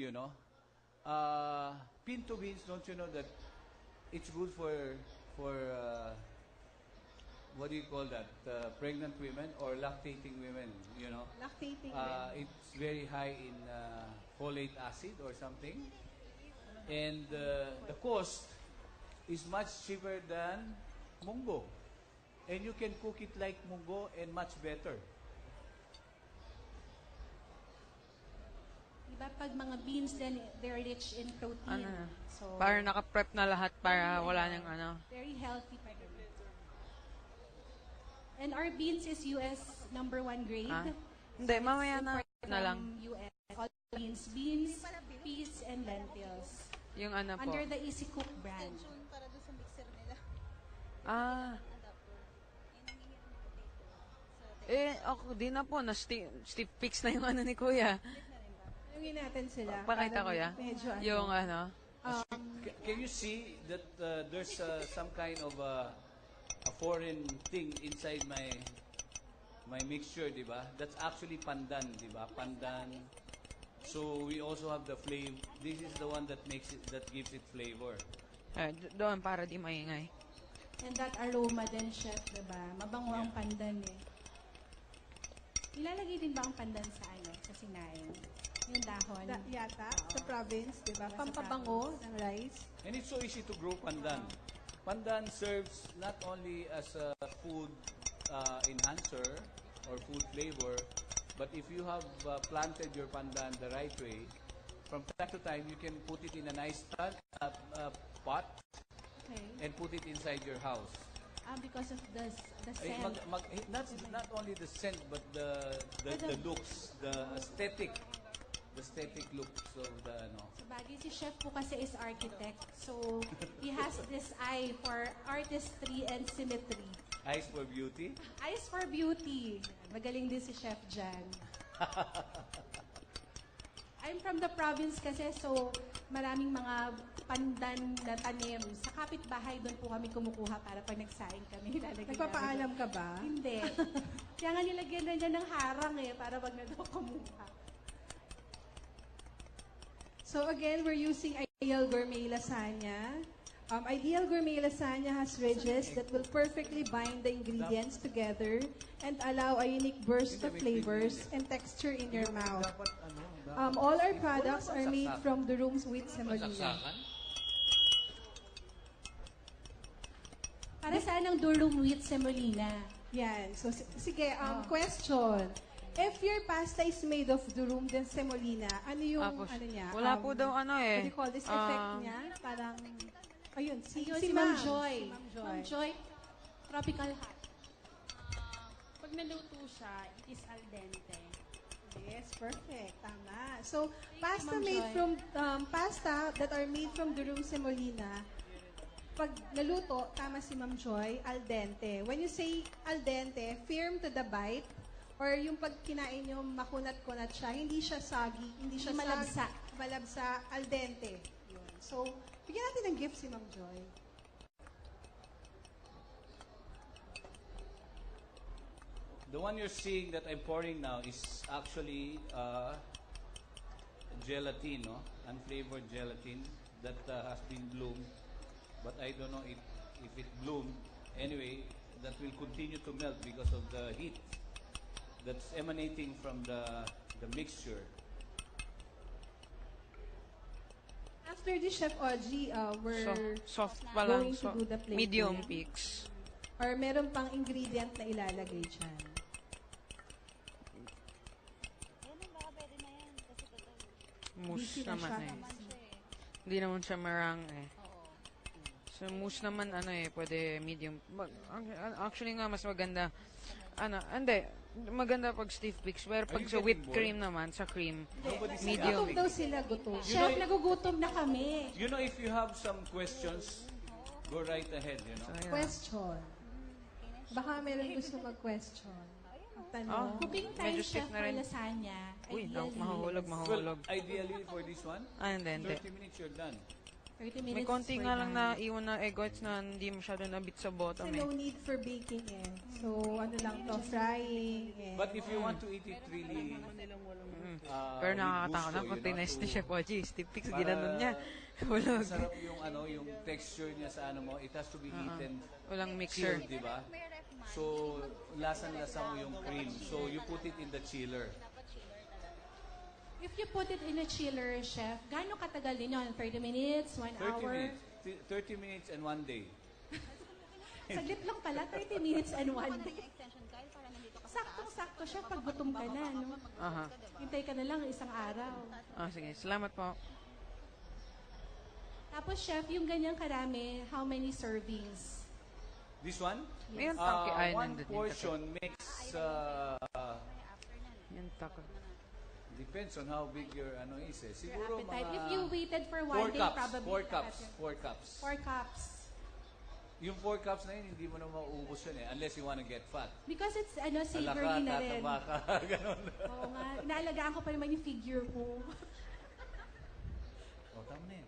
pinto beans, don't you know that it's good for what do you call that? Pregnant women or lactating women, Lactating women. It's very high in folate acid or something. And the cost is much cheaper than munggo. And you can cook it like munggo and much better. Diba pag mga beans, then they're rich in protein. So, Para naka-prep na lahat para wala nang ano. very healthy pa rin. And our beans is US #1 grade. Hindi, mamaya na Imported na lang. from US. All beans, peas, and lentils. Yung ano po. Under the Easy Cook brand. Ah. Ako di na po. Stiff fix na yung ano ni Kuya. Tanungin natin sila. Pakita ko ya. Medyo ano. Yung ano. Can you see that there's some kind of a foreign thing inside my mixture, di ba? That's actually pandan, di ba? Pandan. So we also have the flavor. This is the one that gives it flavor. Doon para di maingay. And that aroma din, Chef, diba? Mabango ang pandan eh. Ilalagay din ba ang pandan sa sa sinaing? Yung dahon? Yata, sa province, di ba? Pampabango ng rice. And it's so easy to grow pandan. Pandan serves not only as a food enhancer or food flavor, but if you have planted your pandan the right way, from time to time you can put it in a nice pot and put it inside your house. Because of the scent. Not only the scent, but the looks, the aesthetic looks of the ano. Sabagay si Chef po kasi is architect. So, he has this eye for artistry and symmetry. Eyes for beauty? Eyes for beauty. Magaling din si Chef Jan. I'm from the province kasi, so maraming mga pandan na tanim. Sa kapitbahay, doon po kami kumukuha para pag nagsaing kami. Nagpapaalam ka ba? Hindi. Kaya nga nilagyan na niya ng harang para wag na daw kumuha. So again, we're using Ideal Gourmet Lasagna. Ideal Gourmet Lasagna has ridges that will perfectly bind the ingredients together and allow a unique burst of flavors and texture in your mouth. All our products are made from durum's wheat semolina. Para saan ang durum wheat semolina? Yan. So, sige, question. If your pasta is made of durum then semolina, ano yung, ano niya? Wala po daw ano eh. What do you call this effect niya? Parang, ayun, si Ma'am Ma'am Joy. Si Ma'am Joy, tropical hot. Pag naluto siya, it is al dente. Yes, perfect. Tama. So, pasta Ma'am made Joy. from, pasta that are made from durum semolina, pag naluto, tama si Ma'am Joy, al dente. When you say al dente, firm to the bite, or yung pag kinain nyo, makunat-kunat siya, hindi siya soggy, hindi siya Malabsa. malabsa, al dente. Yun. So, bigyan natin ng gift si Ma'am Joy. The one you're seeing that I'm pouring now is actually gelatin, no? Unflavored gelatin that has been bloomed. But I don't know if it bloomed. Anyway, that will continue to melt because of the heat that's emanating from the mixture. After this, Chef Oji, we're Soft pa lang. going to do the plating. Medium peaks. Or meron pang ingredient na ilalagay dyan. Mousse naman eh. Hindi naman siya marang eh. So mousse naman ano eh, pwede medium. Actually nga mas maganda. Hindi. Maganda pag stiff peaks. Pero pag sa whipped cream naman, sa cream, medium. Gutom daw sila, gutom. Chef, nagugutom na kami. You know, if you have some questions, Go right ahead, you know. Question. Baka meron gusto mag-question. Tanong. Cooking time, chef, for lasagna. Uy, Ideally. Well, ideally for this one, hindi. 30 minutes you're done. 30 minutes May konti for nga lang done. na iwan na egg whites na hindi masyado nabit sa bottom Kasi no need for baking eh. So, ano lang to, frying. And, But if you want to eat it really Pero with nakakatawa na gusto, pag tinest ni Chef Oji, stick pics, para ginanon niya. Walang, masarap yung yung texture niya sa mo, it has to be eaten walang mixer. chilled, di ba? So, lasang-lasa mo yung cream. So, you put it in the chiller. if you put it in a chiller, chef, gaano katagal din yun? 30 minutes, 1 30 hour? minutes. 30 minutes and 1 day. Saglit lang pala, 30 minutes and 1 day. Saktong-sakto siya pag gutom ka na, no? Aha. Hintay ka na lang isang araw. Sige. Salamat po. Tapos, chef, yung ganyang karami, how many servings? This one? Yes. Yung tangke, one portion makes yung tako. depends on how big your is eh. Siguro Your appetite. mga If you waited for 1 day, probably 4 cups. 4 cups. Yung 4 cups na yun, hindi mo na mauubos yun eh. Unless you wanna get fat. Because it's savory na rin. Tataba ka, ganun. Oo nga. Inaalagaan ko pa naman yung figure ko. Tama na yun.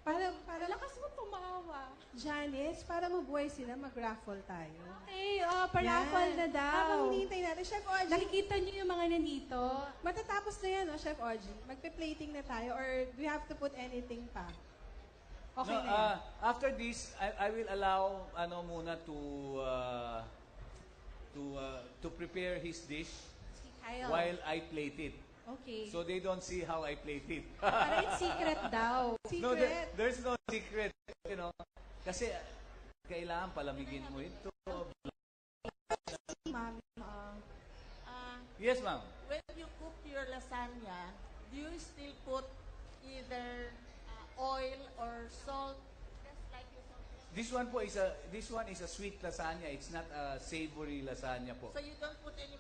Para lakas mo tumawa. Janice, para mabuhay sila, mag-raffle tayo. Okay, pa-raffle na daw. Habang hinihintay natin, Chef Oji. Nakikita niyo yung mga nandito. Matatapos na yan, Chef Oji. Magpe-plating na tayo or do we have to put anything pa? Okay No, na yan. after this, I will allow muna to prepare his dish Kyle. while I plate it. Okay. So they don't see how I plate it. Para it's secret daw. No, Secret. there's no secret, Kasi kailangan palamigin mo ito. Ma'am, Yes, ma'am. When you cook your lasagna, do you still put either oil or salt? Just like you This one is a sweet lasagna. It's not a savory lasagna po. So you don't put any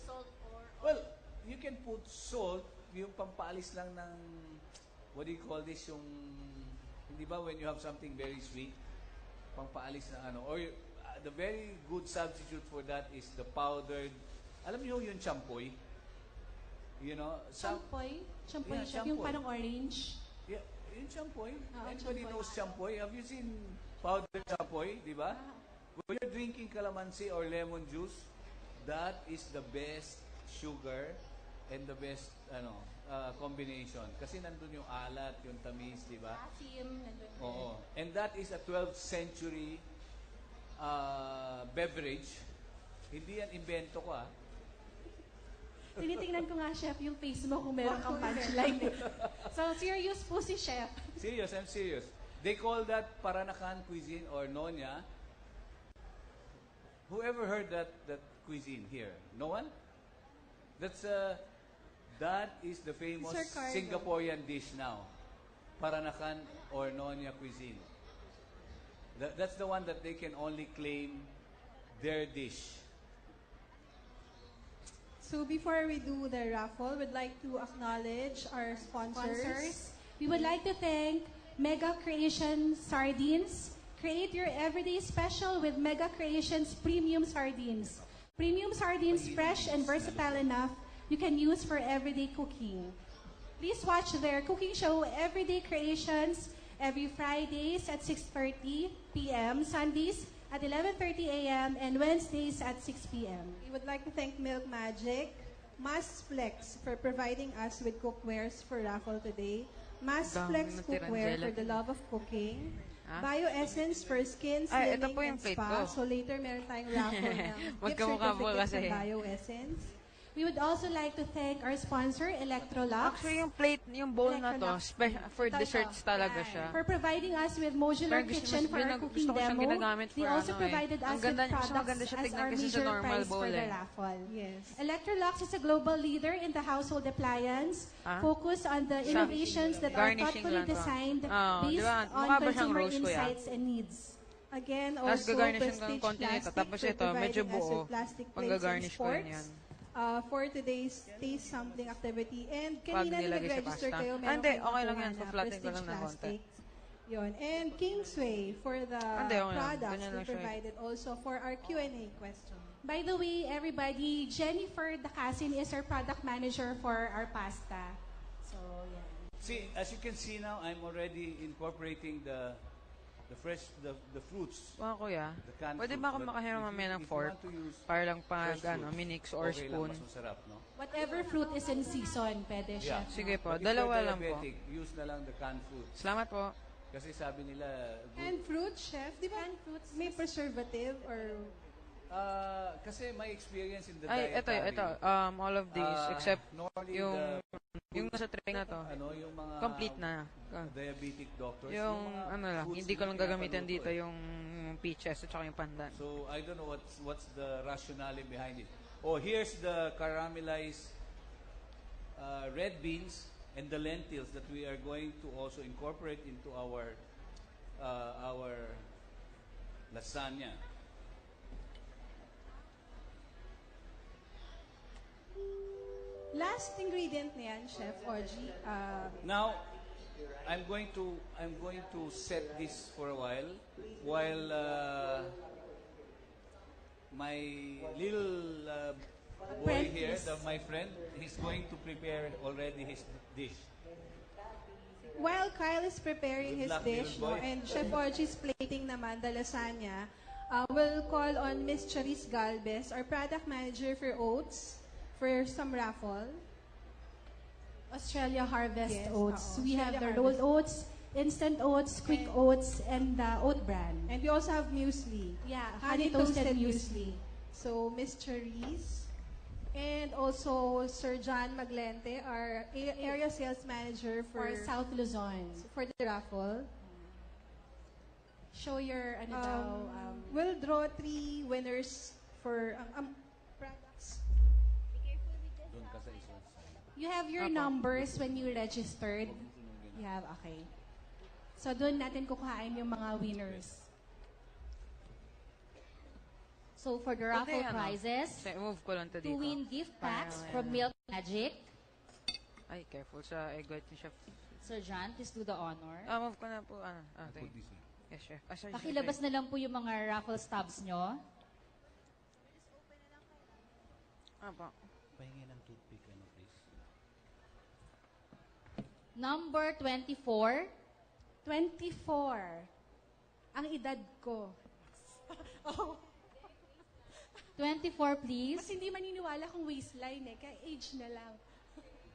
salt or oil? Well, you can put salt, yung pampalis lang ng, what do you call this, yung, hindi ba when you have something very sweet, pampaalis na or the very good substitute for that is the powdered, alam niyo yung champoy? champoy? Champoy, Yeah, chef, yung champoy. parang orange? Yeah, yung champoy. Oo, Anybody champoy. knows champoy? Have you seen powdered champoy, di ba? When you're drinking calamansi or lemon juice, that is the best sugar and the best combination. Kasi nandun yung alat, yung tamis, di ba? Asim, nandun. Oo. And that is a 12th century beverage. Hindi yan invento ko Tinitingnan ko nga, chef, yung face mo kung meron kang punchline. So, serious po si chef. Serious, I'm serious. They call that Paranakan cuisine or Nonya. Whoever heard that cuisine here? No one? That is the famous Sir Carlo. Singaporean dish now. Paranakan or Nonya cuisine. That's the one that they can only claim their dish. So, before we do the raffle, we'd like to acknowledge our sponsors. We would like to thank Mega Creation Sardines. Create your everyday special with Mega Creations Premium Sardines. Premium sardines, fresh and versatile enough, you can use for everyday cooking. Please watch their cooking show, Everyday Creations, every Fridays at 6:30 p.m., Sundays at 11:30 a.m., and Wednesdays at 6 p.m. We would like to thank Milk Magic, Masplex for providing us with cookwares for raffle today. Masplex Dami Cookware natirang for the love of cooking. Bio-Essence for skin Ay, slimming ito po yung and plate spa. ko. So later, meron tayong raffle ng gift Magkamukha po certificate kasi. from Bio-Essence. We would also like to thank our sponsor, Electrolux. Actually, yung plate, yung bowl na to, for Ito, desserts talaga siya. For providing us with modular Pero gusto kitchen for our cooking gusto ko siyang demo. ginagamit They for also provided us Ang with ganda, mas products maganda siya as tignan our kasi sa major normal prize bowl for the raffle. Yes. Electrolux is a global leader in the household appliance, focused on the innovations that are Garnishing thoughtfully lang to. designed Di based ba? on Mukha ba siyang consumer rose, kuya? insights and needs. Again, Tapos also gagarnish Prestige ng konti nito. Plastic Tapos for ito, medyo providing us buo. with plastic plates and Panggagarnish ko rin sports. yan. For today's Taste Something activity. And Pag kanina nilagay sa nag-register pasta. kayo, Ah, meron hindi. kayong Okay lang nakuha yan. na Pa-flatten ko Prestige lang ng konti. Plastic. Yon. And Kingsway for the Hindi, okay lang. products Ganyan we lang siya. provided also for our Q&A question. By the way, everybody, Jennifer Dacasin is our product manager for our pasta. So, yeah. See, as you can see now, I'm already incorporating the fruits. Mga kuya, The canned pwede fruits. ba ako But makahiram if mamaya you- ng if you fork? want to use Para lang pag, fresh fruits, minix or okay spoon. lang, mas masarap, no? Whatever fruit is in season, pwede siya. Yeah. Sige po, But if dalawa you're lang po. diabetic, use na lang the canned fruits. Salamat po. Kasi sabi nila, And fruit, chef, di ba may preservative or... kasi my experience in the Ay, dietary. ito, all of these, except normally yung nasa tray na to. Yung mga Complete na. diabetic doctors. Yung, mga ano lang, foods hindi ko na lang gagamitin pinapaluto dito yung peaches at saka yung pandan. So, I don't know what's the rationale behind it. Oh, here's the caramelized red beans and the lentils that we are going to also incorporate into our lasagna. Last ingredient na yan, Chef Oji. Now, I'm going to set this for a while my little boy here, my friend, he's going to prepare already his dish. While Kyle is preparing Good his luck, dish, little boy. and Chef Oji is plating naman the lasagna, we'll call on Miss Charis Galvez, our product manager for oats, for some raffle. Australia Harvest Yes, Oats. oo. We have Australia the rolled Harvest. oats, instant oats, quick oats, and the oat bran. And we also have muesli. Yeah, Honey toasted toasted muesli. So, Miss Charis, and also Sir John Maglente, our area sales manager for South Luzon. for the raffle. Show your, ano daw, We'll draw 3 winners for products. Doon ka sa isa. you have your numbers when you registered. You have, okay. So, doon natin kukuhain yung mga winners. So for the raffle prizes, Move ko lang to to dito. win gift packs Para, from Milk Magic, Ay, careful sa egg white ni Chef. Sir John, please do the honor. Move ko na po. Okay. Yes, Chef. Sorry, Pakilabas na lang po yung mga raffle stubs nyo. Apo. Pahingi ng toothpick, please. Number 24. 24. Ang edad ko. Oh. 24, please. Mas hindi maniniwala kung waistline eh. Kaya age na lang.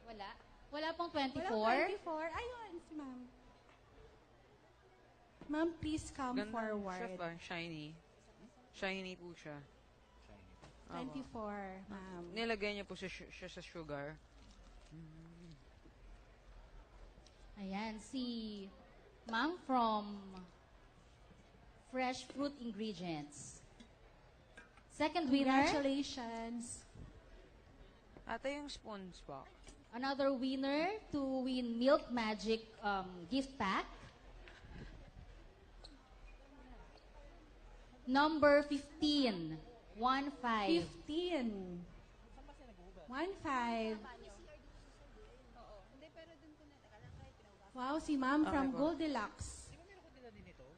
Wala. Wala pong 24. Walang 24. Ayun, si ma'am. Ma'am, please come Ganda, forward. Chef, shiny. Shiny po siya. 24, ma'am. Nilagay niya po siya sa sugar. Ayan, si Ma'am from Fresh Fruit Ingredients. Second winner. Congratulations. Ate yung spoons po. Another winner to win Milk Magic gift pack. Number 15. 15. 15. 15. Wow, si ma'am from Goldilocks.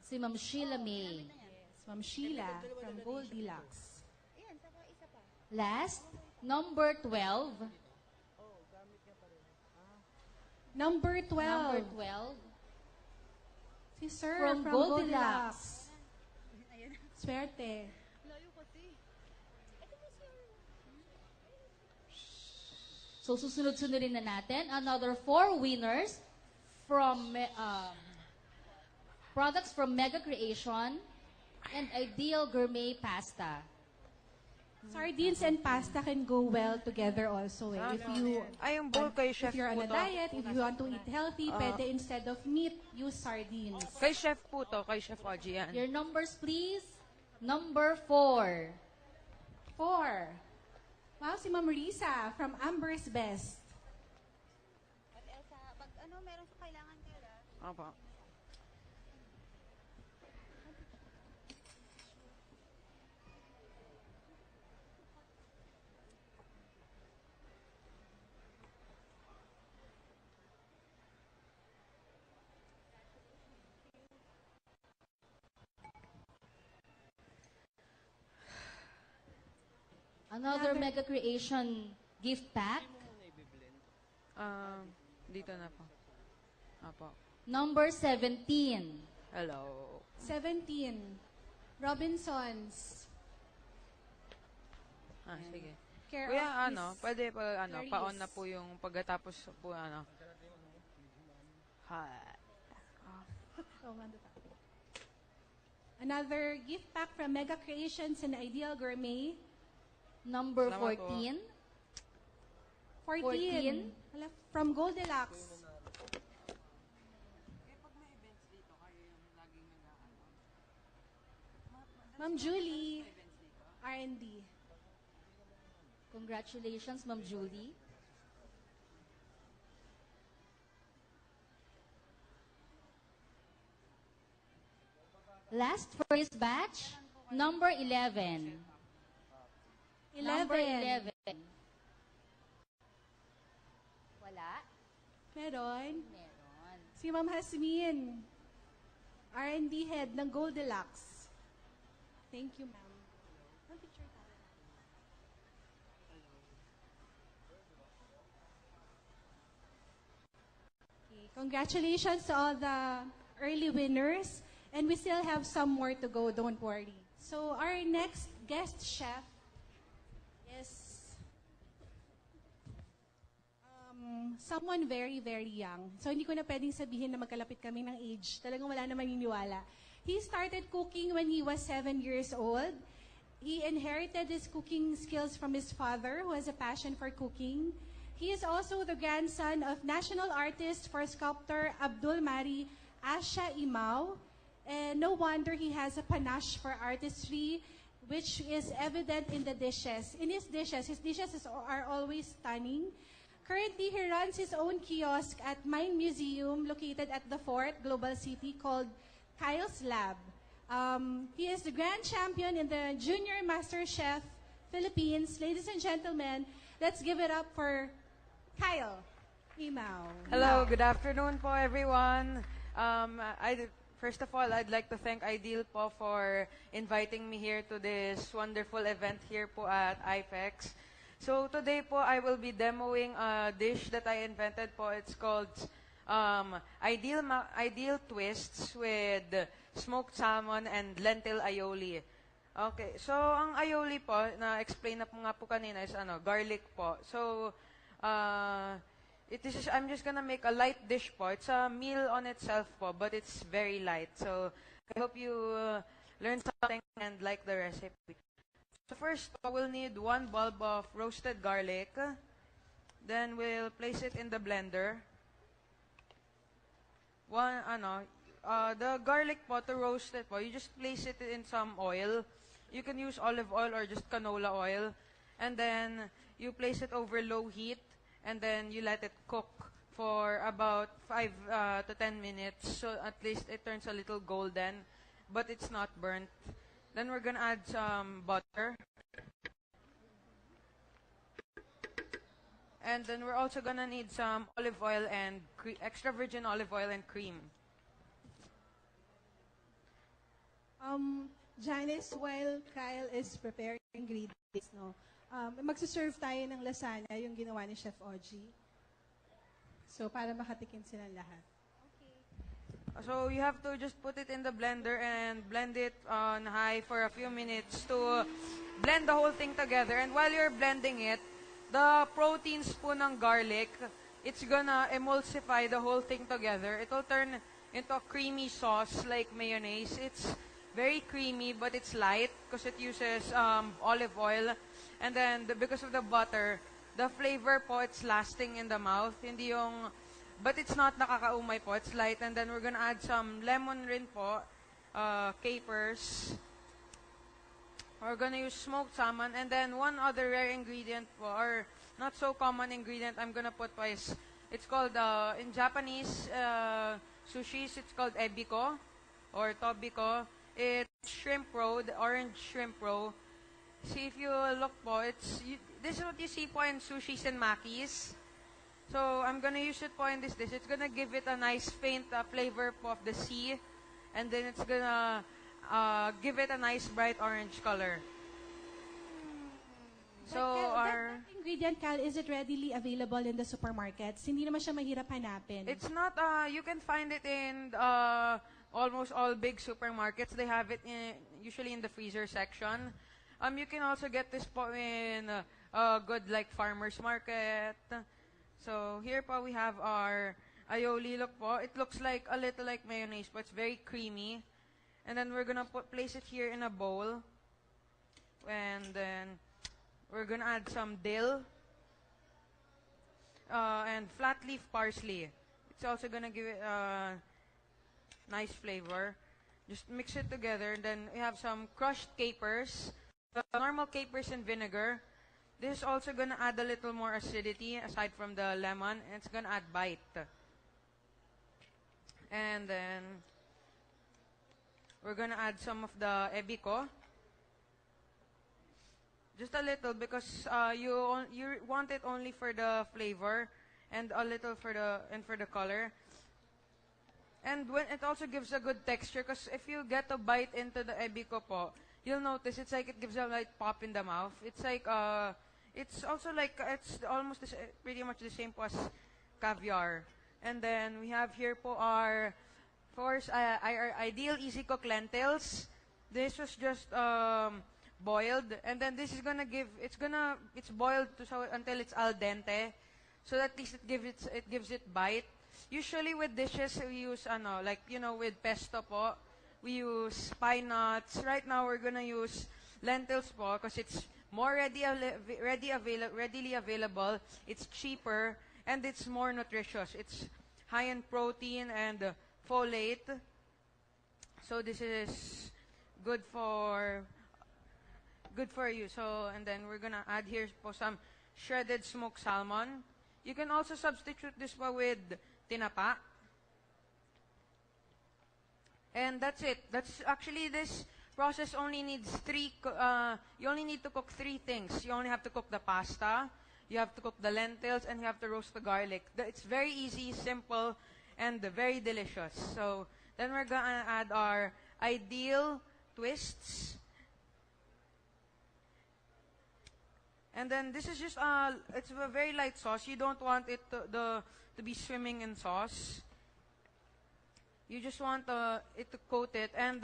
Si Ma'am Sheila May. Ma'am Sheila from Goldilocks. Last, number 12. Number 12. Number 12. Si Sir From from Goldilocks. Swerte. So, susunod-sunodin na natin. Another 4 winners from products from Mega Creation and Ideal Gourmet Pasta. Sardines and pasta can go well together also. If you yung bowl kay Chef if you're on a po to. diet, if you want to eat healthy, pwede instead of meat, use sardines. Kay Chef po to, kay Chef Oji yan. Your numbers, please. Number 4. 4. Wow, si Ma'am Risa from Amber's Best. Opo. Another mega creation gift pack. Dito na po. Apo. Number 17. Hello. 17. Robinsons. Sige. Care Kuya, of Miss pwede pa, Clarice. paon na po yung pagkatapos po, Another gift pack from Mega Creations and Ideal Gourmet. Number Salamat 14. 14. Hala, from Goldilocks. Ma'am Julie, R&D. Congratulations, Ma'am Julie. Last for this batch, number 11. 11. Number 11. Wala? Meron. Meron. Si Ma'am Hasmin, R&D head ng Goldilocks. Thank you, ma'am. Picture tayo. Okay, congratulations to all the early winners. And we still have some more to go, don't worry. So our next guest chef is someone very, very young. So hindi ko na pwedeng sabihin na magkalapit kami ng age. Talagang wala na maniniwala. He started cooking when he was 7 years old. He inherited his cooking skills from his father, who has a passion for cooking. He is also the grandson of national artist for sculptor Abdul Mari Asha Imao. And no wonder he has a panache for artistry, which is evident in the dishes. In his dishes are always stunning. Currently, he runs his own kiosk at Mine Museum, located at the Fort, Global City, called Kyle's Lab. He is the grand champion in the Junior Master Chef Philippines. Ladies and gentlemen, let's give it up for Kyle Imao. Hello, good afternoon po, everyone. First of all, I'd like to thank Ideal po for inviting me here to this wonderful event here po at IFEX. So today po, I will be demoing a dish that I invented po. It's called Ideal Twists with smoked salmon and lentil aioli. Okay, so ang aioli po, na-explain na po nga po kanina is garlic po. So, I'm just gonna make a light dish po. It's a meal on itself po, but it's very light. So, I hope you learn something and like the recipe. So first, we'll need 1 bulb of roasted garlic. Then, we'll place it in the blender. The garlic po, to roast it po, you just place it in some oil. You can use olive oil or just canola oil. And then, you place it over low heat. And then you let it cook for about 5 to 10 minutes. So at least it turns a little golden, but it's not burnt. Then we're gonna add some butter. And then we're also gonna need some olive oil and extra virgin olive oil and cream. Janice, while Kyle is preparing ingredients, magsuserve tayo ng lasagna, yung ginawa ni Chef Oji. So, para makatikim silang lahat. So, you have to just put it in the blender and blend it on high for a few minutes to blend the whole thing together. And while you're blending it, the proteins po ng garlic, it's gonna emulsify the whole thing together. It will turn into a creamy sauce like mayonnaise. It's very creamy, but it's light because it uses olive oil. And then, because of the butter, the flavor po, it's lasting in the mouth. Hindi yung, but it's not nakakaumay po. It's light. And then, we're gonna add some lemon rin po, capers. We're gonna use smoked salmon. And then, one other rare ingredient po, or not so common ingredient I'm gonna put po is, it's called, in Japanese sushis, it's called ebiko, or tobiko. It's shrimp roe, the orange shrimp roe. See, if you look po, this is what you see po in sushis and makis. So, I'm gonna use it po in this dish. It's gonna give it a nice faint flavor po of the sea. And then it's gonna give it a nice bright orange color. So that ingredient, Kyle, is it readily available in the supermarkets? Hindi naman siya mahirap hanapin. It's not, you can find it in almost all big supermarkets. They have it usually in the freezer section. You can also get this po in good like farmer's market. So here po we have our aioli. Look po, it looks like a little like mayonnaise, but it's very creamy. And then we're gonna place it here in a bowl. And then we're gonna add some dill and flat leaf parsley. It's also gonna give it a nice flavor. Just mix it together. And then we have some crushed capers, normal capers and vinegar. This is also gonna add a little more acidity aside from the lemon, and it's gonna add bite. And then we're gonna add some of the ebiko. Just a little because you want it only for the flavor and a little for the color. And when it also gives a good texture because if you get a bite into the ebiko po, you'll notice it's like it gives a light pop in the mouth. It's like it's also like it's almost pretty much the same po as caviar. And then we have here po our our ideal easy cook lentils. This was just boiled, and then this is gonna it's boiled until it's al dente, so that at least it gives it bite. Usually with dishes we use with pesto po, we use pine nuts. Right now we're gonna use lentils po because it's more readily available. It's cheaper and it's more nutritious. It's high in protein and folate, so this is good for you. So, and then we're gonna add here po some shredded smoked salmon. You can also substitute this po with tinapa. And that's it. That's actually this process only needs you only need to cook 3 things. You only have to cook the pasta, you have to cook the lentils, and you have to roast the garlic. It's very easy, simple, and very delicious. So, then we're gonna add our ideal twists. And then this is just it's a very light sauce. You don't want it to be swimming in sauce. You just want it to coat it, and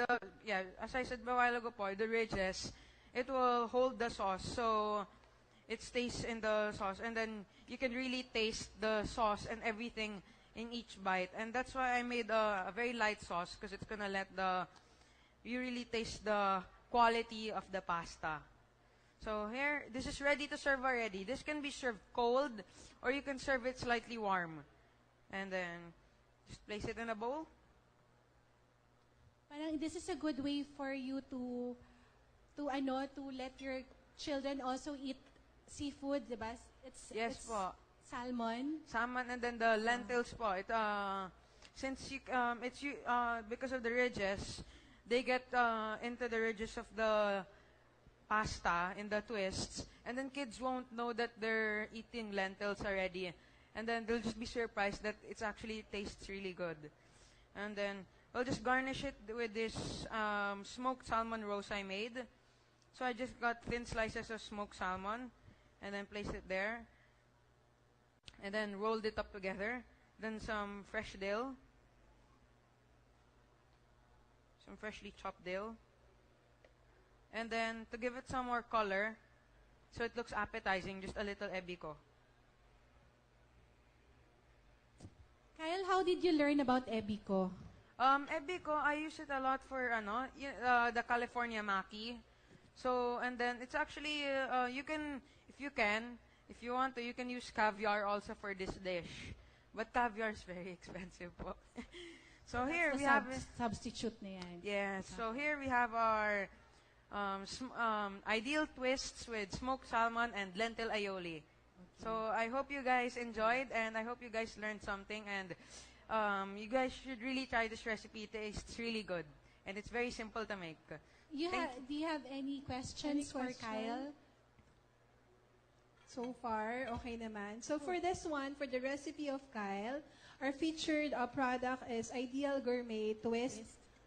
as I said a while ago po, the ridges, it will hold the sauce, so it stays in the sauce, and then you can really taste the sauce and everything in each bite. And that's why I made a very light sauce, because it's gonna let you really taste the quality of the pasta. So here, this is ready to serve already. This can be served cold, or you can serve it slightly warm. And then, just place it in a bowl. Parang this is a good way for you to let your children also eat seafood, diba? It's po. Salmon. Salmon, and then the lentils po. Since because of the ridges, they get into the ridges of the pasta in the twists, and then kids won't know that they're eating lentils already, and then they'll just be surprised that it actually tastes really good. And then we'll just garnish it with this smoked salmon roast I made. So I just got thin slices of smoked salmon and then placed it there, and then rolled it up together. Then some fresh dill, some freshly chopped dill. And then, to give it some more color, so it looks appetizing, just a little ebiko. Kyle, how did you learn about ebiko? Ebiko, I use it a lot for the California maki. So, and then it's actually if you want to, you can use caviar also for this dish. But caviar is very expensive po. So that's here we have substitute na yan. Yes. So here we have our ideal twists with smoked salmon and lentil aioli. Okay. So I hope you guys enjoyed, and I hope you guys learned something, and you guys should really try this recipe. It's really good, and it's very simple to make. Do you have any questions for Kyle? So far, okay naman. So for this one, for the recipe of Kyle, our featured product is Ideal Gourmet Twist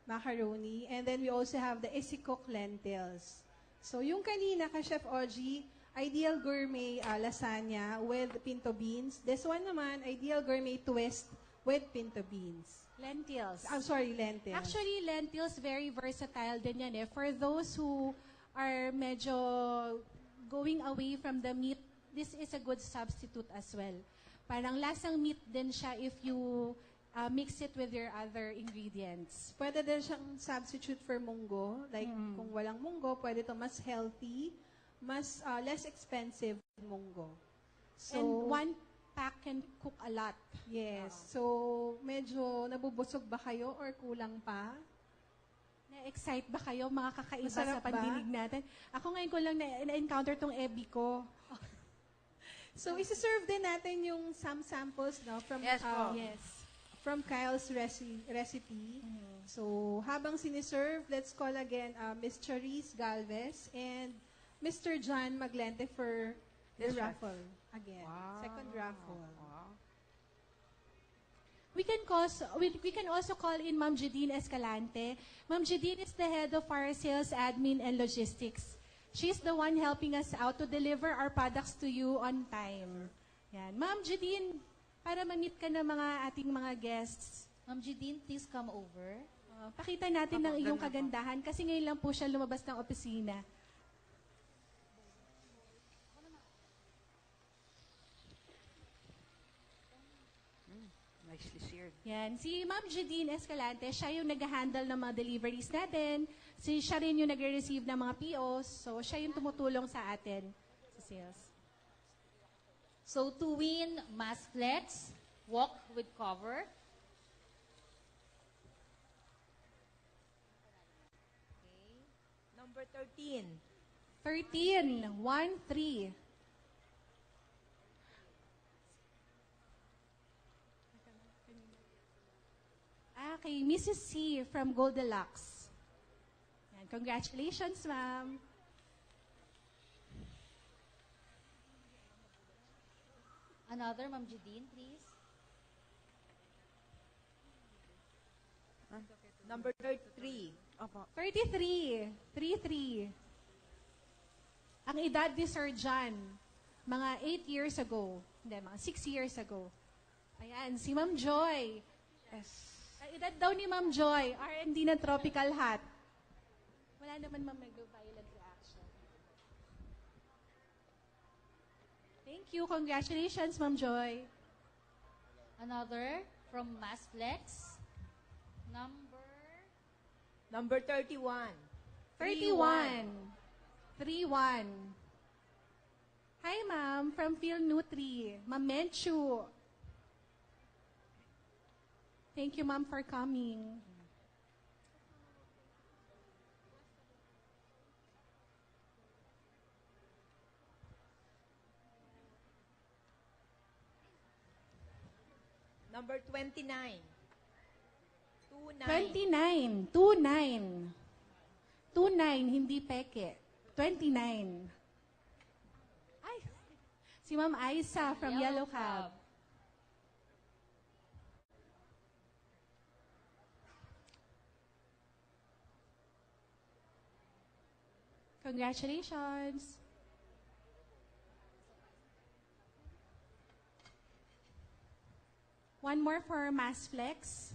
Macaroni, and then we also have the Easy Cook Lentils. So yung kanina ka Chef Oji, Ideal Gourmet lasagna with pinto beans. This one naman, Ideal Gourmet twist with pinto beans. Lentils. I'm sorry, lentils. Actually, lentils, very versatile din yan eh. For those who are medyo going away from the meat, this is a good substitute as well. Parang lasang meat din siya if you mix it with your other ingredients. Pwede din siyang substitute for munggo. Like, kung walang munggo, pwede to mas healthy, mas less expensive munggo. So, and one pack can cook a lot. Yes. So, medyo nabubusog ba kayo or kulang pa? Na-excite ba kayo, mga kakaiba Masarap sa pandinig natin? Ako ngayon ko lang na-encounter tong ebi ko. So, isi-serve din natin yung some samples no, from, from Kyle's recipe. So, habang siniserve, let's call again Ms. Charisse Galvez and Mr. John Maglente for the raffle again. Wow. Second raffle. Wow. We can also call in Ma'am Jadine Escalante. Ma'am Jadine is the head of our sales, admin, and logistics. She's the one helping us out to deliver our products to you on time. Yan. Ma'am Jadine, para ma-meet ka ng mga ating mga guests. Ma'am Jadine, please come over. Pakita natin ng iyong kagandahan kasi ngayon lang po siya lumabas ng opisina. Nicely shared. Yan. Si Ma'am Jadine Escalante, siya yung nag-handle ng mga deliveries natin. Siya rin yung nagre-receive ng mga POs. So, siya yung tumutulong sa atin sa sales. So, to win Mass Flex, walk with cover. Okay. Number 13. 13. 1-3. Okay, Mrs. C from Goldilocks. Yan, congratulations, ma'am. Another, Ma'am Jadine, please. Number 33. 33. 3-3. Ang edad ni Sir John, mga 8 years ago. Hindi, mga 6 years ago. Ayan, si Ma'am Joy. Yes. Ang edad daw ni Ma'am Joy, R&D na Tropical Hot. Wala naman Ma'am nag-violent reaction. Thank you. Congratulations, Ma'am Joy. Another from Mass Flex. Number 31. 31. 3-1. Hi, ma'am. From Phil Nutri. Ma'am Menchu. Thank you, ma'am, for coming. Number 29. 29. 29. 29, hindi peke. 29. Ay, si Ma'am Aisa from Yellow Cab. Congratulations. One more for Mass Flex.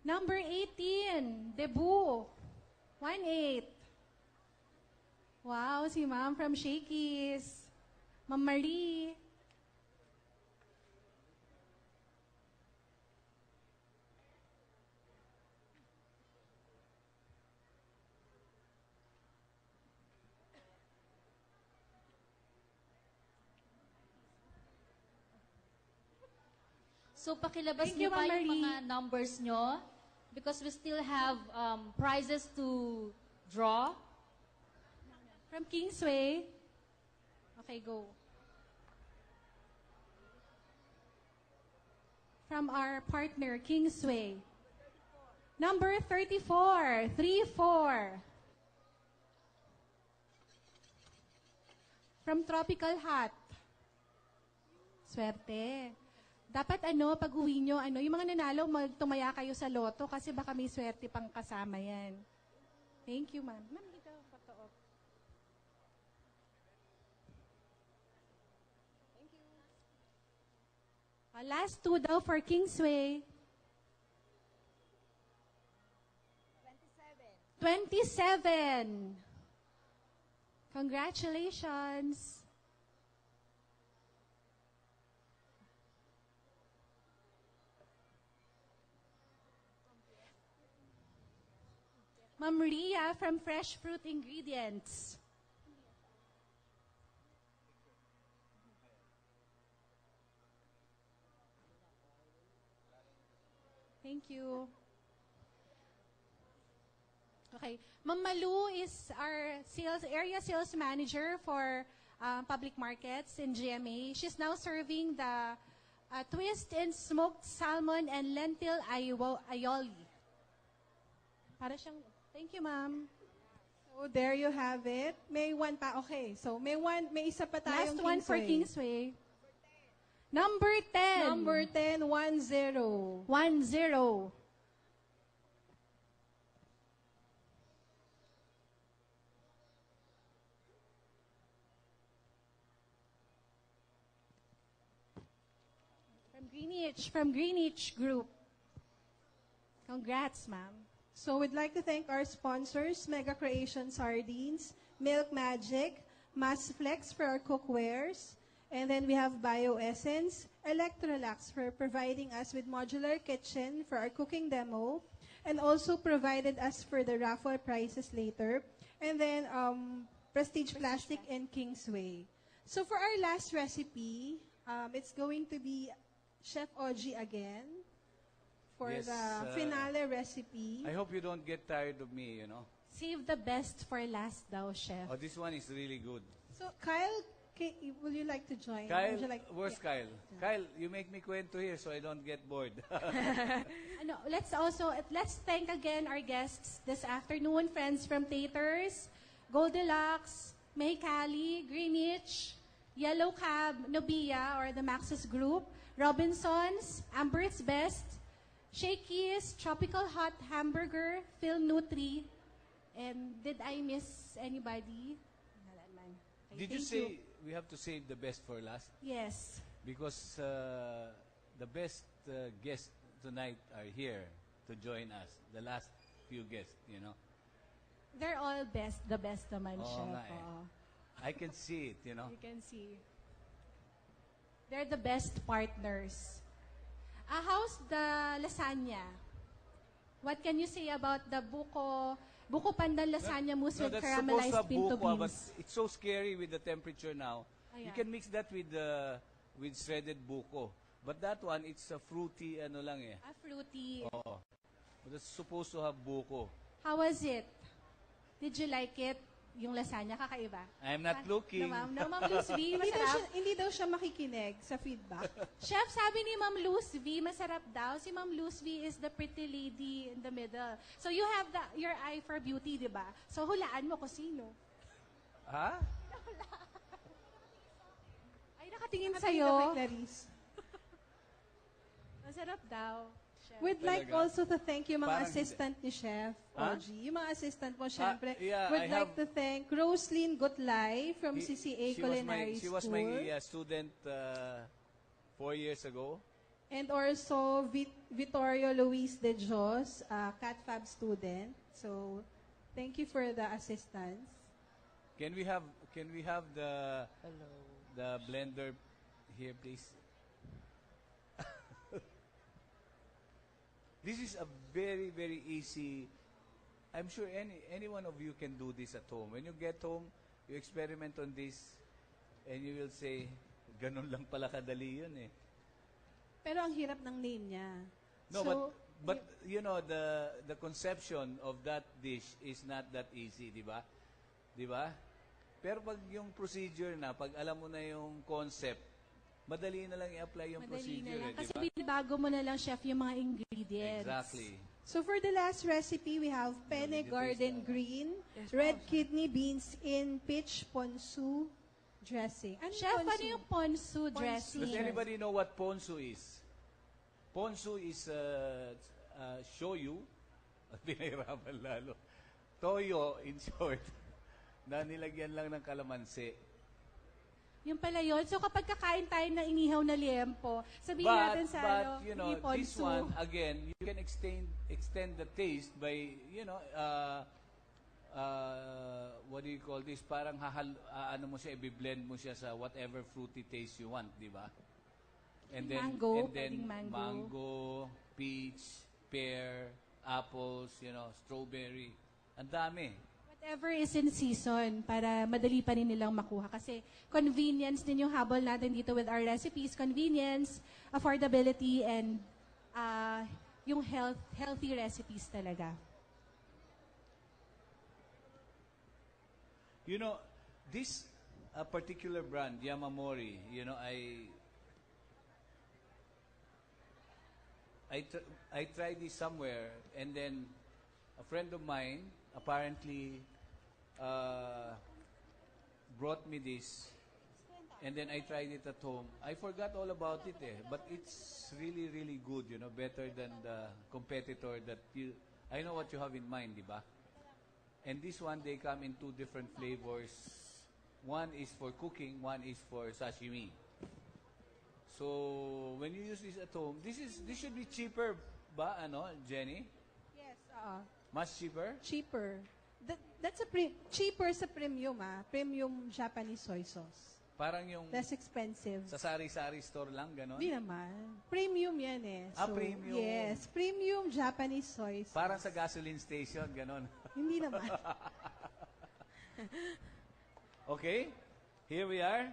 Number 18, Debu. 1-8. Wow, si Ma'am from Shakey's. Ma'am Marie. So, pakilabas Thank you, niyo pa Ma'am yung Marie. mga numbers nyo because we still have prizes to draw. From Kingsway. Okay, go. From our partner, Kingsway. Number 34. 3-4. From Tropical Hot. Swerte. Dapat pag uwi nyo, yung mga nanalo, magtumaya kayo sa loto kasi baka may swerte pang kasama yan. Thank you, ma'am. Ma'am, ikaw, photo op. Last two daw for Kingsway. 27. Congratulations. Ma'am Ria from Fresh Fruit Ingredients. Thank you. Okay. Ma'am Malu is our area sales manager for public markets in GMA. She's now serving the twist and smoked salmon and lentil aioli. Para siyang, thank you, ma'am. So there you have it. May one pa. Okay. So may isa pa tayong Last one for Kingsway. Number 10. Number 10, 10. 10. From Greenwich Group. Congrats, ma'am. So we'd like to thank our sponsors, Mega Creation Sardines, Milk Magic, Massflex for our cookwares, and then we have BioEssence, Electrolux for providing us with modular kitchen for our cooking demo, and also provided us for the raffle prizes later, and then Prestige Plastic and Kingsway. So for our last recipe, it's going to be Chef Oji again for Yes, the finale recipe. I hope you don't get tired of me, you know. Save the best for last daw, Chef. Oh, this one is really good. So Kyle, will you like to join? Kyle, Would you like, where's Kyle? Kyle, you make me kwento here so I don't get bored. Let's thank again our guests this afternoon, friends from Taters, Goldilocks, May Cali, Greenwich, Yellow Cab, Nobia, or the Maxis Group, Robinsons, Amber's Best, Shakey's, Tropical Hot Hamburger, Phil Nutri, and did I miss anybody? Okay, Did you say we have to save the best for last? Yes. Because the best guests tonight are here to join us. The last few guests, you know. They're all the best naman, Oo Chef. nga eh. Oo. I can see it, you know. You can see. They're the best partners. How's the lasagna? What can you say about the buko pandan lasagna mousse with that's caramelized supposed to pinto have buko, but beans? it's so scary with the temperature now. You Ayan. can mix that with shredded buko. But that one, it's a fruity ano lang eh. Fruity. Oo. But it's supposed to have buko. How was it? Did you like it? Yung lasagna, kakaiba? I'm not looking. No, Ma'am Luz V, masarap. Hindi daw siya makikinig sa feedback. Chef, sabi ni Ma'am Luz V, masarap daw. Si Ma'am Luz V is the pretty lady in the middle. So you have your eye for beauty, di ba? So hulaan mo kung sino. Ha? Ay, nakatingin Nakatingin sa'yo. daw kay Clarice. Masarap daw. Chef. We'd like Talaga? also to thank yung mga Parang assistant ni Chef Ha? Oji. Yung mga assistant mo, syempre. yeah, We'd I like to thank Roslyn Gutlay from CCA Culinary She School. was my student 4 years ago. And also Vittorio Luis de Jos, CatFab student. So, thank you for the assistance. Can we have the blender here, please? This is a very, very easy. I'm sure any one of you can do this at home. When you get home, you experiment on this, and you will say, ganun lang pala kadali yun eh. Pero ang hirap ng name niya. No, So, but you know, the conception of that dish is not that easy, di ba? Di ba? Pero pag yung procedure na, pag alam mo na yung concept, madali na lang i-apply yung Madali procedure. na lang. Eh, Kasi di ba? binibago mo na lang, Chef, yung mga ingredients. Exactly. So for the last recipe, we have penne garden green, Yes, red kidney beans in peach ponzu dressing. Ano Chef, ponzu? ano yung ponzu dressing? Does anybody know what ponzu is? Ponzu is shoyu. At pinahirapan lalo. Toyo, in short, na nilagyan lang ng kalamansi. Yung pala yun. So kapag kakain tayo ng inihaw na liempo, sabihin natin sa you know, ipon this soup. one, again, you can extend the taste by, you know, what do you call this? Parang ano mo siya, i-blend mo siya sa whatever fruity taste you want, di ba? And then, Pwedeng mango, peach, pear, apples, you know, strawberry. Ang dami. Whatever is in season para madali pa rin nilang makuha. Kasi convenience din yung habol natin dito with our recipes. Convenience, affordability, and yung healthy recipes talaga. You know, this particular brand, Yamamori, you know, I tried this somewhere, and then a friend of mine apparently brought me this, and then I tried it at home. I forgot all about it, but it's really, really good, you know, better than the competitor that I know what you have in mind, di ba? And this one, they come in 2 different flavors. One is for cooking, one is for sashimi. So, when you use this at home, this should be cheaper ba, Jenny? Yes, Much cheaper? Cheaper. That's cheaper sa premium, premium Japanese soy sauce. Parang yung less expensive. Sa sari-sari store lang, gano'n? Di naman. Premium yan So, premium. Yes, premium Japanese soy sauce. Parang sa gasoline station, gano'n? Hindi naman. Okay, here we are.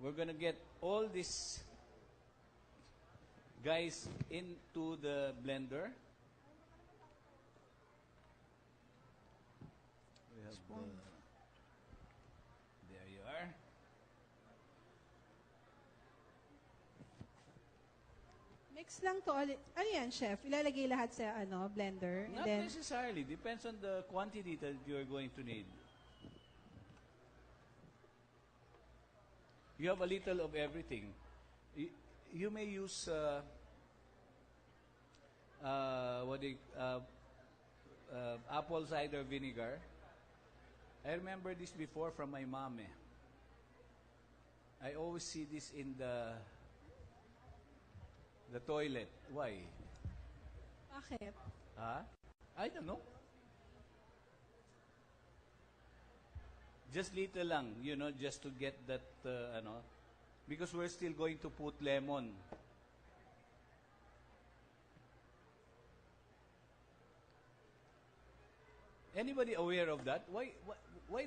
We're gonna get all these guys into the blender. We have there you are. Mix lang to ulit. Ano yan, chef? Ilalagay lahat sa blender? Not necessarily. Depends on the quantity that you're going to need. You have a little of everything. You may use apple cider vinegar. I remember this before from my mom. I always see this in the toilet. Why? Bakit? I don't know. Just little lang, just to get that, because we're still going to put lemon. Anybody aware of that? Why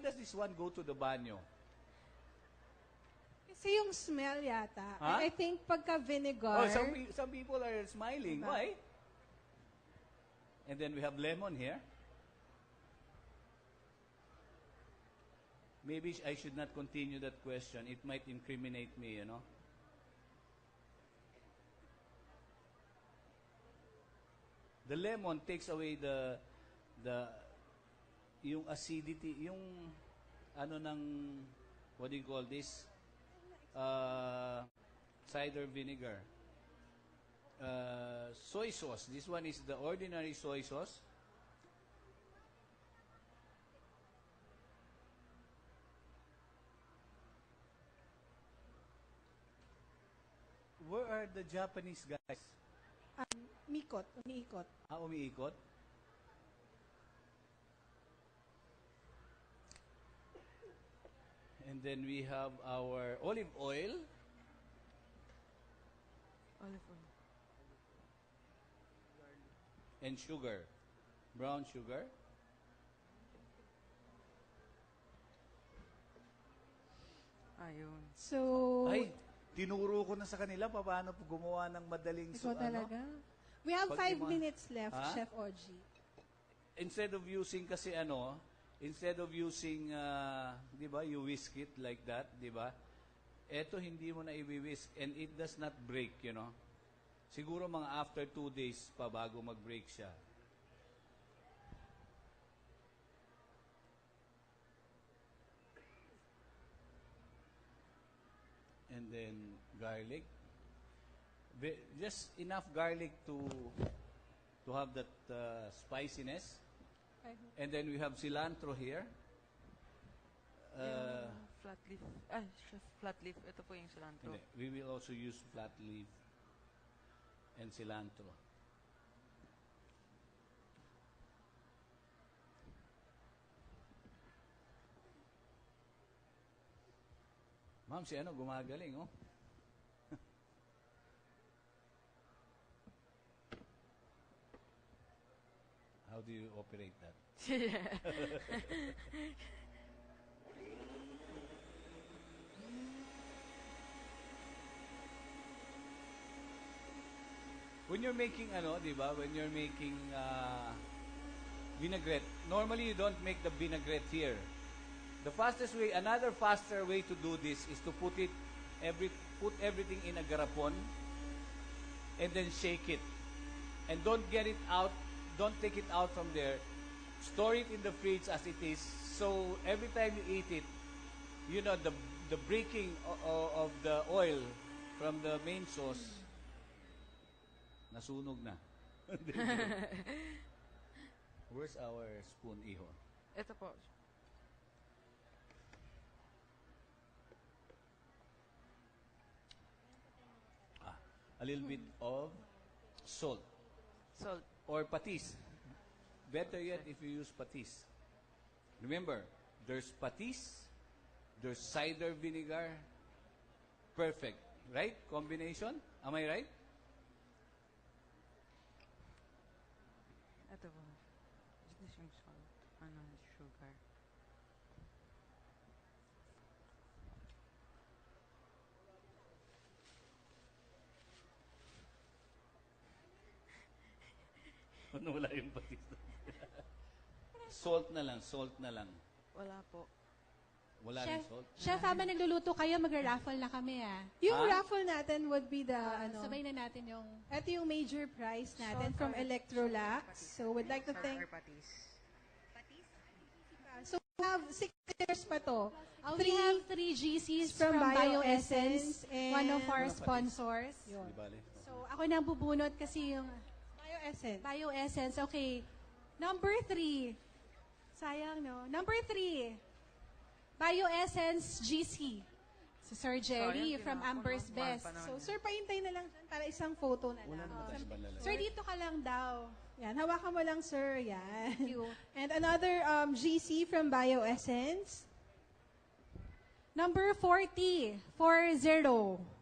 does this one go to the banyo? Kasi yung smell yata. I think pagka vinegar. Some people are smiling. Why? And then we have lemon here. Maybe I should not continue that question. It might incriminate me, The lemon takes away yung acidity, yung what do you call this? Cider vinegar. Soy sauce. This one is the ordinary soy sauce. Where are the Japanese guys? Umiikot. Umiikot? And then we have our olive oil. And sugar. Brown sugar. Ayun. So, tinuro ko na sa kanila paano gumawa ng madaling talaga? We have 5 minutes left, Chef Oji. Instead of using di ba, you whisk it like that, di ba? Eto hindi mo na i-whisk and it does not break, Siguro mga after 2 days pa bago mag-break siya. And then garlic. Just enough garlic to have that spiciness. And then we have cilantro here. Flat leaf. Chef, flat leaf. Ito po yung cilantro. Hindi. We will also use flat leaf and cilantro. Ma'am, si ano, gumagaling, oh. How do you operate that? When you're making ano, di ba? When you're making vinaigrette, normally you don't make the vinaigrette here. The fastest way, another faster way to do this is to put everything in a garapon and then shake it. And don't get it out, don't take it out from there. Store it in the fridge as it is. So every time you eat it, you know, the breaking of the oil from the main sauce, nasunog na. Where's our spoon, Iho? Ito po. A little bit of salt. Salt. Or patis. Better yet if you use patis. Remember, there's patis, there's cider vinegar. Perfect. Right? Combination? Am I right? Ito po. Is this yung salt? Ano, sugar? Ano, wala yung patis. Salt na lang, salt na lang. Wala po. Wala Chef, rin salt. Chef, habang nagluluto kayo, magra-raffle na kami, ah. Yung raffle natin would be the, Sabay na natin yung... ito yung major prize natin from Electrolux. So, we'd like to thank... So, we have 6 winners pa to. We have 3 GCs from BioEssence, one of our sponsors. Yun. So, ako na bubunot kasi yung... BioEssence. BioEssence, okay. Number 3. Sayang, no? Number 3. BioEssence GC. Si Sir Jerry from Amber's Best. So, sir, paintay na lang dyan para isang photo na lang. Sir, dito ka lang daw. Yan, hawakan mo lang, sir. Yan. Thank you. And another GC from BioEssence. Number 40. 40.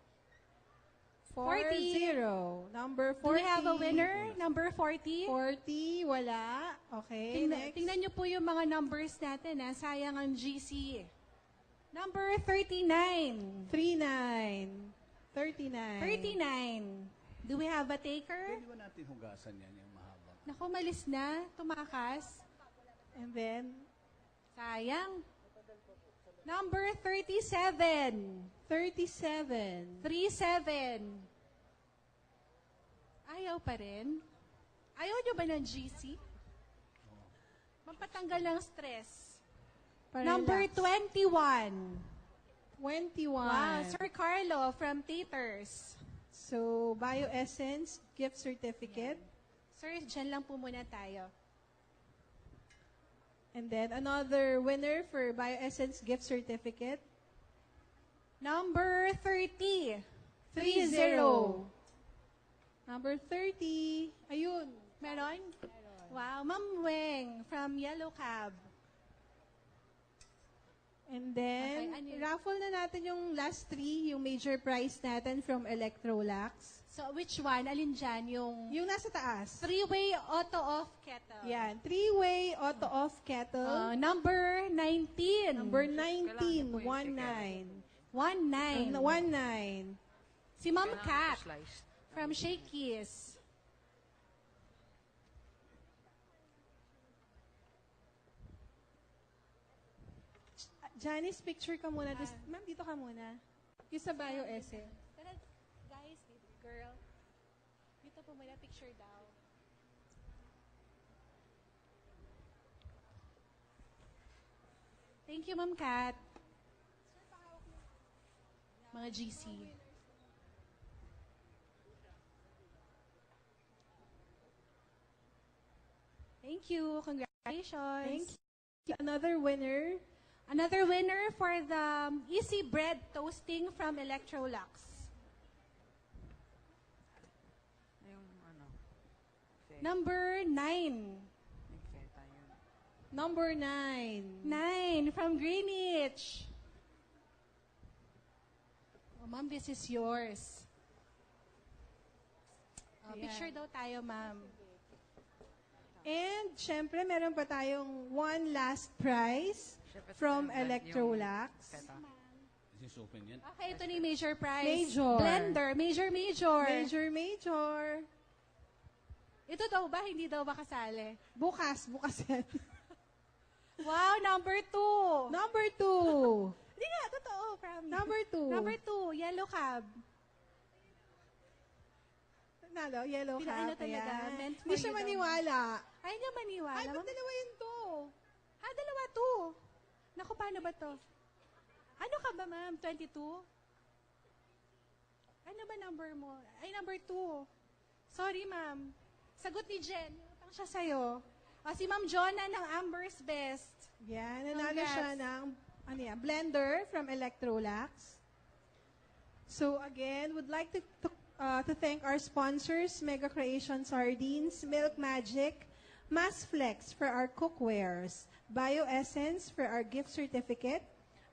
40. Number 40. Do we have a winner? Number 40? 40, wala. Okay, next. Tingnan niyo po yung mga numbers natin. Sayang ang GC. Number 39. 39. 39. Do we have a taker? Pwede ba natin hugasan yan, yung mahaba? Naku, malis na. Tumakas. And then? Sayang. Number 37. 37. 37. Ayaw pa rin? Ayaw nyo ba ng GC? Mampatanggal ng stress. Number 21. 21. Wow, Sir Carlo from Taters. So, BioEssence gift certificate. Sir, dyan lang po muna tayo. And then, another winner for BioEssence gift certificate. Number 30. 30. Number 30. Ayun. Meron? Wow, Ma'am Weng from Yellow Cab. And then, raffle na natin yung last 3, yung major prize natin from Electrolux. So, which one? Alin dyan? Yung nasa taas. 3-way auto-off kettle. Yan. 3-way auto-off kettle. Number 19. Number 19. 19. 19. Si Ma'am Kat from Shakey's. Janice, picture ka muna. Ma'am, dito ka muna. Yung sa BioEssence. Guys, girl. Dito po muna, picture daw. Thank you, Ma'am Kat. Mga GC. Thank you. Congratulations. Thank you. Another winner. Another winner for the Easy Bread Toasting from Electrolux. Yung ano. Number 9. Number 9. 9 from Greenwich. Oh, ma'am, this is yours. Ayan. Picture daw tayo, ma'am. And, syempre, meron pa tayong one last prize from Electrolux. Is this open yan? Okay, ito na yung major prize. Major. Blender. Major. Major. Ito daw ba? Hindi daw ba kasali? Bukas yan. Wow, number 2. Number 2. Hindi nga, totoo, promise. Number 2. Number 2, yellow cab. Nalo, yellow cap. Ano talaga, Ayan. meant for Hindi siya you daw. maniwala. Ay, niya maniwala. Ay, ba't dalawa yun to? Dalawa to. Naku, paano ba to? Ano ka ba, ma'am? 22? Ano ba number mo? Ay, number 2. Sorry, ma'am. Sagot ni Jen. Utang siya sa'yo. Si Ma'am Jonah ng Amber's Best. Yan, nanalo Congrats. siya ng blender from Electrolux. So again, would like to thank our sponsors, Mega Creation Sardines, Milk Magic, Massflex for our cookwares, BioEssence for our gift certificate,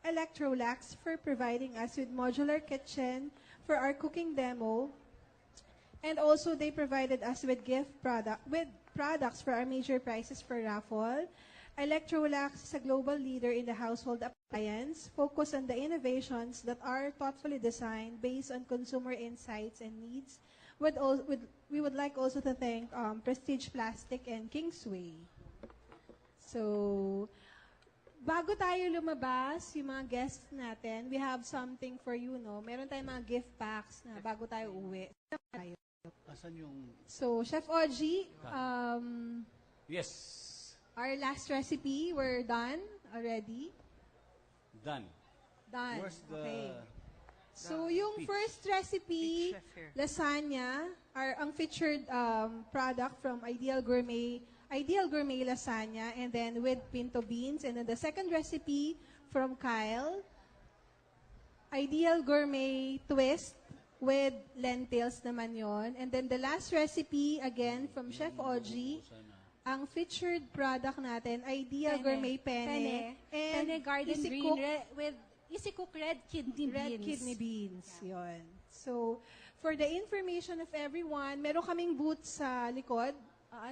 Electrolux for providing us with modular kitchen for our cooking demo, and also they provided us with products for our major prizes for raffle. Electrolux is a global leader in the household appliance, focused on the innovations that are thoughtfully designed based on consumer insights and needs. We would like also to thank Prestige Plastic and Kingsway. So, bago tayo lumabas, yung mga guests natin, we have something for you, no? Meron tayong mga gift packs na bago tayo uwi. Asan yung... So, Chef Oji, Yes. our last recipe, we're done already. Done. Where's the... Okay. So, yung first recipe, lasagna, ang featured product from Ideal Gourmet lasagna, and then with pinto beans. And then the second recipe from Kyle, Ideal Gourmet twist with lentils naman yon. And then the last recipe, again, from Chef Oji, ang featured product natin, Ideal Gourmet Penne. And Penne Garden Easy Green Cook, with Easy Cook Red Kidney Beans. Red kidney beans, yon. So, for the information of everyone, meron kaming booth sa likod.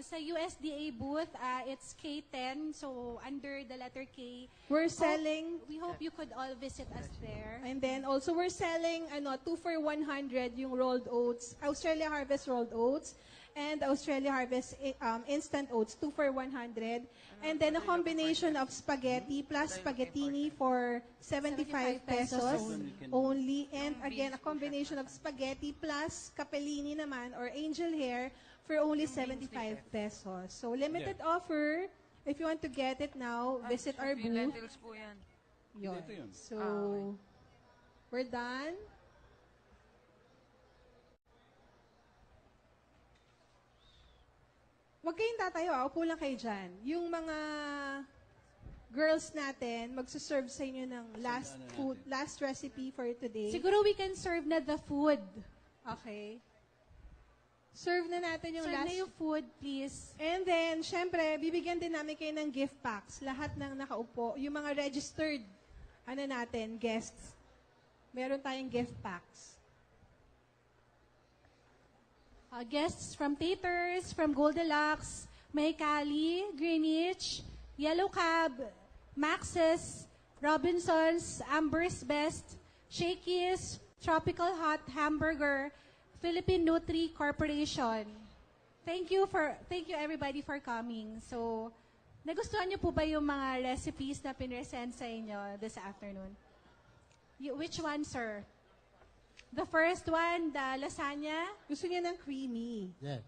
Sa USDA booth, it's K10, so under the letter K. We're selling... We hope you could all visit us there. And then also we're selling 2 for 100 yung rolled oats, Australia Harvest rolled oats, and Australia Harvest instant oats, 2 for 100. And then a combination of spaghetti plus spaghettini for 75 pesos only. And again, a combination of spaghetti plus capellini naman or angel hair for only 75 pesos. So limited offer. If you want to get it now, visit our booth. Lentils po yan. Yun. So, we're done. Huwag kayong tatayo, upo lang kayo dyan. Yung mga girls natin, magsuserve sa inyo ng last recipe for today. Siguro we can serve na the food. Okay. Serve na natin yung Serve last. na yung food, please. And then, syempre, bibigyan din namin kayo ng gift packs. Lahat ng nakaupo. Yung mga registered, guests. Meron tayong gift packs. Guests from Taters, from Goldilocks, Mahikali, Greenwich, Yellow Cab, Max's, Robinson's, Amber's Best, Shakey's, Tropical Hot Hamburger, Philippine Nutri Corporation. Thank you everybody for coming. So, nagustuhan niyo po ba yung mga recipes na pinresent sa inyo this afternoon? Which one, sir? The first one, the lasagna. Gusto niya ng creamy. Yeah.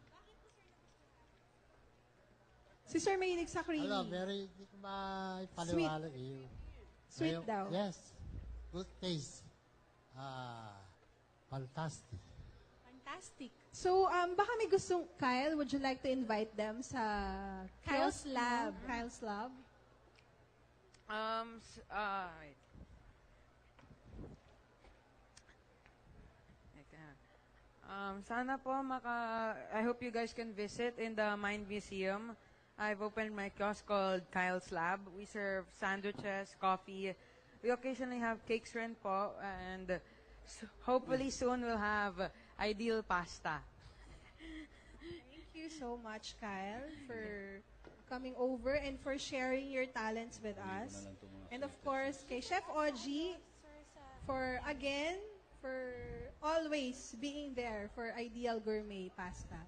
Si Sir mahilig sa creamy. Hindi ko maipaliwanag eh. Sweet daw. Yes. Good taste. Fantastic. Fantastic. So, baka may gustong, Kyle, would you like to invite them sa Kyle's Lab? Kyle's Lab. Wait. Sana po I hope you guys can visit in the Mind Museum. I've opened my kiosk called Kyle's Lab. We serve sandwiches, coffee. We occasionally have cakes rin po, and hopefully soon we'll have ideal pasta. Thank you so much, Kyle, for coming over and for sharing your talents with us. And of course, kay Chef Oji, for always being there for Ideal Gourmet Pasta.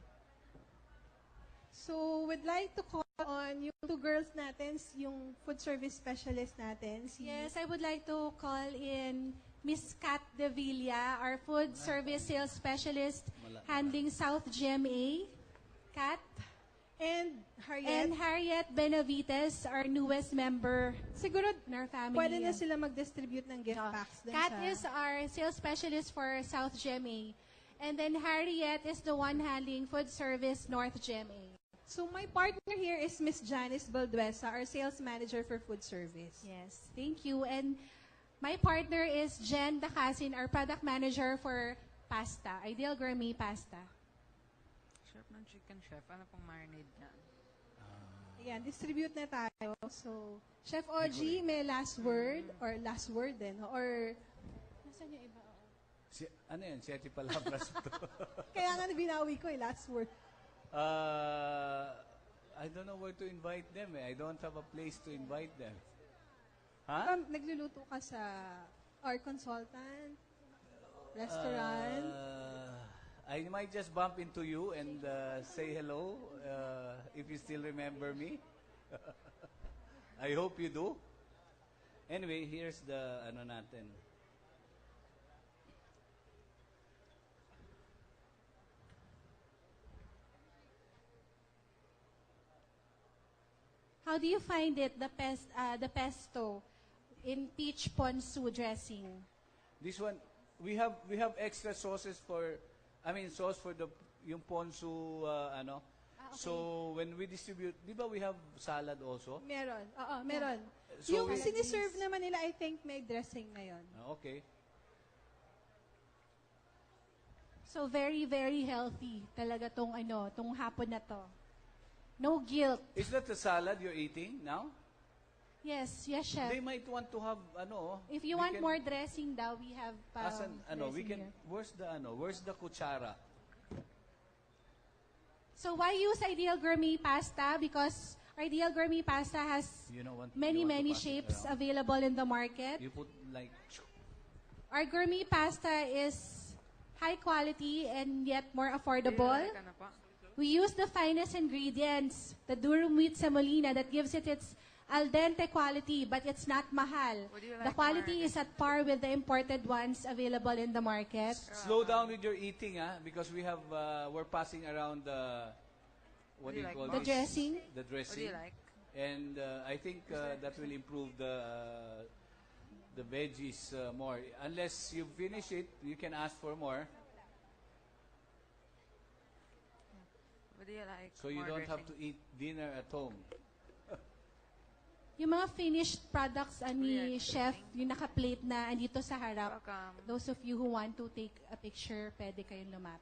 So, we'd like to call on yung two girls natin, yung food service specialist natin. Yes, I would like to call in Miss Kat De Villa, our food service sales specialist handling South GMA. Kat. And Harriet Benavides, our newest member. Siguro, in our family. pwede na sila mag-distribute ng gift packs. Kat is our sales specialist for South GMA. And then Harriet is the one handling food service North GMA. So my partner here is Miss Janice Balduesa, our sales manager for food service. Yes, thank you. And my partner is Jen Dacasin, our product manager for pasta, Ideal Gourmet Pasta. Chef ng chicken, chef. Ano pong marinade niyan? Ayan, distribute na tayo. So, Chef Oji, may last word? Or last word din? Or, nasaan yung iba? Ano yan? Siete palabras to. Kaya nga binawi ko last word. I don't know where to invite them. I don't have a place to invite them. Ha? Nagluluto ka sa or consultant, restaurant? I might just bump into you and say hello if you still remember me. I hope you do. Anyway, here's the ano natin. How do you find it, the pesto in peach ponzu dressing? This one, we have extra sauces sauce for yung ponzu ano. Okay. So when we distribute, di ba we have salad also? Meron. Oo, meron. So yung siniserve naman nila, I think may dressing na yon. Okay. So very, very healthy talaga tong hapon na to. No guilt. Is that the salad you're eating now? Yes, chef. They might want to have If you want more dressing daw, we have we can here. where's the kutsara? So why use Ideal Gourmet Pasta? Because Ideal Gourmet Pasta has many shapes available in the market. You put like Our gourmet pasta is high quality and yet more affordable. We use the finest ingredients, the durum wheat semolina that gives it its al dente quality, but it's not mahal. The quality is at par with the imported ones available in the market. Slow down with your eating, because we're passing around what do you call the this? Dressing. The dressing. What do you like? And I think that will improve the veggies more. Unless you finish it, you can ask for more. What do you like? So you don't have to eat dinner at home. Yung mga finished products ni chef, yung naka-plate na andito sa harap. Welcome. Those of you who want to take a picture, pwede kayong lumapit.